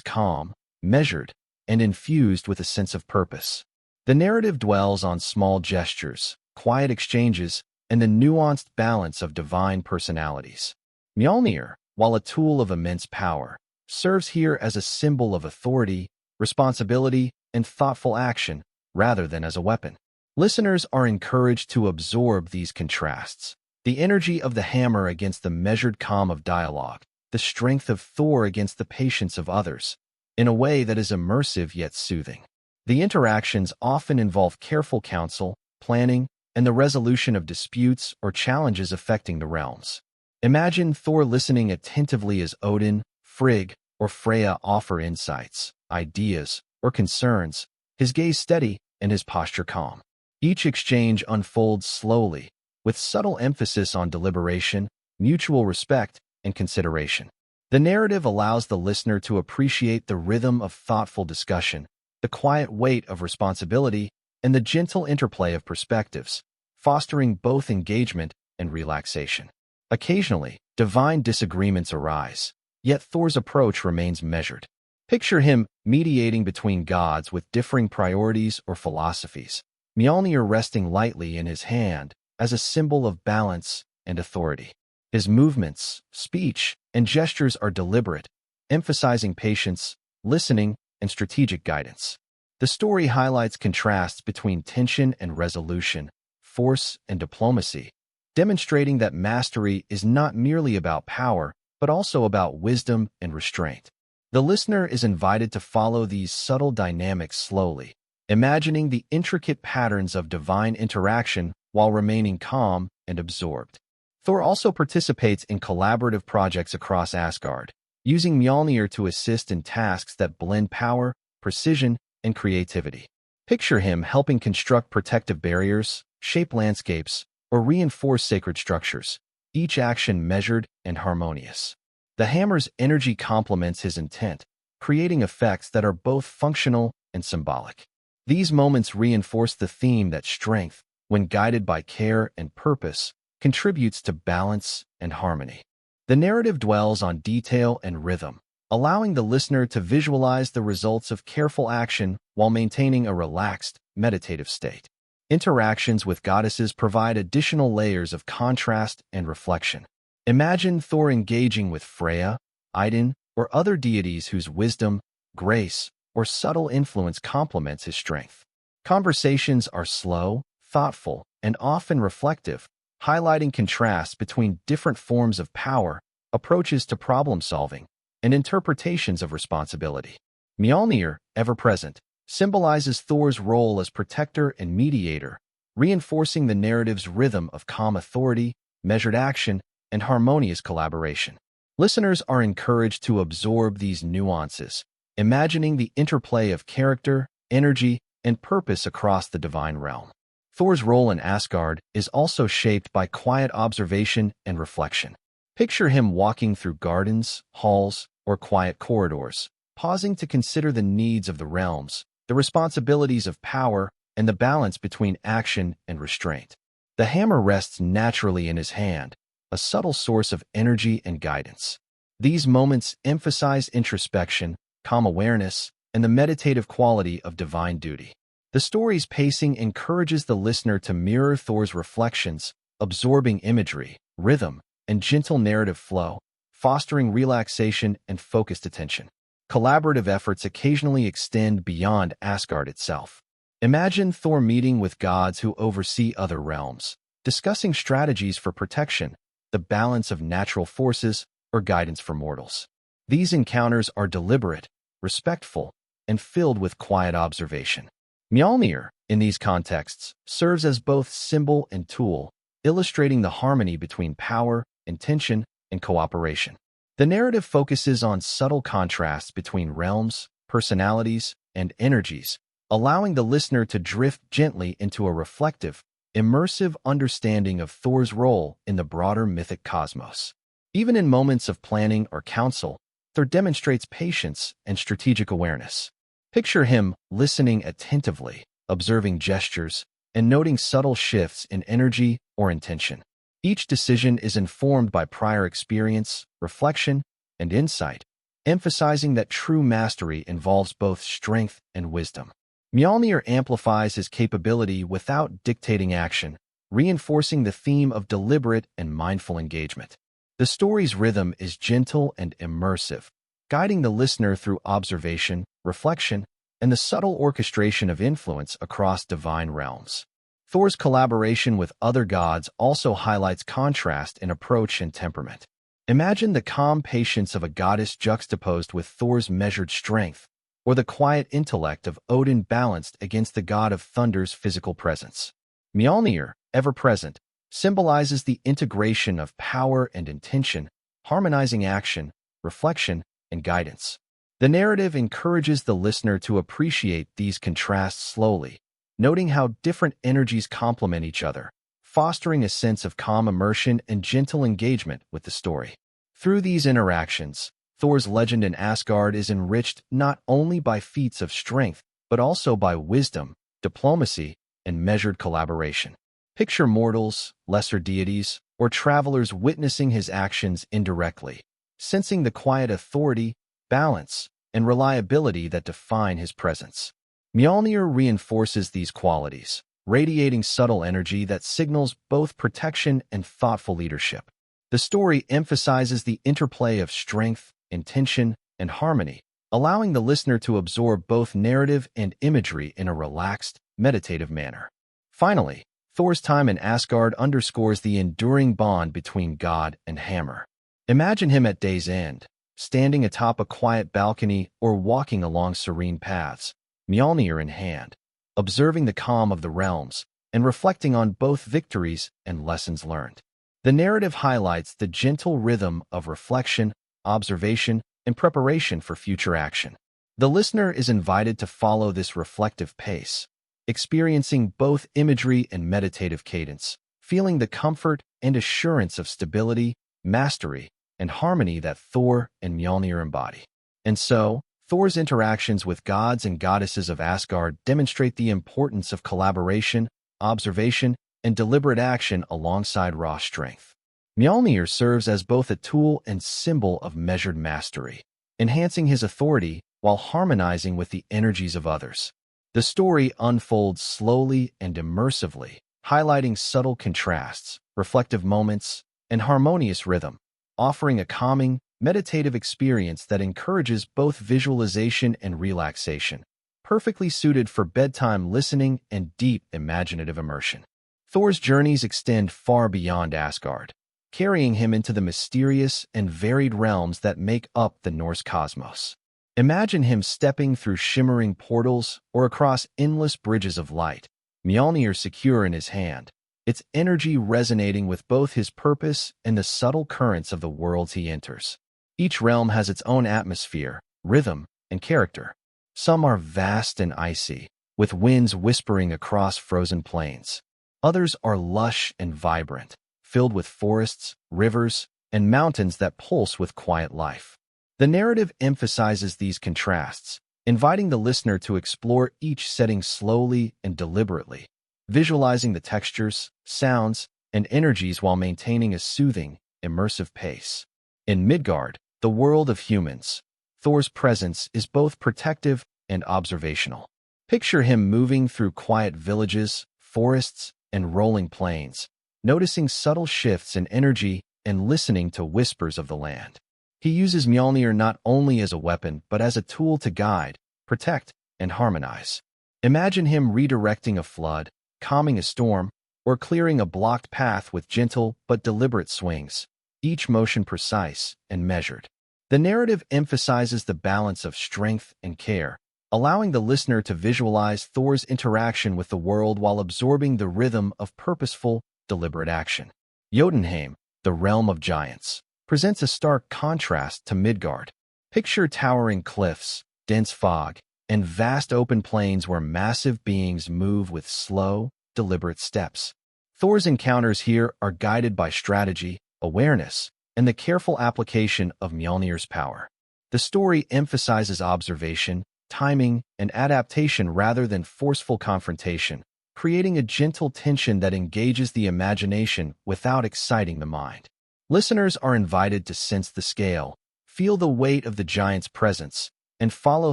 calm, measured, and infused with a sense of purpose. The narrative dwells on small gestures, quiet exchanges, and the nuanced balance of divine personalities. Mjolnir, while a tool of immense power, serves here as a symbol of authority, responsibility, and thoughtful action, rather than as a weapon. Listeners are encouraged to absorb these contrasts, the energy of the hammer against the measured calm of dialogue, the strength of Thor against the patience of others, in a way that is immersive yet soothing. The interactions often involve careful counsel, planning, and the resolution of disputes or challenges affecting the realms. Imagine Thor listening attentively as Odin, Frigg, or Freya offer insights, ideas, or concerns, his gaze steady and his posture calm. Each exchange unfolds slowly, with subtle emphasis on deliberation, mutual respect, and consideration. The narrative allows the listener to appreciate the rhythm of thoughtful discussion, the quiet weight of responsibility, and the gentle interplay of perspectives, fostering both engagement and relaxation. Occasionally, divine disagreements arise, yet Thor's approach remains measured. Picture him mediating between gods with differing priorities or philosophies, Mjölnir resting lightly in his hand as a symbol of balance and authority. His movements, speech, and gestures are deliberate, emphasizing patience, listening, and strategic guidance. The story highlights contrasts between tension and resolution, force and diplomacy, demonstrating that mastery is not merely about power, but also about wisdom and restraint. The listener is invited to follow these subtle dynamics slowly, imagining the intricate patterns of divine interaction while remaining calm and absorbed. Thor also participates in collaborative projects across Asgard, using Mjölnir to assist in tasks that blend power, precision, and creativity. Picture him helping construct protective barriers, shape landscapes, or reinforce sacred structures, each action measured and harmonious. The hammer's energy complements his intent, creating effects that are both functional and symbolic. These moments reinforce the theme that strength, when guided by care and purpose, contributes to balance and harmony. The narrative dwells on detail and rhythm, allowing the listener to visualize the results of careful action while maintaining a relaxed, meditative state. Interactions with goddesses provide additional layers of contrast and reflection. Imagine Thor engaging with Freya, Idun, or other deities whose wisdom, grace, or subtle influence complements his strength. Conversations are slow, thoughtful, and often reflective, highlighting contrasts between different forms of power, approaches to problem-solving, and interpretations of responsibility. Mjölnir, ever present, symbolizes Thor's role as protector and mediator, reinforcing the narrative's rhythm of calm authority, measured action, and harmonious collaboration. Listeners are encouraged to absorb these nuances, imagining the interplay of character, energy, and purpose across the divine realm. Thor's role in Asgard is also shaped by quiet observation and reflection. Picture him walking through gardens, halls, or quiet corridors, pausing to consider the needs of the realms, the responsibilities of power, and the balance between action and restraint. The hammer rests naturally in his hand, a subtle source of energy and guidance. These moments emphasize introspection, calm awareness, and the meditative quality of divine duty. The story's pacing encourages the listener to mirror Thor's reflections, absorbing imagery, rhythm, and gentle narrative flow, fostering relaxation and focused attention. Collaborative efforts occasionally extend beyond Asgard itself. Imagine Thor meeting with gods who oversee other realms, discussing strategies for protection, the balance of natural forces, or guidance for mortals. These encounters are deliberate, respectful, and filled with quiet observation. Mjölnir, in these contexts, serves as both symbol and tool, illustrating the harmony between power, intention, and cooperation. The narrative focuses on subtle contrasts between realms, personalities, and energies, allowing the listener to drift gently into a reflective, immersive understanding of Thor's role in the broader mythic cosmos. Even in moments of planning or counsel, Thor demonstrates patience and strategic awareness. Picture him listening attentively, observing gestures, and noting subtle shifts in energy or intention. Each decision is informed by prior experience, reflection, and insight, emphasizing that true mastery involves both strength and wisdom. Mjölnir amplifies his capability without dictating action, reinforcing the theme of deliberate and mindful engagement. The story's rhythm is gentle and immersive, guiding the listener through observation, reflection, and the subtle orchestration of influence across divine realms. Thor's collaboration with other gods also highlights contrast in approach and temperament. Imagine the calm patience of a goddess juxtaposed with Thor's measured strength, or the quiet intellect of Odin balanced against the god of thunder's physical presence. Mjölnir, ever present, symbolizes the integration of power and intention, harmonizing action, reflection, and guidance. The narrative encourages the listener to appreciate these contrasts slowly, noting how different energies complement each other, fostering a sense of calm immersion and gentle engagement with the story. Through these interactions, Thor's legend in Asgard is enriched not only by feats of strength, but also by wisdom, diplomacy, and measured collaboration. Picture mortals, lesser deities, or travelers witnessing his actions indirectly, sensing the quiet authority, balance, and reliability that define his presence. Mjolnir reinforces these qualities, radiating subtle energy that signals both protection and thoughtful leadership. The story emphasizes the interplay of strength, intention, and harmony, allowing the listener to absorb both narrative and imagery in a relaxed, meditative manner. Finally, Thor's time in Asgard underscores the enduring bond between God and Hammer. Imagine him at day's end, standing atop a quiet balcony or walking along serene paths, Mjolnir in hand, observing the calm of the realms and reflecting on both victories and lessons learned. The narrative highlights the gentle rhythm of reflection, observation, and preparation for future action. The listener is invited to follow this reflective pace, experiencing both imagery and meditative cadence, feeling the comfort and assurance of stability, mastery, and harmony that Thor and Mjolnir embody. And so, Thor's interactions with gods and goddesses of Asgard demonstrate the importance of collaboration, observation, and deliberate action alongside raw strength. Mjolnir serves as both a tool and symbol of measured mastery, enhancing his authority while harmonizing with the energies of others. The story unfolds slowly and immersively, highlighting subtle contrasts, reflective moments, and harmonious rhythm, offering a calming, meditative experience that encourages both visualization and relaxation, perfectly suited for bedtime listening and deep imaginative immersion. Thor's journeys extend far beyond Asgard, carrying him into the mysterious and varied realms that make up the Norse cosmos. Imagine him stepping through shimmering portals or across endless bridges of light, Mjolnir secure in his hand, its energy resonating with both his purpose and the subtle currents of the worlds he enters. Each realm has its own atmosphere, rhythm, and character. Some are vast and icy, with winds whispering across frozen plains. Others are lush and vibrant, filled with forests, rivers, and mountains that pulse with quiet life. The narrative emphasizes these contrasts, inviting the listener to explore each setting slowly and deliberately, visualizing the textures, sounds, and energies while maintaining a soothing, immersive pace. In Midgard, the world of humans, Thor's presence is both protective and observational. Picture him moving through quiet villages, forests, and rolling plains, noticing subtle shifts in energy and listening to whispers of the land. He uses Mjolnir not only as a weapon but as a tool to guide, protect, and harmonize. Imagine him redirecting a flood, calming a storm, or clearing a blocked path with gentle but deliberate swings, each motion precise and measured. The narrative emphasizes the balance of strength and care, allowing the listener to visualize Thor's interaction with the world while absorbing the rhythm of purposeful, deliberate action. Jotunheim, the realm of giants, presents a stark contrast to Midgard. Picture towering cliffs, dense fog, and vast open plains where massive beings move with slow, deliberate steps. Thor's encounters here are guided by strategy, awareness, and the careful application of Mjolnir's power. The story emphasizes observation, timing, and adaptation rather than forceful confrontation, creating a gentle tension that engages the imagination without exciting the mind. Listeners are invited to sense the scale, feel the weight of the giant's presence, and follow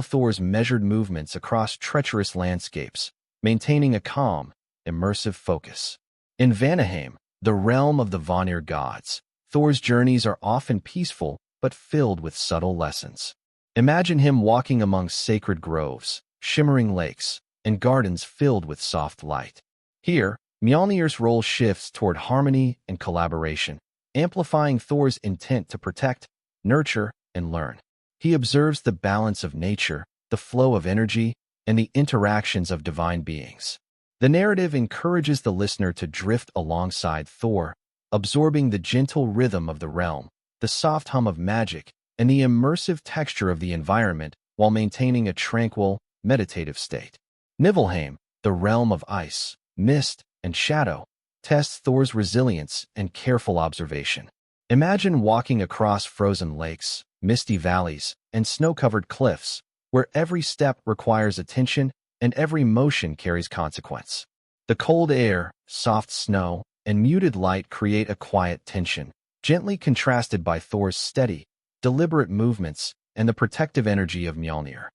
Thor's measured movements across treacherous landscapes, maintaining a calm, immersive focus. In Vanaheim, the realm of the Vanir gods, Thor's journeys are often peaceful but filled with subtle lessons. Imagine him walking among sacred groves, shimmering lakes, and gardens filled with soft light. Here, Mjolnir's role shifts toward harmony and collaboration, amplifying Thor's intent to protect, nurture, and learn. He observes the balance of nature, the flow of energy, and the interactions of divine beings. The narrative encourages the listener to drift alongside Thor, absorbing the gentle rhythm of the realm, the soft hum of magic, and the immersive texture of the environment while maintaining a tranquil, meditative state. Niflheim, the realm of ice, mist, and shadow, tests Thor's resilience and careful observation. Imagine walking across frozen lakes, misty valleys, and snow-covered cliffs, where every step requires attention and every motion carries consequence. The cold air, soft snow, and muted light create a quiet tension, gently contrasted by Thor's steady, deliberate movements, and the protective energy of Mjölnir.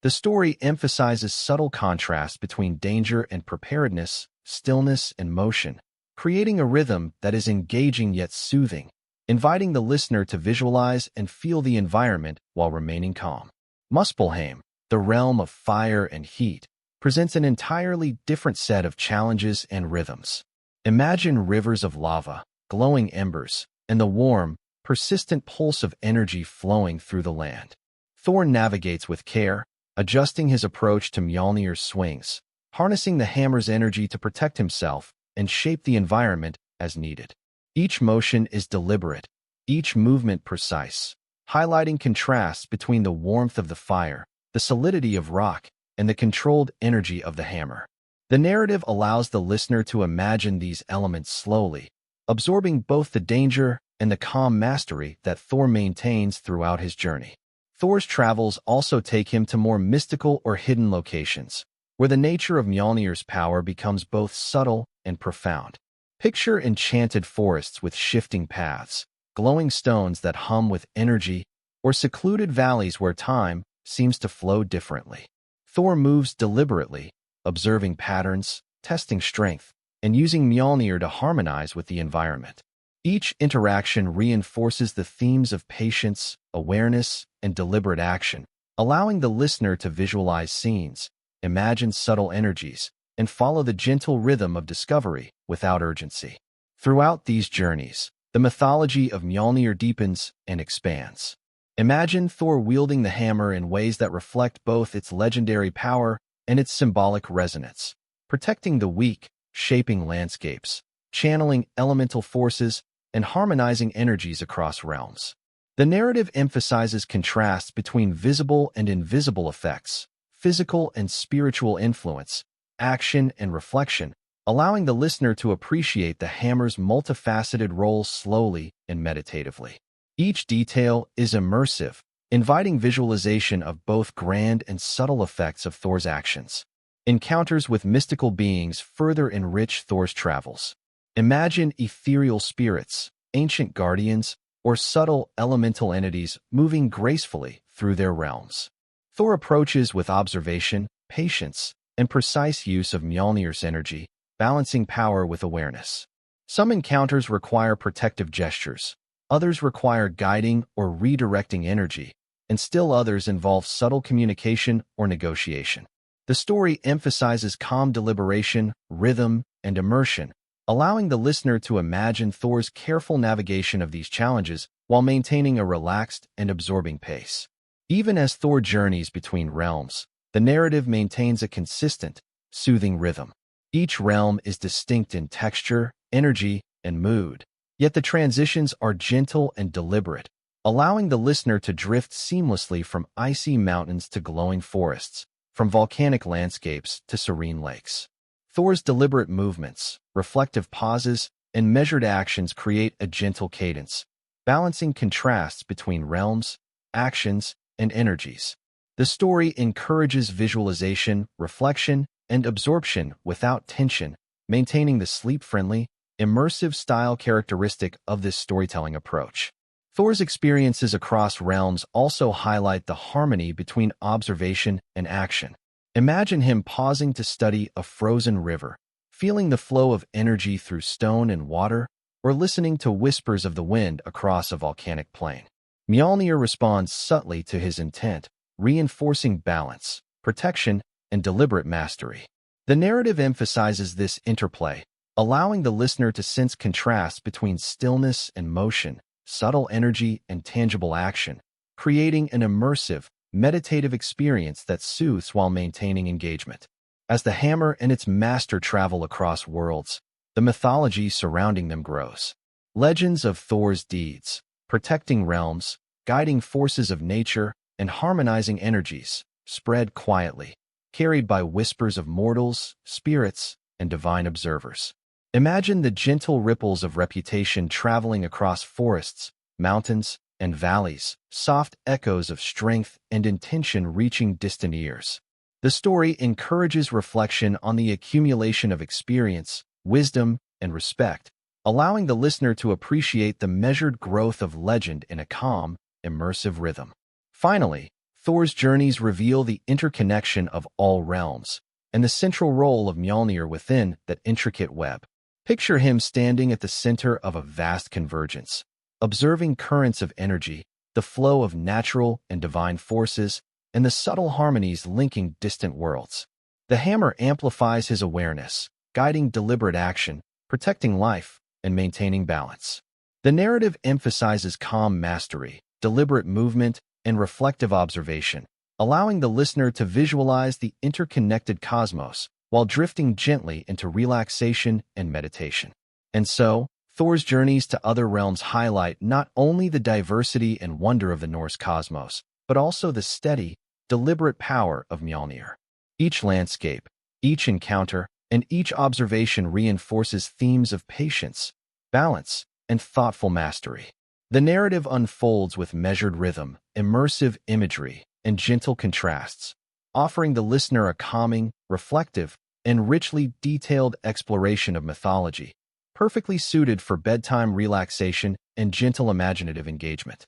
The story emphasizes subtle contrast between danger and preparedness, stillness and motion, creating a rhythm that is engaging yet soothing, inviting the listener to visualize and feel the environment while remaining calm. Muspelheim, the realm of fire and heat, presents an entirely different set of challenges and rhythms. Imagine rivers of lava, glowing embers, and the warm, persistent pulse of energy flowing through the land. Thor navigates with care, adjusting his approach to Mjolnir's swings, harnessing the hammer's energy to protect himself and shape the environment as needed. Each motion is deliberate, each movement precise, highlighting contrasts between the warmth of the fire, the solidity of rock, and the controlled energy of the hammer. The narrative allows the listener to imagine these elements slowly, absorbing both the danger and the calm mastery that Thor maintains throughout his journey. Thor's travels also take him to more mystical or hidden locations, where the nature of Mjolnir's power becomes both subtle and profound. Picture enchanted forests with shifting paths, glowing stones that hum with energy, or secluded valleys where time seems to flow differently. Thor moves deliberately, observing patterns, testing strength, and using Mjolnir to harmonize with the environment. Each interaction reinforces the themes of patience, awareness, and deliberate action, allowing the listener to visualize scenes, imagine subtle energies, and follow the gentle rhythm of discovery without urgency. Throughout these journeys, the mythology of Mjolnir deepens and expands. Imagine Thor wielding the hammer in ways that reflect both its legendary power and its symbolic resonance, protecting the weak, shaping landscapes, channeling elemental forces, and harmonizing energies across realms. The narrative emphasizes contrasts between visible and invisible effects, physical and spiritual influence, action and reflection, allowing the listener to appreciate the hammer's multifaceted role slowly and meditatively. Each detail is immersive, inviting visualization of both grand and subtle effects of Thor's actions. Encounters with mystical beings further enrich Thor's travels. Imagine ethereal spirits, ancient guardians, or subtle elemental entities moving gracefully through their realms. Thor approaches with observation, patience, and precise use of Mjolnir's energy, balancing power with awareness. Some encounters require protective gestures, others require guiding or redirecting energy, and still others involve subtle communication or negotiation. The story emphasizes calm deliberation, rhythm, and immersion, allowing the listener to imagine Thor's careful navigation of these challenges while maintaining a relaxed and absorbing pace. Even as Thor journeys between realms, the narrative maintains a consistent, soothing rhythm. Each realm is distinct in texture, energy, and mood, yet the transitions are gentle and deliberate, allowing the listener to drift seamlessly from icy mountains to glowing forests, from volcanic landscapes to serene lakes. Thor's deliberate movements, reflective pauses, and measured actions create a gentle cadence, balancing contrasts between realms, actions, and energies. The story encourages visualization, reflection, and absorption without tension, maintaining the sleep-friendly, immersive style characteristic of this storytelling approach. Thor's experiences across realms also highlight the harmony between observation and action. Imagine him pausing to study a frozen river, feeling the flow of energy through stone and water, or listening to whispers of the wind across a volcanic plain. Mjolnir responds subtly to his intent, reinforcing balance, protection, and deliberate mastery. The narrative emphasizes this interplay, allowing the listener to sense contrasts between stillness and motion, subtle energy and tangible action, creating an immersive, meditative experience that soothes while maintaining engagement. As the hammer and its master travel across worlds, the mythology surrounding them grows. Legends of Thor's deeds, protecting realms, guiding forces of nature, and harmonizing energies, spread quietly, carried by whispers of mortals, spirits, and divine observers. Imagine the gentle ripples of reputation traveling across forests, mountains, and valleys, soft echoes of strength and intention reaching distant ears. The story encourages reflection on the accumulation of experience, wisdom, and respect, allowing the listener to appreciate the measured growth of legend in a calm, immersive rhythm. Finally, Thor's journeys reveal the interconnection of all realms and the central role of Mjölnir within that intricate web. Picture him standing at the center of a vast convergence, observing currents of energy, the flow of natural and divine forces, and the subtle harmonies linking distant worlds. The hammer amplifies his awareness, guiding deliberate action, protecting life, and maintaining balance. The narrative emphasizes calm mastery, deliberate movement, and reflective observation, allowing the listener to visualize the interconnected cosmos while drifting gently into relaxation and meditation. And so, Thor's journeys to other realms highlight not only the diversity and wonder of the Norse cosmos, but also the steady, deliberate power of Mjölnir. Each landscape, each encounter, and each observation reinforces themes of patience, balance, and thoughtful mastery. The narrative unfolds with measured rhythm, immersive imagery, and gentle contrasts, offering the listener a calming, reflective, and richly detailed exploration of mythology, perfectly suited for bedtime relaxation and gentle imaginative engagement.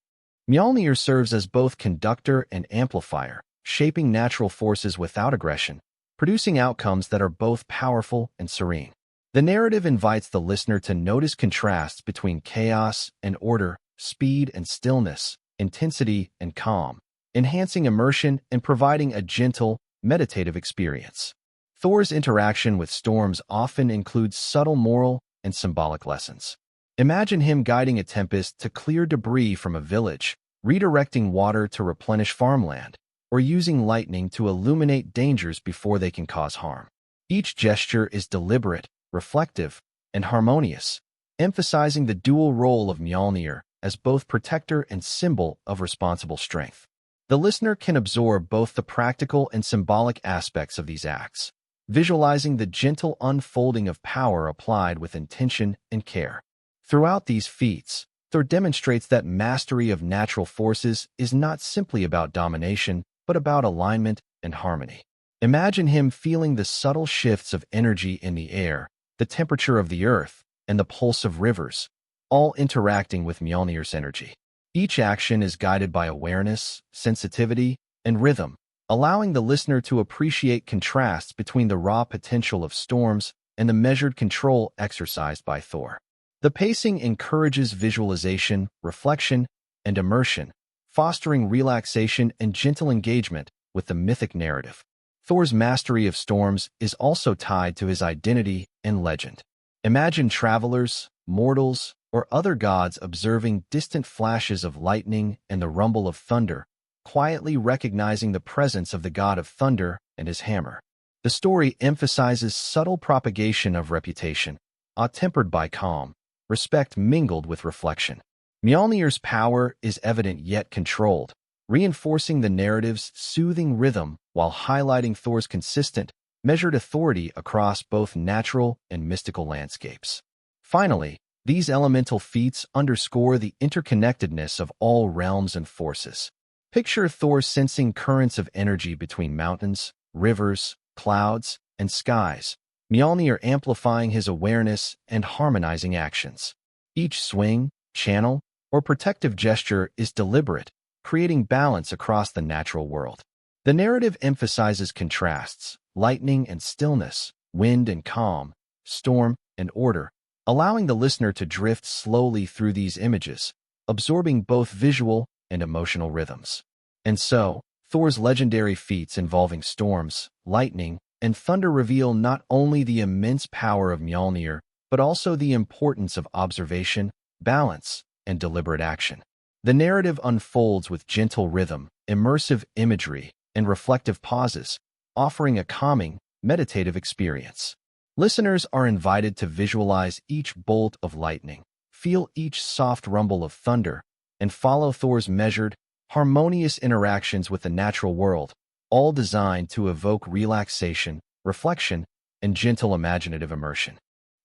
Mjölnir serves as both conductor and amplifier, shaping natural forces without aggression, producing outcomes that are both powerful and serene. The narrative invites the listener to notice contrasts between chaos and order, speed and stillness, intensity and calm, enhancing immersion and providing a gentle, meditative experience. Thor's interaction with storms often includes subtle moral and symbolic lessons. Imagine him guiding a tempest to clear debris from a village, redirecting water to replenish farmland, or using lightning to illuminate dangers before they can cause harm. Each gesture is deliberate, reflective, and harmonious, emphasizing the dual role of Mjölnir as both protector and symbol of responsible strength. The listener can absorb both the practical and symbolic aspects of these acts, visualizing the gentle unfolding of power applied with intention and care. Throughout these feats, Thor demonstrates that mastery of natural forces is not simply about domination, but about alignment and harmony. Imagine him feeling the subtle shifts of energy in the air, the temperature of the earth, and the pulse of rivers, all interacting with Mjölnir's energy. Each action is guided by awareness, sensitivity, and rhythm, allowing the listener to appreciate contrasts between the raw potential of storms and the measured control exercised by Thor. The pacing encourages visualization, reflection, and immersion, fostering relaxation and gentle engagement with the mythic narrative. Thor's mastery of storms is also tied to his identity and legend. Imagine travelers, mortals, or other gods observing distant flashes of lightning and the rumble of thunder, quietly recognizing the presence of the god of thunder and his hammer. The story emphasizes subtle propagation of reputation, tempered by calm, respect mingled with reflection. Mjölnir's power is evident yet controlled, reinforcing the narrative's soothing rhythm while highlighting Thor's consistent, measured authority across both natural and mystical landscapes. Finally, these elemental feats underscore the interconnectedness of all realms and forces. Picture Thor sensing currents of energy between mountains, rivers, clouds, and skies, Mjölnir amplifying his awareness and harmonizing actions. Each swing, channel, or protective gesture is deliberate, creating balance across the natural world. The narrative emphasizes contrasts, lightning and stillness, wind and calm, storm and order, allowing the listener to drift slowly through these images, absorbing both visual and emotional rhythms. And so, Thor's legendary feats involving storms, lightning, and thunder reveal not only the immense power of Mjölnir, but also the importance of observation, balance, and deliberate action. The narrative unfolds with gentle rhythm, immersive imagery, and reflective pauses, offering a calming, meditative experience. Listeners are invited to visualize each bolt of lightning, feel each soft rumble of thunder, and follow Thor's measured, harmonious interactions with the natural world, all designed to evoke relaxation, reflection, and gentle imaginative immersion.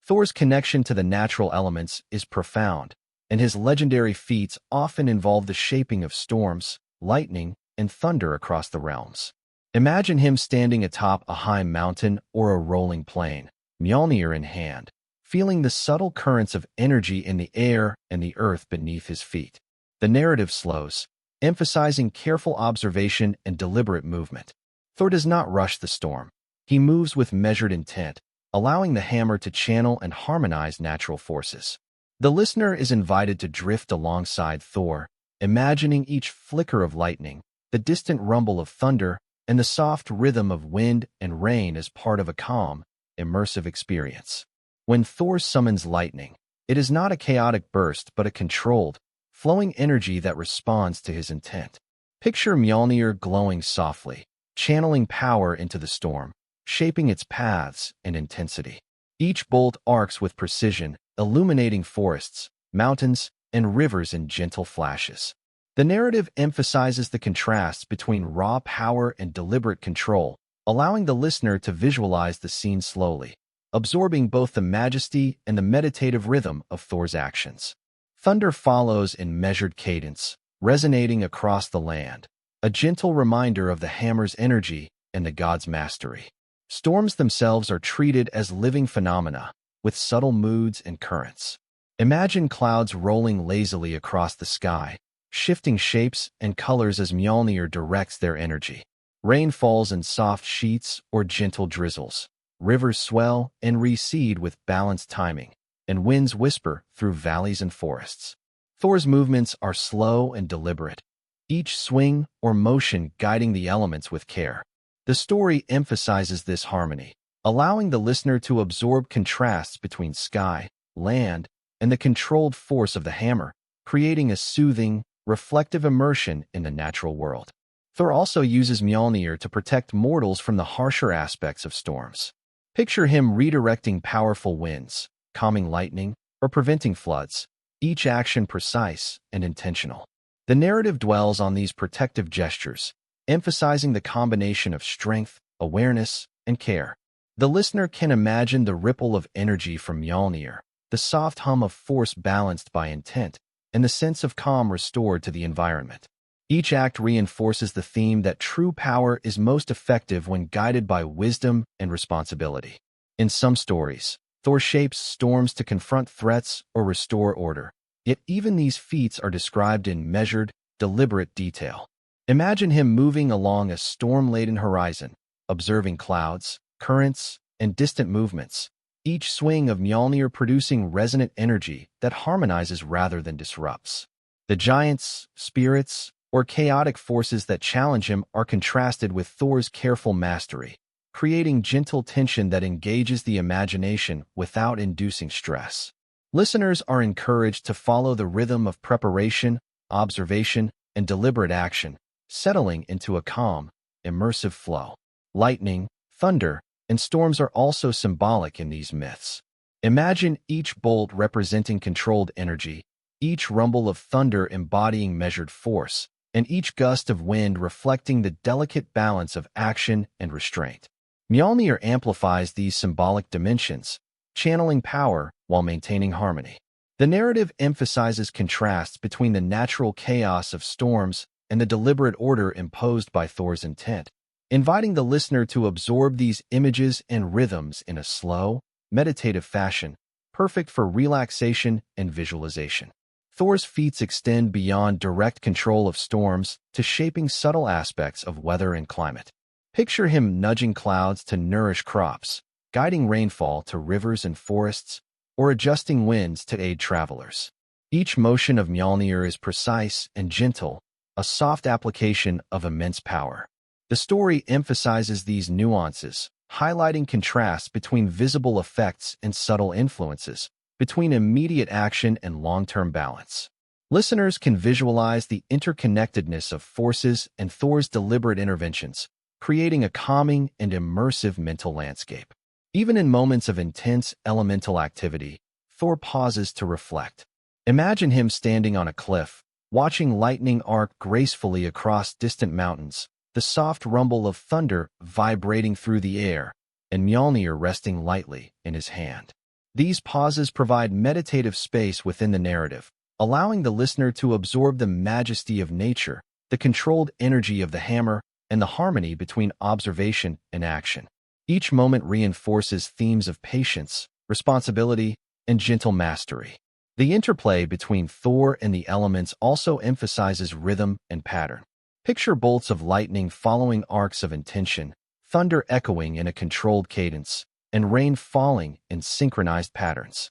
Thor's connection to the natural elements is profound, and his legendary feats often involve the shaping of storms, lightning, and thunder across the realms. Imagine him standing atop a high mountain or a rolling plain, Mjölnir in hand, feeling the subtle currents of energy in the air and the earth beneath his feet. The narrative slows, emphasizing careful observation and deliberate movement. Thor does not rush the storm. He moves with measured intent, allowing the hammer to channel and harmonize natural forces. The listener is invited to drift alongside Thor, imagining each flicker of lightning, the distant rumble of thunder, and the soft rhythm of wind and rain as part of a calm, immersive experience. When Thor summons lightning, it is not a chaotic burst but a controlled, flowing energy that responds to his intent. Picture Mjölnir glowing softly, channeling power into the storm, shaping its paths and intensity. Each bolt arcs with precision, illuminating forests, mountains, and rivers in gentle flashes. The narrative emphasizes the contrasts between raw power and deliberate control, allowing the listener to visualize the scene slowly, absorbing both the majesty and the meditative rhythm of Thor's actions. Thunder follows in measured cadence, resonating across the land, a gentle reminder of the hammer's energy and the god's mastery. Storms themselves are treated as living phenomena, with subtle moods and currents. Imagine clouds rolling lazily across the sky, shifting shapes and colors as Mjölnir directs their energy. Rain falls in soft sheets or gentle drizzles. Rivers swell and recede with balanced timing, and winds whisper through valleys and forests. Thor's movements are slow and deliberate, each swing or motion guiding the elements with care. The story emphasizes this harmony, allowing the listener to absorb contrasts between sky, land, and the controlled force of the hammer, creating a soothing, reflective immersion in the natural world. Thor also uses Mjölnir to protect mortals from the harsher aspects of storms. Picture him redirecting powerful winds, calming lightning, or preventing floods, each action precise and intentional. The narrative dwells on these protective gestures, emphasizing the combination of strength, awareness, and care. The listener can imagine the ripple of energy from Mjölnir, the soft hum of force balanced by intent, and the sense of calm restored to the environment. Each act reinforces the theme that true power is most effective when guided by wisdom and responsibility. In some stories, Thor shapes storms to confront threats or restore order, yet even these feats are described in measured, deliberate detail. Imagine him moving along a storm-laden horizon, observing clouds, currents, and distant movements, each swing of Mjölnir producing resonant energy that harmonizes rather than disrupts. The giants, spirits, or chaotic forces that challenge him are contrasted with Thor's careful mastery, creating gentle tension that engages the imagination without inducing stress. Listeners are encouraged to follow the rhythm of preparation, observation, and deliberate action, settling into a calm, immersive flow. Lightning, thunder, and storms are also symbolic in these myths. Imagine each bolt representing controlled energy, each rumble of thunder embodying measured force, and each gust of wind reflecting the delicate balance of action and restraint. Mjölnir amplifies these symbolic dimensions, channeling power while maintaining harmony. The narrative emphasizes contrasts between the natural chaos of storms and the deliberate order imposed by Thor's intent, inviting the listener to absorb these images and rhythms in a slow, meditative fashion, perfect for relaxation and visualization. Thor's feats extend beyond direct control of storms to shaping subtle aspects of weather and climate. Picture him nudging clouds to nourish crops, guiding rainfall to rivers and forests, or adjusting winds to aid travelers. Each motion of Mjölnir is precise and gentle, a soft application of immense power. The story emphasizes these nuances, highlighting contrasts between visible effects and subtle influences, between immediate action and long-term balance. Listeners can visualize the interconnectedness of forces and Thor's deliberate interventions, creating a calming and immersive mental landscape. Even in moments of intense elemental activity, Thor pauses to reflect. Imagine him standing on a cliff, watching lightning arc gracefully across distant mountains, the soft rumble of thunder vibrating through the air, and Mjölnir resting lightly in his hand. These pauses provide meditative space within the narrative, allowing the listener to absorb the majesty of nature, the controlled energy of the hammer, and the harmony between observation and action. Each moment reinforces themes of patience, responsibility, and gentle mastery. The interplay between Thor and the elements also emphasizes rhythm and pattern. Picture bolts of lightning following arcs of intention, thunder echoing in a controlled cadence, and rain falling in synchronized patterns.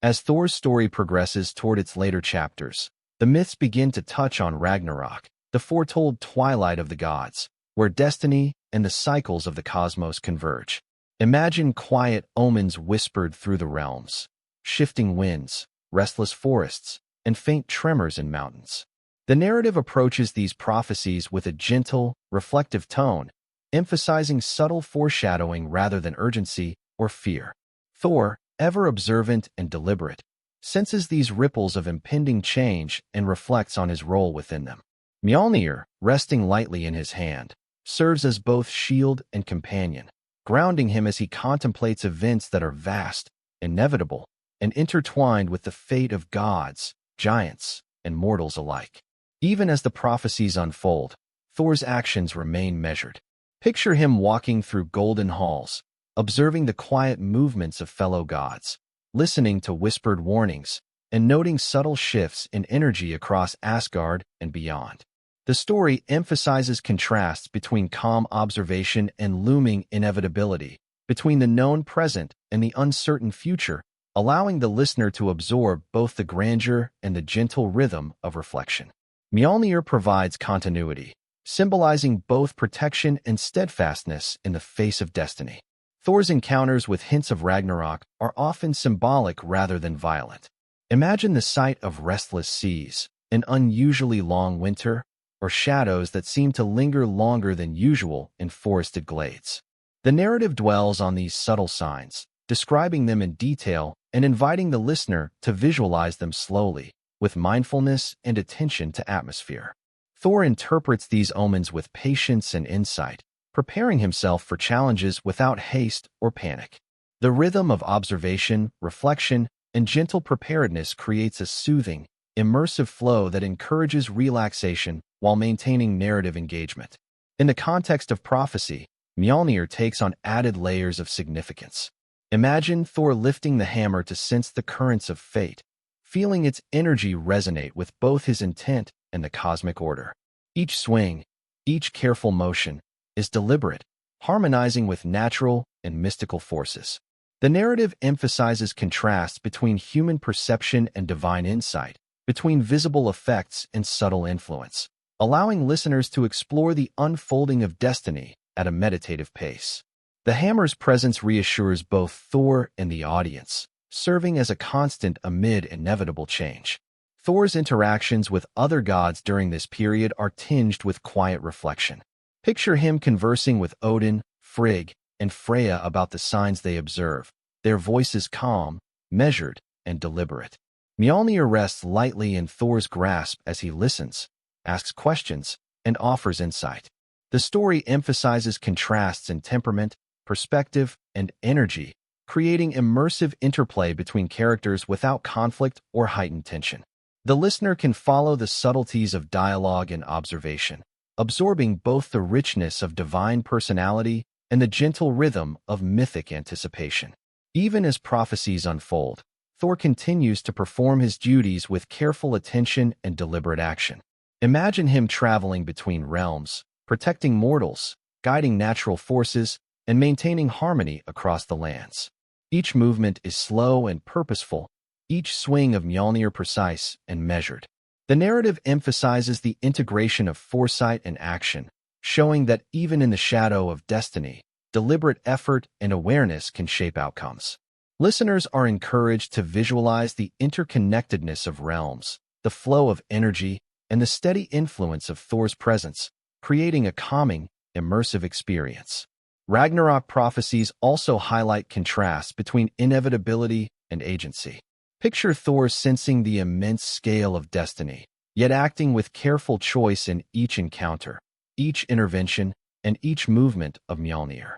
As Thor's story progresses toward its later chapters, the myths begin to touch on Ragnarok, the foretold twilight of the gods, where destiny and the cycles of the cosmos converge. Imagine quiet omens whispered through the realms, shifting winds, restless forests, and faint tremors in mountains. The narrative approaches these prophecies with a gentle, reflective tone, emphasizing subtle foreshadowing rather than urgency or fear. Thor, ever observant and deliberate, senses these ripples of impending change and reflects on his role within them. Mjölnir, resting lightly in his hand, serves as both shield and companion, grounding him as he contemplates events that are vast, inevitable, and intertwined with the fate of gods, giants, and mortals alike. Even as the prophecies unfold, Thor's actions remain measured. Picture him walking through golden halls, observing the quiet movements of fellow gods, listening to whispered warnings, and noting subtle shifts in energy across Asgard and beyond. The story emphasizes contrasts between calm observation and looming inevitability, between the known present and the uncertain future, allowing the listener to absorb both the grandeur and the gentle rhythm of reflection. Mjölnir provides continuity, symbolizing both protection and steadfastness in the face of destiny. Thor's encounters with hints of Ragnarok are often symbolic rather than violent. Imagine the sight of restless seas, an unusually long winter, or shadows that seem to linger longer than usual in forested glades. The narrative dwells on these subtle signs, describing them in detail and inviting the listener to visualize them slowly, with mindfulness and attention to atmosphere. Thor interprets these omens with patience and insight, preparing himself for challenges without haste or panic. The rhythm of observation, reflection, and gentle preparedness creates a soothing, immersive flow that encourages relaxation while maintaining narrative engagement. In the context of prophecy, Mjölnir takes on added layers of significance. Imagine Thor lifting the hammer to sense the currents of fate, feeling its energy resonate with both his intent and the cosmic order. Each swing, each careful motion, is deliberate, harmonizing with natural and mystical forces. The narrative emphasizes contrasts between human perception and divine insight, between visible effects and subtle influence, allowing listeners to explore the unfolding of destiny at a meditative pace. The hammer's presence reassures both Thor and the audience, serving as a constant amid inevitable change. Thor's interactions with other gods during this period are tinged with quiet reflection. Picture him conversing with Odin, Frigg, and Freya about the signs they observe, their voices calm, measured, and deliberate. Mjölnir rests lightly in Thor's grasp as he listens, asks questions, and offers insight. The story emphasizes contrasts in temperament, perspective, and energy, creating immersive interplay between characters without conflict or heightened tension. The listener can follow the subtleties of dialogue and observation, absorbing both the richness of divine personality and the gentle rhythm of mythic anticipation. Even as prophecies unfold, Thor continues to perform his duties with careful attention and deliberate action. Imagine him traveling between realms, protecting mortals, guiding natural forces, and maintaining harmony across the lands. Each movement is slow and purposeful, each swing of Mjölnir precise and measured. The narrative emphasizes the integration of foresight and action, showing that even in the shadow of destiny, deliberate effort and awareness can shape outcomes. Listeners are encouraged to visualize the interconnectedness of realms, the flow of energy, and the steady influence of Thor's presence, creating a calming, immersive experience. Ragnarok prophecies also highlight contrasts between inevitability and agency. Picture Thor sensing the immense scale of destiny, yet acting with careful choice in each encounter, each intervention, and each movement of Mjölnir.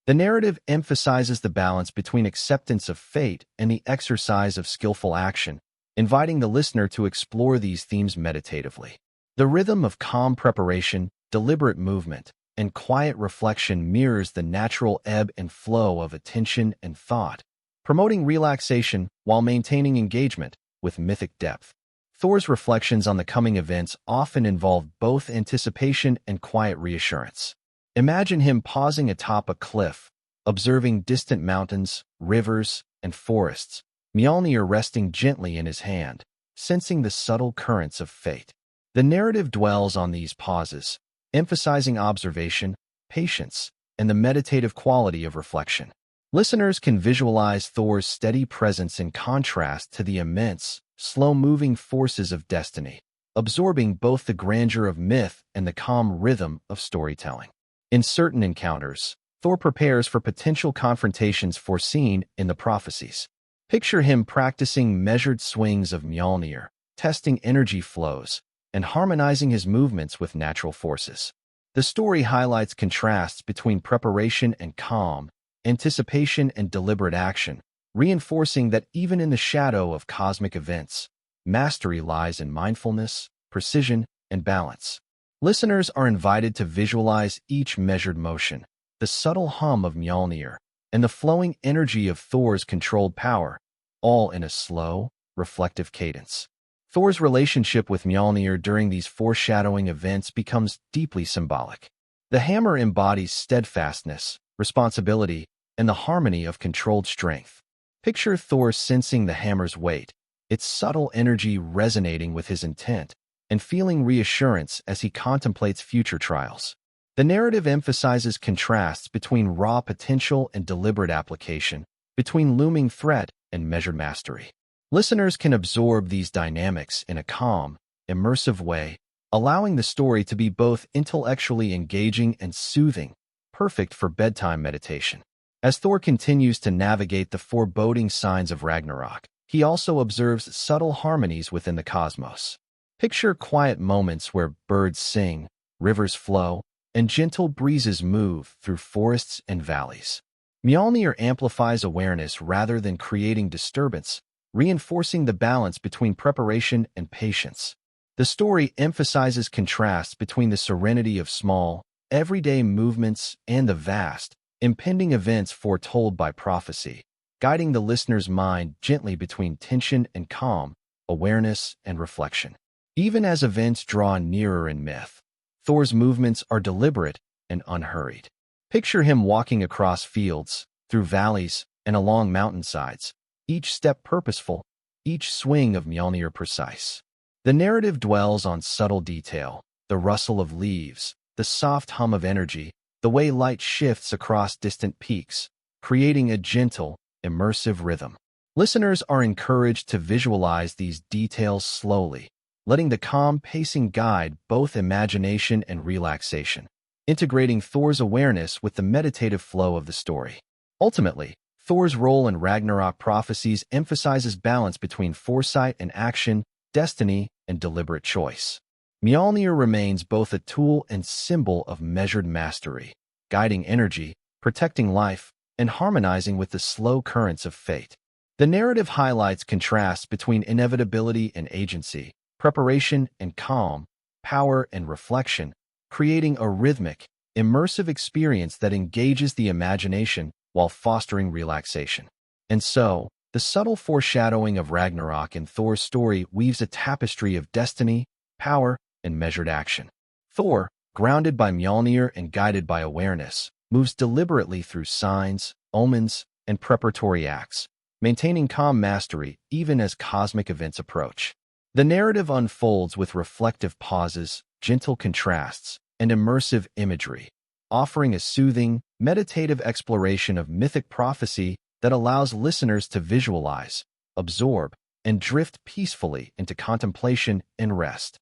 The narrative emphasizes the balance between acceptance of fate and the exercise of skillful action, inviting the listener to explore these themes meditatively. The rhythm of calm preparation, deliberate movement, and quiet reflection mirrors the natural ebb and flow of attention and thought, promoting relaxation while maintaining engagement. with mythic depth. Thor's reflections on the coming events often involve both anticipation and quiet reassurance. Imagine him pausing atop a cliff, observing distant mountains, rivers, and forests, Mjölnir resting gently in his hand, sensing the subtle currents of fate. The narrative dwells on these pauses, emphasizing observation, patience, and the meditative quality of reflection. Listeners can visualize Thor's steady presence in contrast to the immense, slow-moving forces of destiny, absorbing both the grandeur of myth and the calm rhythm of storytelling. In certain encounters, Thor prepares for potential confrontations foreseen in the prophecies. Picture him practicing measured swings of Mjölnir, testing energy flows, and harmonizing his movements with natural forces. The story highlights contrasts between preparation and calm, anticipation and deliberate action, reinforcing that even in the shadow of cosmic events, mastery lies in mindfulness, precision, and balance. Listeners are invited to visualize each measured motion, the subtle hum of Mjölnir, and the flowing energy of Thor's controlled power, all in a slow, reflective cadence. Thor's relationship with Mjölnir during these foreshadowing events becomes deeply symbolic. The hammer embodies steadfastness, responsibility, and the harmony of controlled strength. Picture Thor sensing the hammer's weight, its subtle energy resonating with his intent, and feeling reassurance as he contemplates future trials. The narrative emphasizes contrasts between raw potential and deliberate application, between looming threat and measured mastery. Listeners can absorb these dynamics in a calm, immersive way, allowing the story to be both intellectually engaging and soothing, perfect for bedtime meditation. As Thor continues to navigate the foreboding signs of Ragnarok, he also observes subtle harmonies within the cosmos. Picture quiet moments where birds sing, rivers flow, and gentle breezes move through forests and valleys. Mjölnir amplifies awareness rather than creating disturbance, reinforcing the balance between preparation and patience. The story emphasizes contrasts between the serenity of small, everyday movements and the vast, impending events foretold by prophecy, guiding the listener's mind gently between tension and calm, awareness and reflection. Even as events draw nearer in myth, Thor's movements are deliberate and unhurried. Picture him walking across fields, through valleys, and along mountainsides, each step purposeful, each swing of Mjölnir precise. The narrative dwells on subtle detail, the rustle of leaves, the soft hum of energy, the way light shifts across distant peaks, creating a gentle, immersive rhythm. Listeners are encouraged to visualize these details slowly, letting the calm pacing guide both imagination and relaxation, integrating Thor's awareness with the meditative flow of the story. Ultimately, Thor's role in Ragnarok prophecies emphasizes balance between foresight and action, destiny and deliberate choice. Mjölnir remains both a tool and symbol of measured mastery, guiding energy, protecting life, and harmonizing with the slow currents of fate. The narrative highlights contrasts between inevitability and agency, preparation and calm, power and reflection, creating a rhythmic, immersive experience that engages the imagination while fostering relaxation. And so, the subtle foreshadowing of Ragnarok in Thor's story weaves a tapestry of destiny, power, and measured action. Thor, grounded by Mjölnir and guided by awareness, moves deliberately through signs, omens, and preparatory acts, maintaining calm mastery even as cosmic events approach. The narrative unfolds with reflective pauses, gentle contrasts, and immersive imagery, offering a soothing, meditative exploration of mythic prophecy that allows listeners to visualize, absorb, and drift peacefully into contemplation and rest.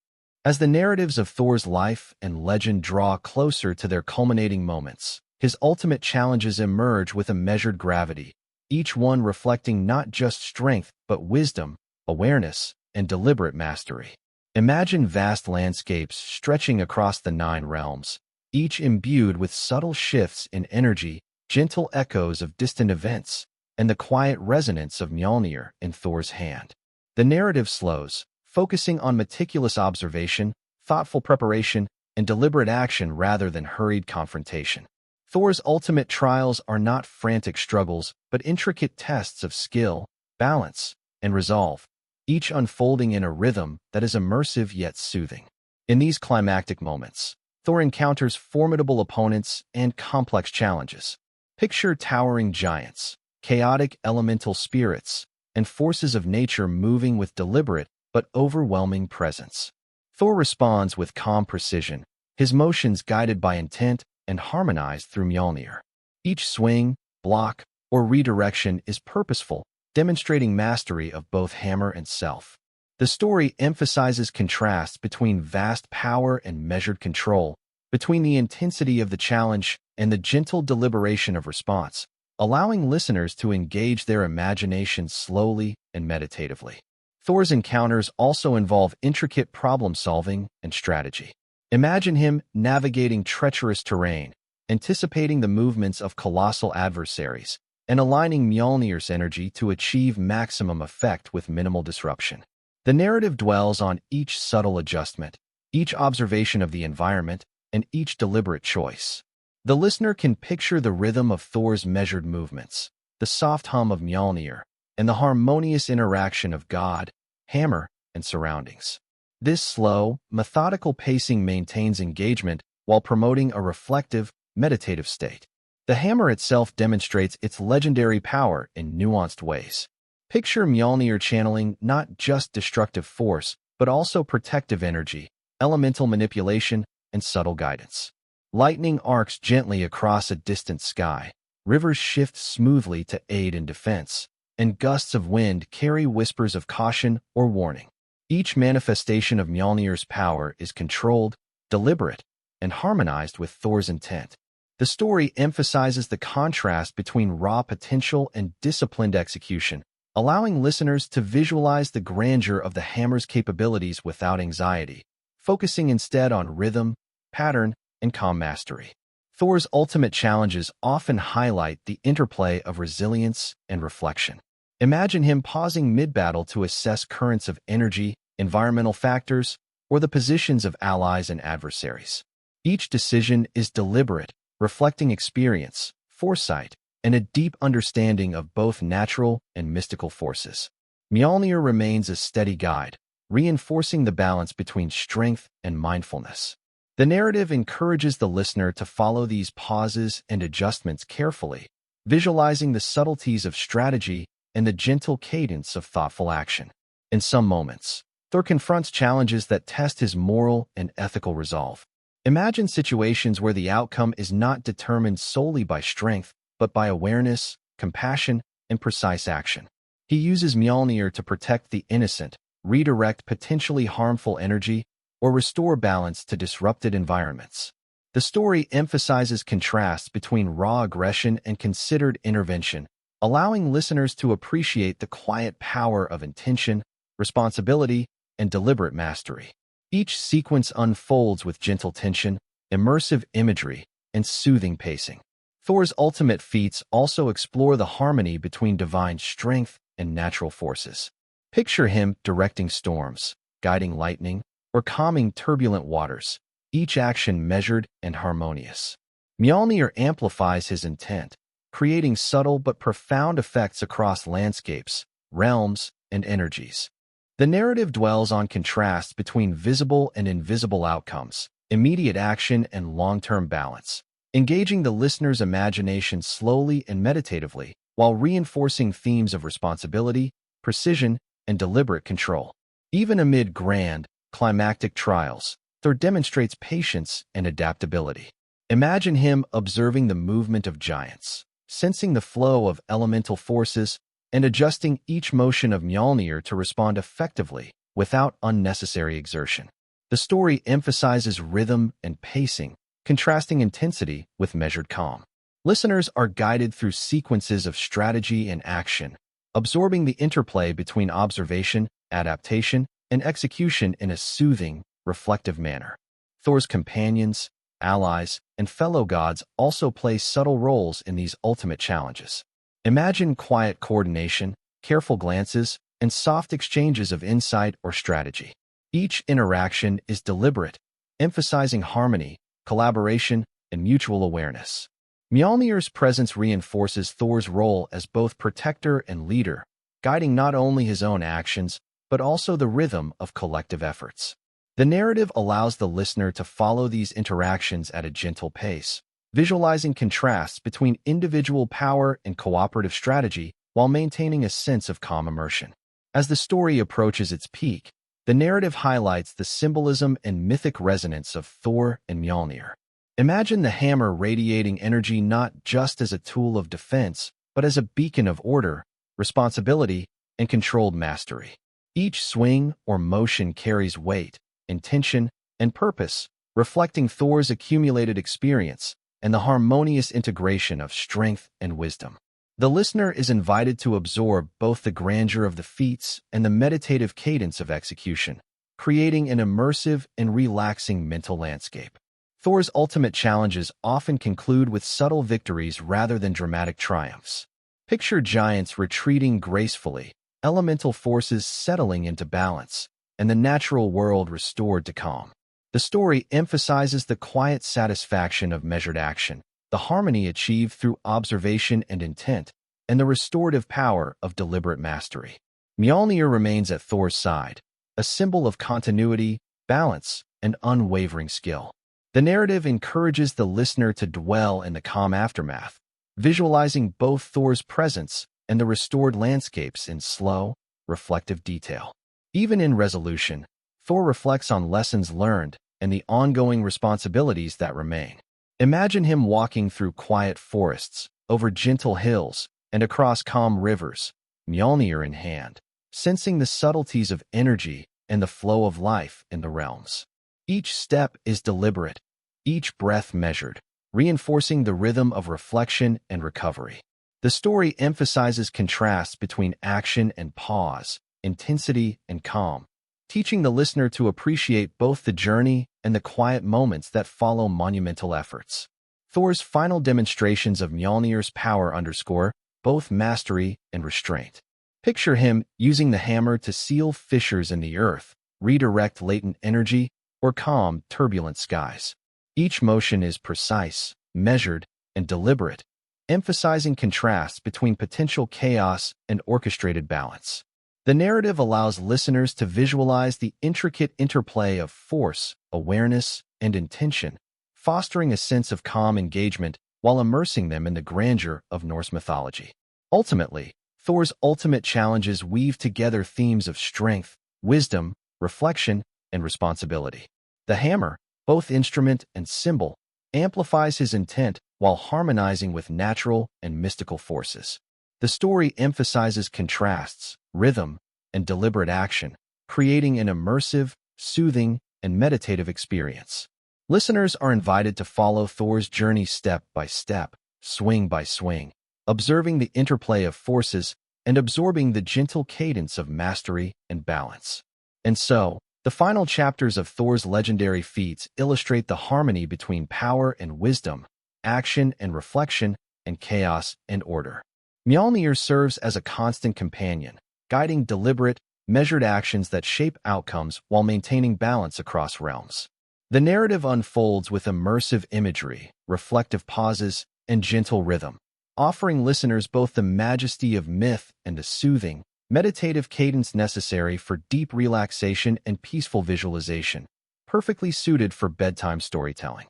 As the narratives of Thor's life and legend draw closer to their culminating moments, his ultimate challenges emerge with a measured gravity, each one reflecting not just strength but wisdom, awareness, and deliberate mastery. Imagine vast landscapes stretching across the 9 realms, each imbued with subtle shifts in energy, gentle echoes of distant events, and the quiet resonance of Mjölnir in Thor's hand. The narrative slows, focusing on meticulous observation, thoughtful preparation, and deliberate action rather than hurried confrontation. Thor's ultimate trials are not frantic struggles, but intricate tests of skill, balance, and resolve. each unfolding in a rhythm that is immersive yet soothing. In these climactic moments, Thor encounters formidable opponents and complex challenges. Picture towering giants, chaotic elemental spirits, and forces of nature moving with deliberate but overwhelming presence. Thor responds with calm precision, his motions guided by intent and harmonized through Mjölnir. Each swing, block, or redirection is purposeful, demonstrating mastery of both hammer and self. The story emphasizes contrasts between vast power and measured control, between the intensity of the challenge and the gentle deliberation of response, allowing listeners to engage their imagination slowly and meditatively. Thor's encounters also involve intricate problem-solving and strategy. Imagine him navigating treacherous terrain, anticipating the movements of colossal adversaries, and aligning Mjolnir's energy to achieve maximum effect with minimal disruption. The narrative dwells on each subtle adjustment, each observation of the environment, and each deliberate choice. The listener can picture the rhythm of Thor's measured movements, the soft hum of Mjolnir, and the harmonious interaction of God, hammer, and surroundings. This slow, methodical pacing maintains engagement while promoting a reflective, meditative state. The hammer itself demonstrates its legendary power in nuanced ways. Picture Mjolnir channeling not just destructive force, but also protective energy, elemental manipulation, and subtle guidance. Lightning arcs gently across a distant sky, rivers shift smoothly to aid in defense, and gusts of wind carry whispers of caution or warning. Each manifestation of Mjolnir's power is controlled, deliberate, and harmonized with Thor's intent. The story emphasizes the contrast between raw potential and disciplined execution, allowing listeners to visualize the grandeur of the hammer's capabilities without anxiety, focusing instead on rhythm, pattern, and calm mastery. Thor's ultimate challenges often highlight the interplay of resilience and reflection. Imagine him pausing mid-battle to assess currents of energy, environmental factors, or the positions of allies and adversaries. Each decision is deliberate, reflecting experience, foresight, and a deep understanding of both natural and mystical forces. Mjolnir remains a steady guide, reinforcing the balance between strength and mindfulness. The narrative encourages the listener to follow these pauses and adjustments carefully, visualizing the subtleties of strategy and the gentle cadence of thoughtful action. In some moments, Thor confronts challenges that test his moral and ethical resolve. Imagine situations where the outcome is not determined solely by strength, but by awareness, compassion, and precise action. He uses Mjolnir to protect the innocent, redirect potentially harmful energy, or restore balance to disrupted environments. The story emphasizes contrasts between raw aggression and considered intervention, allowing listeners to appreciate the quiet power of intention, responsibility, and deliberate mastery. Each sequence unfolds with gentle tension, immersive imagery, and soothing pacing. Thor's ultimate feats also explore the harmony between divine strength and natural forces. Picture him directing storms, guiding lightning, or calming turbulent waters, each action measured and harmonious. Mjolnir amplifies his intent, creating subtle but profound effects across landscapes, realms, and energies. The narrative dwells on contrasts between visible and invisible outcomes, immediate action and long-term balance, engaging the listener's imagination slowly and meditatively while reinforcing themes of responsibility, precision, and deliberate control. Even amid grand, climactic trials, Thor demonstrates patience and adaptability. Imagine him observing the movement of giants, sensing the flow of elemental forces, and adjusting each motion of Mjolnir to respond effectively without unnecessary exertion. The story emphasizes rhythm and pacing, contrasting intensity with measured calm. Listeners are guided through sequences of strategy and action, absorbing the interplay between observation, adaptation, and execution in a soothing, reflective manner. Thor's companions, allies, and fellow gods also play subtle roles in these ultimate challenges. Imagine quiet coordination, careful glances, and soft exchanges of insight or strategy. Each interaction is deliberate, emphasizing harmony, collaboration, and mutual awareness. Mjolnir's presence reinforces Thor's role as both protector and leader, guiding not only his own actions, but also the rhythm of collective efforts. The narrative allows the listener to follow these interactions at a gentle pace, visualizing contrasts between individual power and cooperative strategy while maintaining a sense of calm immersion. As the story approaches its peak, the narrative highlights the symbolism and mythic resonance of Thor and Mjölnir. Imagine the hammer radiating energy not just as a tool of defense, but as a beacon of order, responsibility, and controlled mastery. Each swing or motion carries weight, intention, and purpose, reflecting Thor's accumulated experience and the harmonious integration of strength and wisdom. The listener is invited to absorb both the grandeur of the feats and the meditative cadence of execution, creating an immersive and relaxing mental landscape. Thor's ultimate challenges often conclude with subtle victories rather than dramatic triumphs. Picture giants retreating gracefully, elemental forces settling into balance, and the natural world restored to calm. The story emphasizes the quiet satisfaction of measured action, the harmony achieved through observation and intent, and the restorative power of deliberate mastery. Mjölnir remains at Thor's side, a symbol of continuity, balance, and unwavering skill. The narrative encourages the listener to dwell in the calm aftermath, visualizing both Thor's presence and the restored landscapes in slow, reflective detail. Even in resolution, Thor reflects on lessons learned and the ongoing responsibilities that remain. Imagine him walking through quiet forests, over gentle hills, and across calm rivers, Mjölnir in hand, sensing the subtleties of energy and the flow of life in the realms. Each step is deliberate, each breath measured, reinforcing the rhythm of reflection and recovery. The story emphasizes contrasts between action and pause, intensity and calm, teaching the listener to appreciate both the journey and the quiet moments that follow monumental efforts. Thor's final demonstrations of Mjölnir's power underscore both mastery and restraint. Picture him using the hammer to seal fissures in the earth, redirect latent energy, or calm turbulent skies. Each motion is precise, measured, and deliberate, emphasizing contrasts between potential chaos and orchestrated balance. The narrative allows listeners to visualize the intricate interplay of force, awareness, and intention, fostering a sense of calm engagement while immersing them in the grandeur of Norse mythology. Ultimately, Thor's ultimate challenges weave together themes of strength, wisdom, reflection, and responsibility. The hammer, both instrument and symbol, amplifies his intent while harmonizing with natural and mystical forces. The story emphasizes contrasts, rhythm, and deliberate action, creating an immersive, soothing, and meditative experience. Listeners are invited to follow Thor's journey step by step, swing by swing, observing the interplay of forces and absorbing the gentle cadence of mastery and balance. And so, the final chapters of Thor's legendary feats illustrate the harmony between power and wisdom, action and reflection, and chaos and order. Mjölnir serves as a constant companion, guiding deliberate, measured actions that shape outcomes while maintaining balance across realms. The narrative unfolds with immersive imagery, reflective pauses, and gentle rhythm, offering listeners both the majesty of myth and the soothing, meditative cadence necessary for deep relaxation and peaceful visualization, perfectly suited for bedtime storytelling.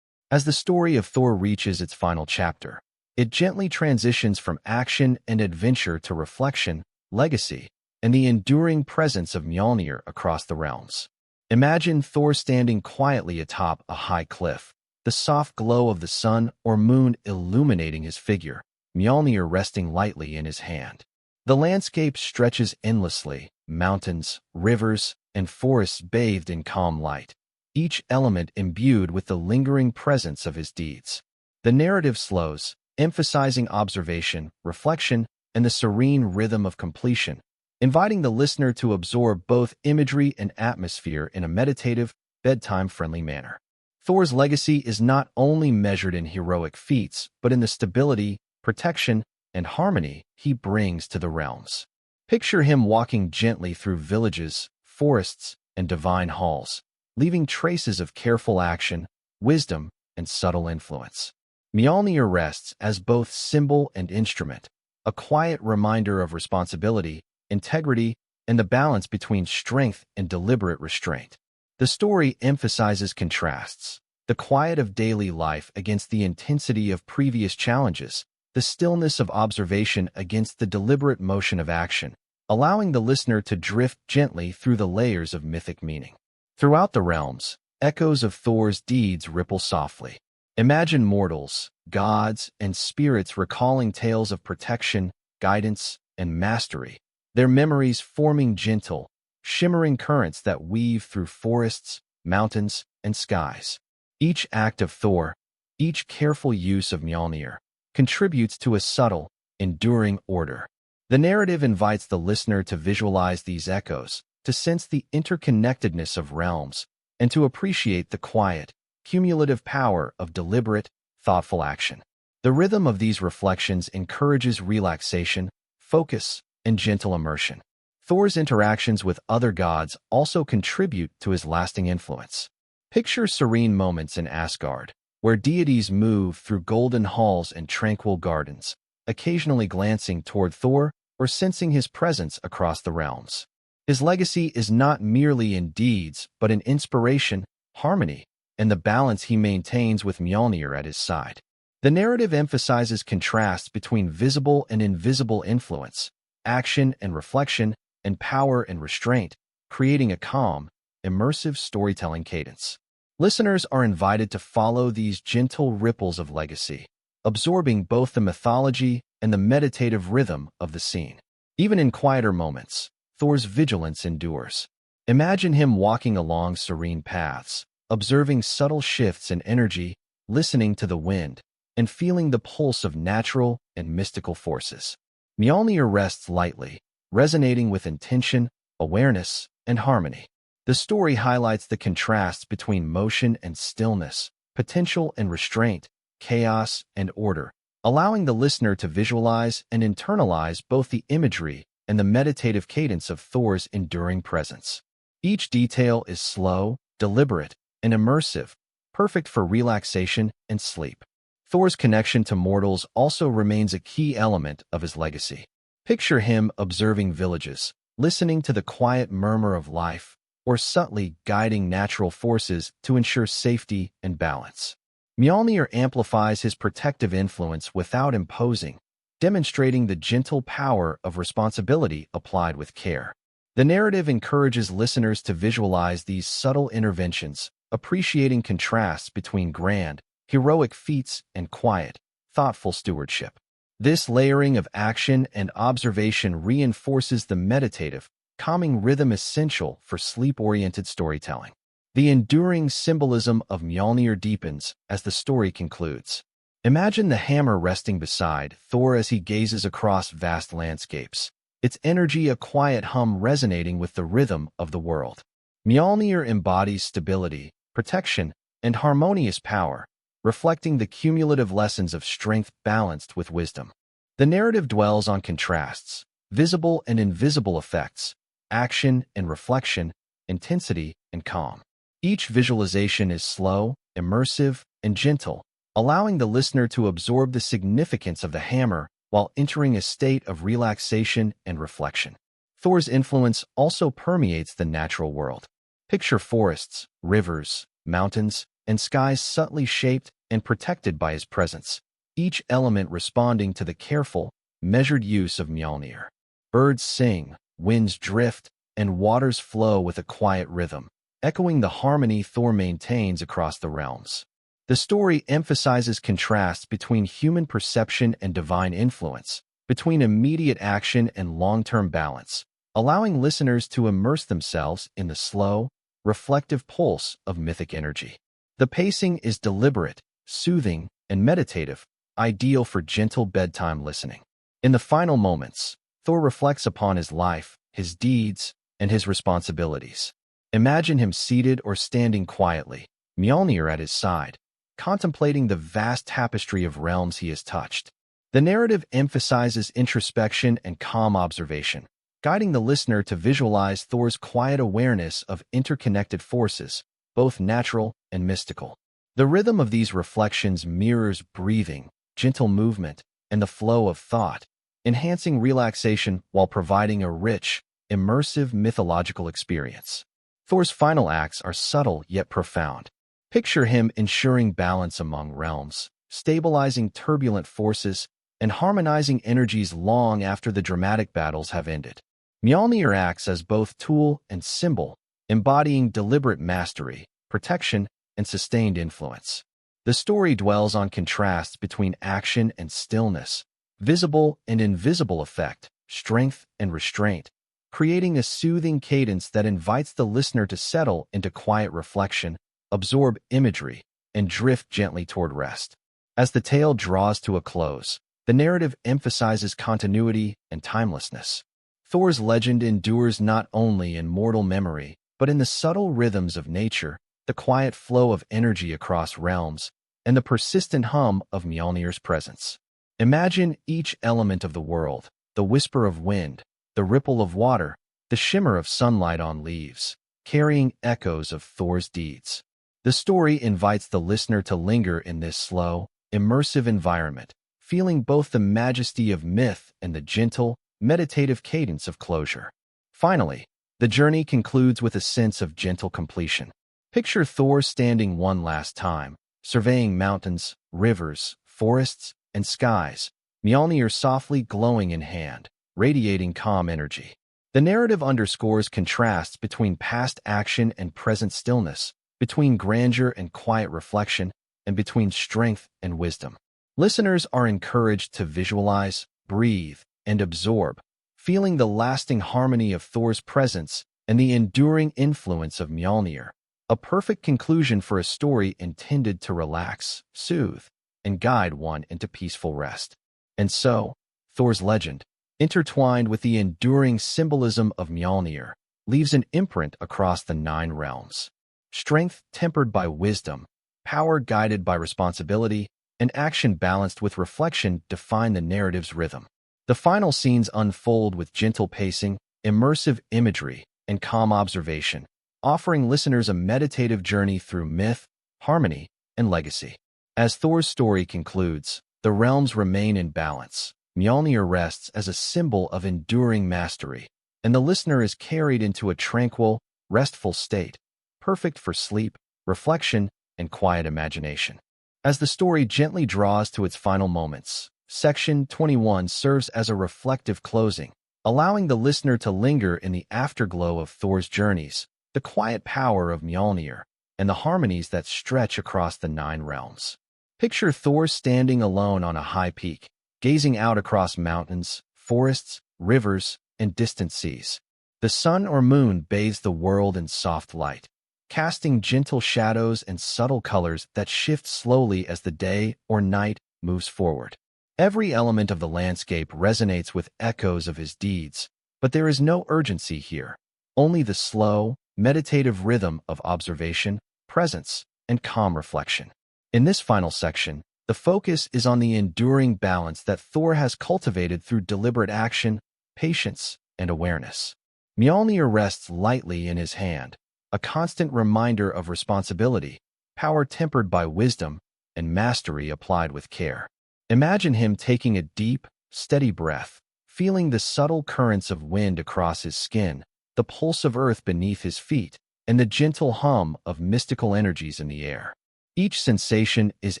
As the story of Thor reaches its final chapter, it gently transitions from action and adventure to reflection, legacy, and the enduring presence of Mjölnir across the realms. Imagine Thor standing quietly atop a high cliff, the soft glow of the sun or moon illuminating his figure, Mjölnir resting lightly in his hand. The landscape stretches endlessly, mountains, rivers, and forests bathed in calm light, each element imbued with the lingering presence of his deeds. The narrative slows, emphasizing observation, reflection, and the serene rhythm of completion, inviting the listener to absorb both imagery and atmosphere in a meditative, bedtime-friendly manner. Thor's legacy is not only measured in heroic feats, but in the stability, protection, and harmony he brings to the realms. Picture him walking gently through villages, forests, and divine halls, leaving traces of careful action, wisdom, and subtle influence. Mjölnir rests as both symbol and instrument, a quiet reminder of responsibility, integrity, and the balance between strength and deliberate restraint. The story emphasizes contrasts, the quiet of daily life against the intensity of previous challenges, the stillness of observation against the deliberate motion of action, allowing the listener to drift gently through the layers of mythic meaning. Throughout the realms, echoes of Thor's deeds ripple softly. Imagine mortals, gods, and spirits recalling tales of protection, guidance, and mastery, their memories forming gentle, shimmering currents that weave through forests, mountains, and skies. Each act of Thor, each careful use of Mjölnir, contributes to a subtle, enduring order. The narrative invites the listener to visualize these echoes, to sense the interconnectedness of realms, and to appreciate the quiet, cumulative power of deliberate, thoughtful action. The rhythm of these reflections encourages relaxation, focus, and gentle immersion. Thor's interactions with other gods also contribute to his lasting influence. Picture serene moments in Asgard, where deities move through golden halls and tranquil gardens, occasionally glancing toward Thor or sensing his presence across the realms. His legacy is not merely in deeds, but in inspiration, harmony, and the balance he maintains with Mjölnir at his side. The narrative emphasizes contrasts between visible and invisible influence, action and reflection, and power and restraint, creating a calm, immersive storytelling cadence. Listeners are invited to follow these gentle ripples of legacy, absorbing both the mythology and the meditative rhythm of the scene. Even in quieter moments, Thor's vigilance endures. Imagine him walking along serene paths, observing subtle shifts in energy, listening to the wind, and feeling the pulse of natural and mystical forces. Mjölnir rests lightly, resonating with intention, awareness, and harmony. The story highlights the contrasts between motion and stillness, potential and restraint, chaos and order, allowing the listener to visualize and internalize both the imagery and the meditative cadence of Thor's enduring presence. Each detail is slow, deliberate, and immersive, perfect for relaxation and sleep. Thor's connection to mortals also remains a key element of his legacy. Picture him observing villages, listening to the quiet murmur of life, or subtly guiding natural forces to ensure safety and balance. Mjölnir amplifies his protective influence without imposing, demonstrating the gentle power of responsibility applied with care. The narrative encourages listeners to visualize these subtle interventions, appreciating contrasts between grand, heroic feats and quiet, thoughtful stewardship. This layering of action and observation reinforces the meditative, calming rhythm essential for sleep-oriented storytelling. The enduring symbolism of Mjölnir deepens as the story concludes. Imagine the hammer resting beside Thor as he gazes across vast landscapes, its energy a quiet hum resonating with the rhythm of the world. Mjölnir embodies stability, protection, and harmonious power, reflecting the cumulative lessons of strength balanced with wisdom. The narrative dwells on contrasts, visible and invisible effects, action and reflection, intensity and calm. Each visualization is slow, immersive, and gentle, allowing the listener to absorb the significance of the hammer while entering a state of relaxation and reflection. Thor's influence also permeates the natural world. Picture forests, rivers, mountains, and skies subtly shaped and protected by his presence, each element responding to the careful, measured use of Mjölnir. Birds sing, winds drift, and waters flow with a quiet rhythm, echoing the harmony Thor maintains across the realms. The story emphasizes contrasts between human perception and divine influence, between immediate action and long-term balance, allowing listeners to immerse themselves in the slow, reflective pulse of mythic energy. The pacing is deliberate, soothing, and meditative, ideal for gentle bedtime listening. In the final moments, Thor reflects upon his life, his deeds, and his responsibilities. Imagine him seated or standing quietly, Mjölnir at his side, contemplating the vast tapestry of realms he has touched. The narrative emphasizes introspection and calm observation, guiding the listener to visualize Thor's quiet awareness of interconnected forces, both natural and mystical. The rhythm of these reflections mirrors breathing, gentle movement, and the flow of thought, enhancing relaxation while providing a rich, immersive mythological experience. Thor's final acts are subtle yet profound. Picture him ensuring balance among realms, stabilizing turbulent forces, and harmonizing energies long after the dramatic battles have ended. Mjölnir acts as both tool and symbol, embodying deliberate mastery, protection, and sustained influence. The story dwells on contrasts between action and stillness, visible and invisible effect, strength and restraint, creating a soothing cadence that invites the listener to settle into quiet reflection, absorb imagery, and drift gently toward rest. As the tale draws to a close, the narrative emphasizes continuity and timelessness. Thor's legend endures not only in mortal memory, but in the subtle rhythms of nature, the quiet flow of energy across realms, and the persistent hum of Mjolnir's presence. Imagine each element of the world, the whisper of wind, the ripple of water, the shimmer of sunlight on leaves, carrying echoes of Thor's deeds. The story invites the listener to linger in this slow, immersive environment, feeling both the majesty of myth and the gentle, meditative cadence of closure. Finally, the journey concludes with a sense of gentle completion. Picture Thor standing one last time, surveying mountains, rivers, forests, and skies, Mjolnir softly glowing in hand, radiating calm energy. The narrative underscores contrasts between past action and present stillness, between grandeur and quiet reflection, and between strength and wisdom. Listeners are encouraged to visualize, breathe, and absorb, feeling the lasting harmony of Thor's presence and the enduring influence of Mjolnir, a perfect conclusion for a story intended to relax, soothe, and guide one into peaceful rest. And so, Thor's legend, intertwined with the enduring symbolism of Mjolnir, leaves an imprint across the 9 realms. Strength tempered by wisdom, power guided by responsibility, and action balanced with reflection define the narrative's rhythm. The final scenes unfold with gentle pacing, immersive imagery, and calm observation, offering listeners a meditative journey through myth, harmony, and legacy. As Thor's story concludes, the realms remain in balance. Mjolnir rests as a symbol of enduring mastery, and the listener is carried into a tranquil, restful state, perfect for sleep, reflection, and quiet imagination. As the story gently draws to its final moments, Section 21 serves as a reflective closing, allowing the listener to linger in the afterglow of Thor's journeys, the quiet power of Mjolnir, and the harmonies that stretch across the 9 realms. Picture Thor standing alone on a high peak, gazing out across mountains, forests, rivers, and distant seas. The sun or moon bathes the world in soft light, casting gentle shadows and subtle colors that shift slowly as the day or night moves forward. Every element of the landscape resonates with echoes of his deeds, but there is no urgency here, only the slow, meditative rhythm of observation, presence, and calm reflection. In this final section, the focus is on the enduring balance that Thor has cultivated through deliberate action, patience, and awareness. Mjolnir rests lightly in his hand, a constant reminder of responsibility, power tempered by wisdom, and mastery applied with care. Imagine him taking a deep, steady breath, feeling the subtle currents of wind across his skin, the pulse of earth beneath his feet, and the gentle hum of mystical energies in the air. Each sensation is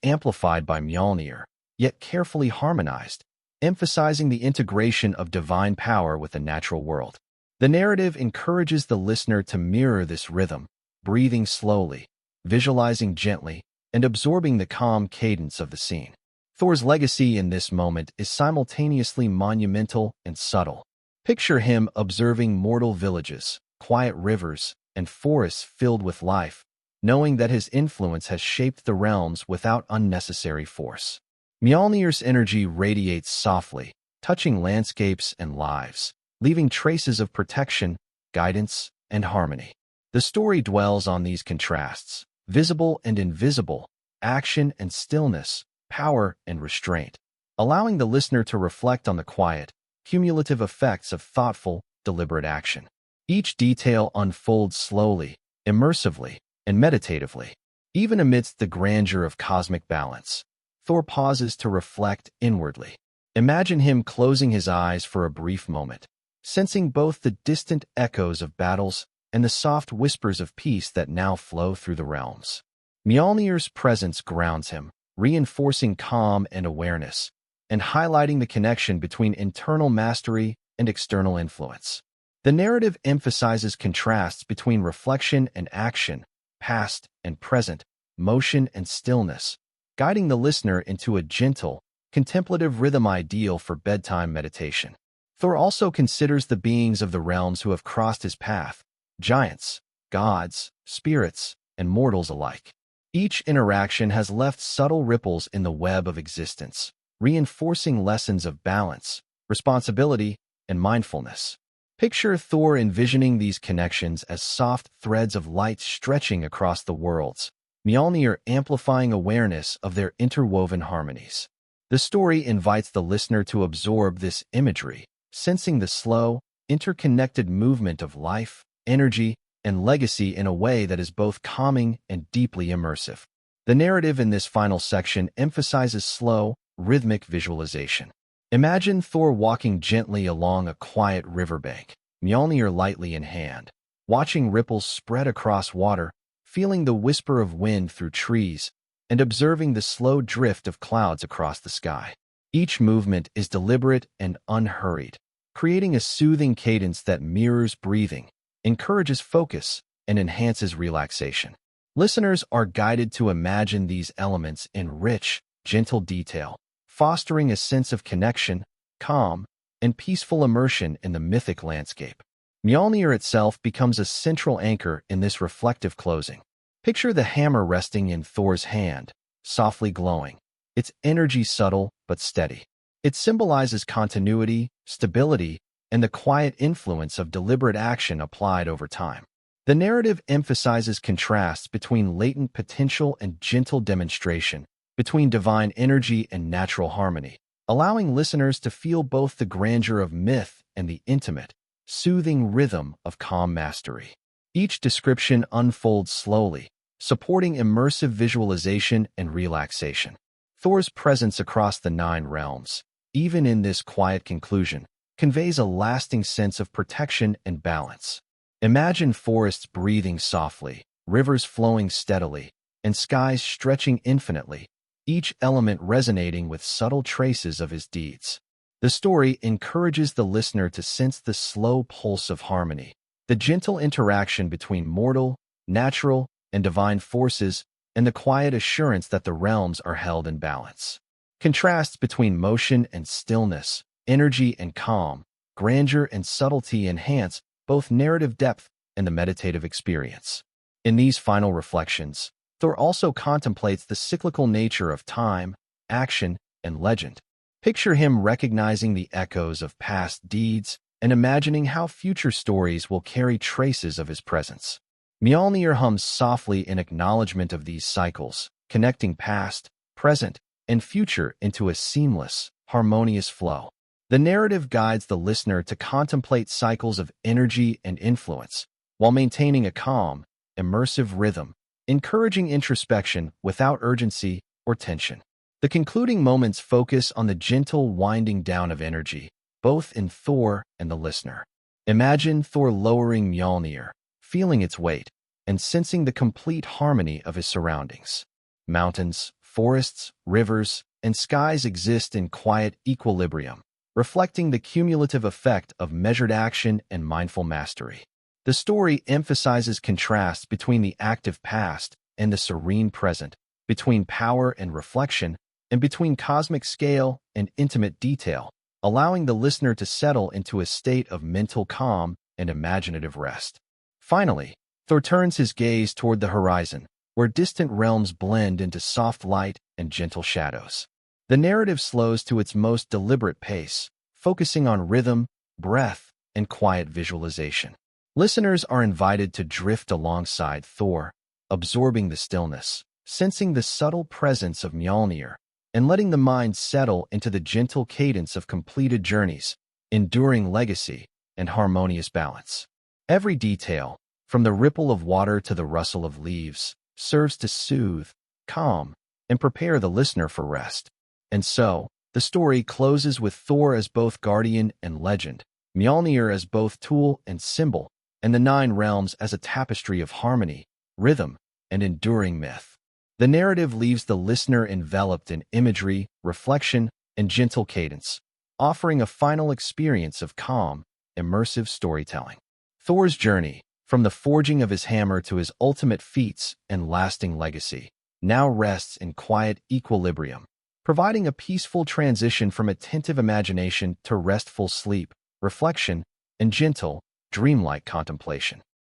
amplified by Mjolnir, yet carefully harmonized, emphasizing the integration of divine power with the natural world. The narrative encourages the listener to mirror this rhythm, breathing slowly, visualizing gently, and absorbing the calm cadence of the scene. Thor's legacy in this moment is simultaneously monumental and subtle. Picture him observing mortal villages, quiet rivers, and forests filled with life, knowing that his influence has shaped the realms without unnecessary force. Mjolnir's energy radiates softly, touching landscapes and lives, leaving traces of protection, guidance, and harmony. The story dwells on these contrasts, visible and invisible, action and stillness, power and restraint, allowing the listener to reflect on the quiet, cumulative effects of thoughtful, deliberate action. Each detail unfolds slowly, immersively, and meditatively. Even amidst the grandeur of cosmic balance, Thor pauses to reflect inwardly. Imagine him closing his eyes for a brief moment, sensing both the distant echoes of battles and the soft whispers of peace that now flow through the realms. Mjolnir's presence grounds him, reinforcing calm and awareness, and highlighting the connection between internal mastery and external influence. The narrative emphasizes contrasts between reflection and action, past and present, motion and stillness, guiding the listener into a gentle, contemplative rhythm ideal for bedtime meditation. Thor also considers the beings of the realms who have crossed his path, giants, gods, spirits, and mortals alike. Each interaction has left subtle ripples in the web of existence, reinforcing lessons of balance, responsibility, and mindfulness. Picture Thor envisioning these connections as soft threads of light stretching across the worlds, Mjolnir amplifying awareness of their interwoven harmonies. The story invites the listener to absorb this imagery, sensing the slow, interconnected movement of life, energy, and legacy in a way that is both calming and deeply immersive. The narrative in this final section emphasizes slow, rhythmic visualization. Imagine Thor walking gently along a quiet riverbank, Mjolnir lightly in hand, watching ripples spread across water, feeling the whisper of wind through trees, and observing the slow drift of clouds across the sky. Each movement is deliberate and unhurried, creating a soothing cadence that mirrors breathing, encourages focus, and enhances relaxation. Listeners are guided to imagine these elements in rich, gentle detail, fostering a sense of connection, calm, and peaceful immersion in the mythic landscape. Mjolnir itself becomes a central anchor in this reflective closing. Picture the hammer resting in Thor's hand, softly glowing, its energy subtle but steady. It symbolizes continuity, stability, and the quiet influence of deliberate action applied over time. The narrative emphasizes contrasts between latent potential and gentle demonstration, between divine energy and natural harmony, allowing listeners to feel both the grandeur of myth and the intimate, soothing rhythm of calm mastery. Each description unfolds slowly, supporting immersive visualization and relaxation. Thor's presence across the 9 realms, even in this quiet conclusion, conveys a lasting sense of protection and balance. Imagine forests breathing softly, rivers flowing steadily, and skies stretching infinitely, each element resonating with subtle traces of his deeds. The story encourages the listener to sense the slow pulse of harmony, the gentle interaction between mortal, natural, and divine forces, and the quiet assurance that the realms are held in balance. Contrasts between motion and stillness, energy and calm, grandeur and subtlety enhance both narrative depth and the meditative experience. In these final reflections, Thor also contemplates the cyclical nature of time, action, and legend. Picture him recognizing the echoes of past deeds and imagining how future stories will carry traces of his presence. Mjolnir hums softly in acknowledgement of these cycles, connecting past, present, and future into a seamless, harmonious flow. The narrative guides the listener to contemplate cycles of energy and influence, while maintaining a calm, immersive rhythm, encouraging introspection without urgency or tension. The concluding moments focus on the gentle winding down of energy, both in Thor and the listener. Imagine Thor lowering Mjolnir, feeling its weight, and sensing the complete harmony of his surroundings. Mountains, forests, rivers, and skies exist in quiet equilibrium, reflecting the cumulative effect of measured action and mindful mastery. The story emphasizes contrasts between the active past and the serene present, between power and reflection, and between cosmic scale and intimate detail, allowing the listener to settle into a state of mental calm and imaginative rest. Finally, Thor turns his gaze toward the horizon, where distant realms blend into soft light and gentle shadows. The narrative slows to its most deliberate pace, focusing on rhythm, breath, and quiet visualization. Listeners are invited to drift alongside Thor, absorbing the stillness, sensing the subtle presence of Mjolnir, and letting the mind settle into the gentle cadence of completed journeys, enduring legacy, and harmonious balance. Every detail, from the ripple of water to the rustle of leaves, serves to soothe, calm, and prepare the listener for rest. And so, the story closes with Thor as both guardian and legend, Mjölnir as both tool and symbol, and the nine realms as a tapestry of harmony, rhythm, and enduring myth. The narrative leaves the listener enveloped in imagery, reflection, and gentle cadence, offering a final experience of calm, immersive storytelling. Thor's journey, from the forging of his hammer to his ultimate feats and lasting legacy, now rests in quiet equilibrium, providing a peaceful transition from attentive imagination to restful sleep, reflection, and gentle, dreamlike contemplation.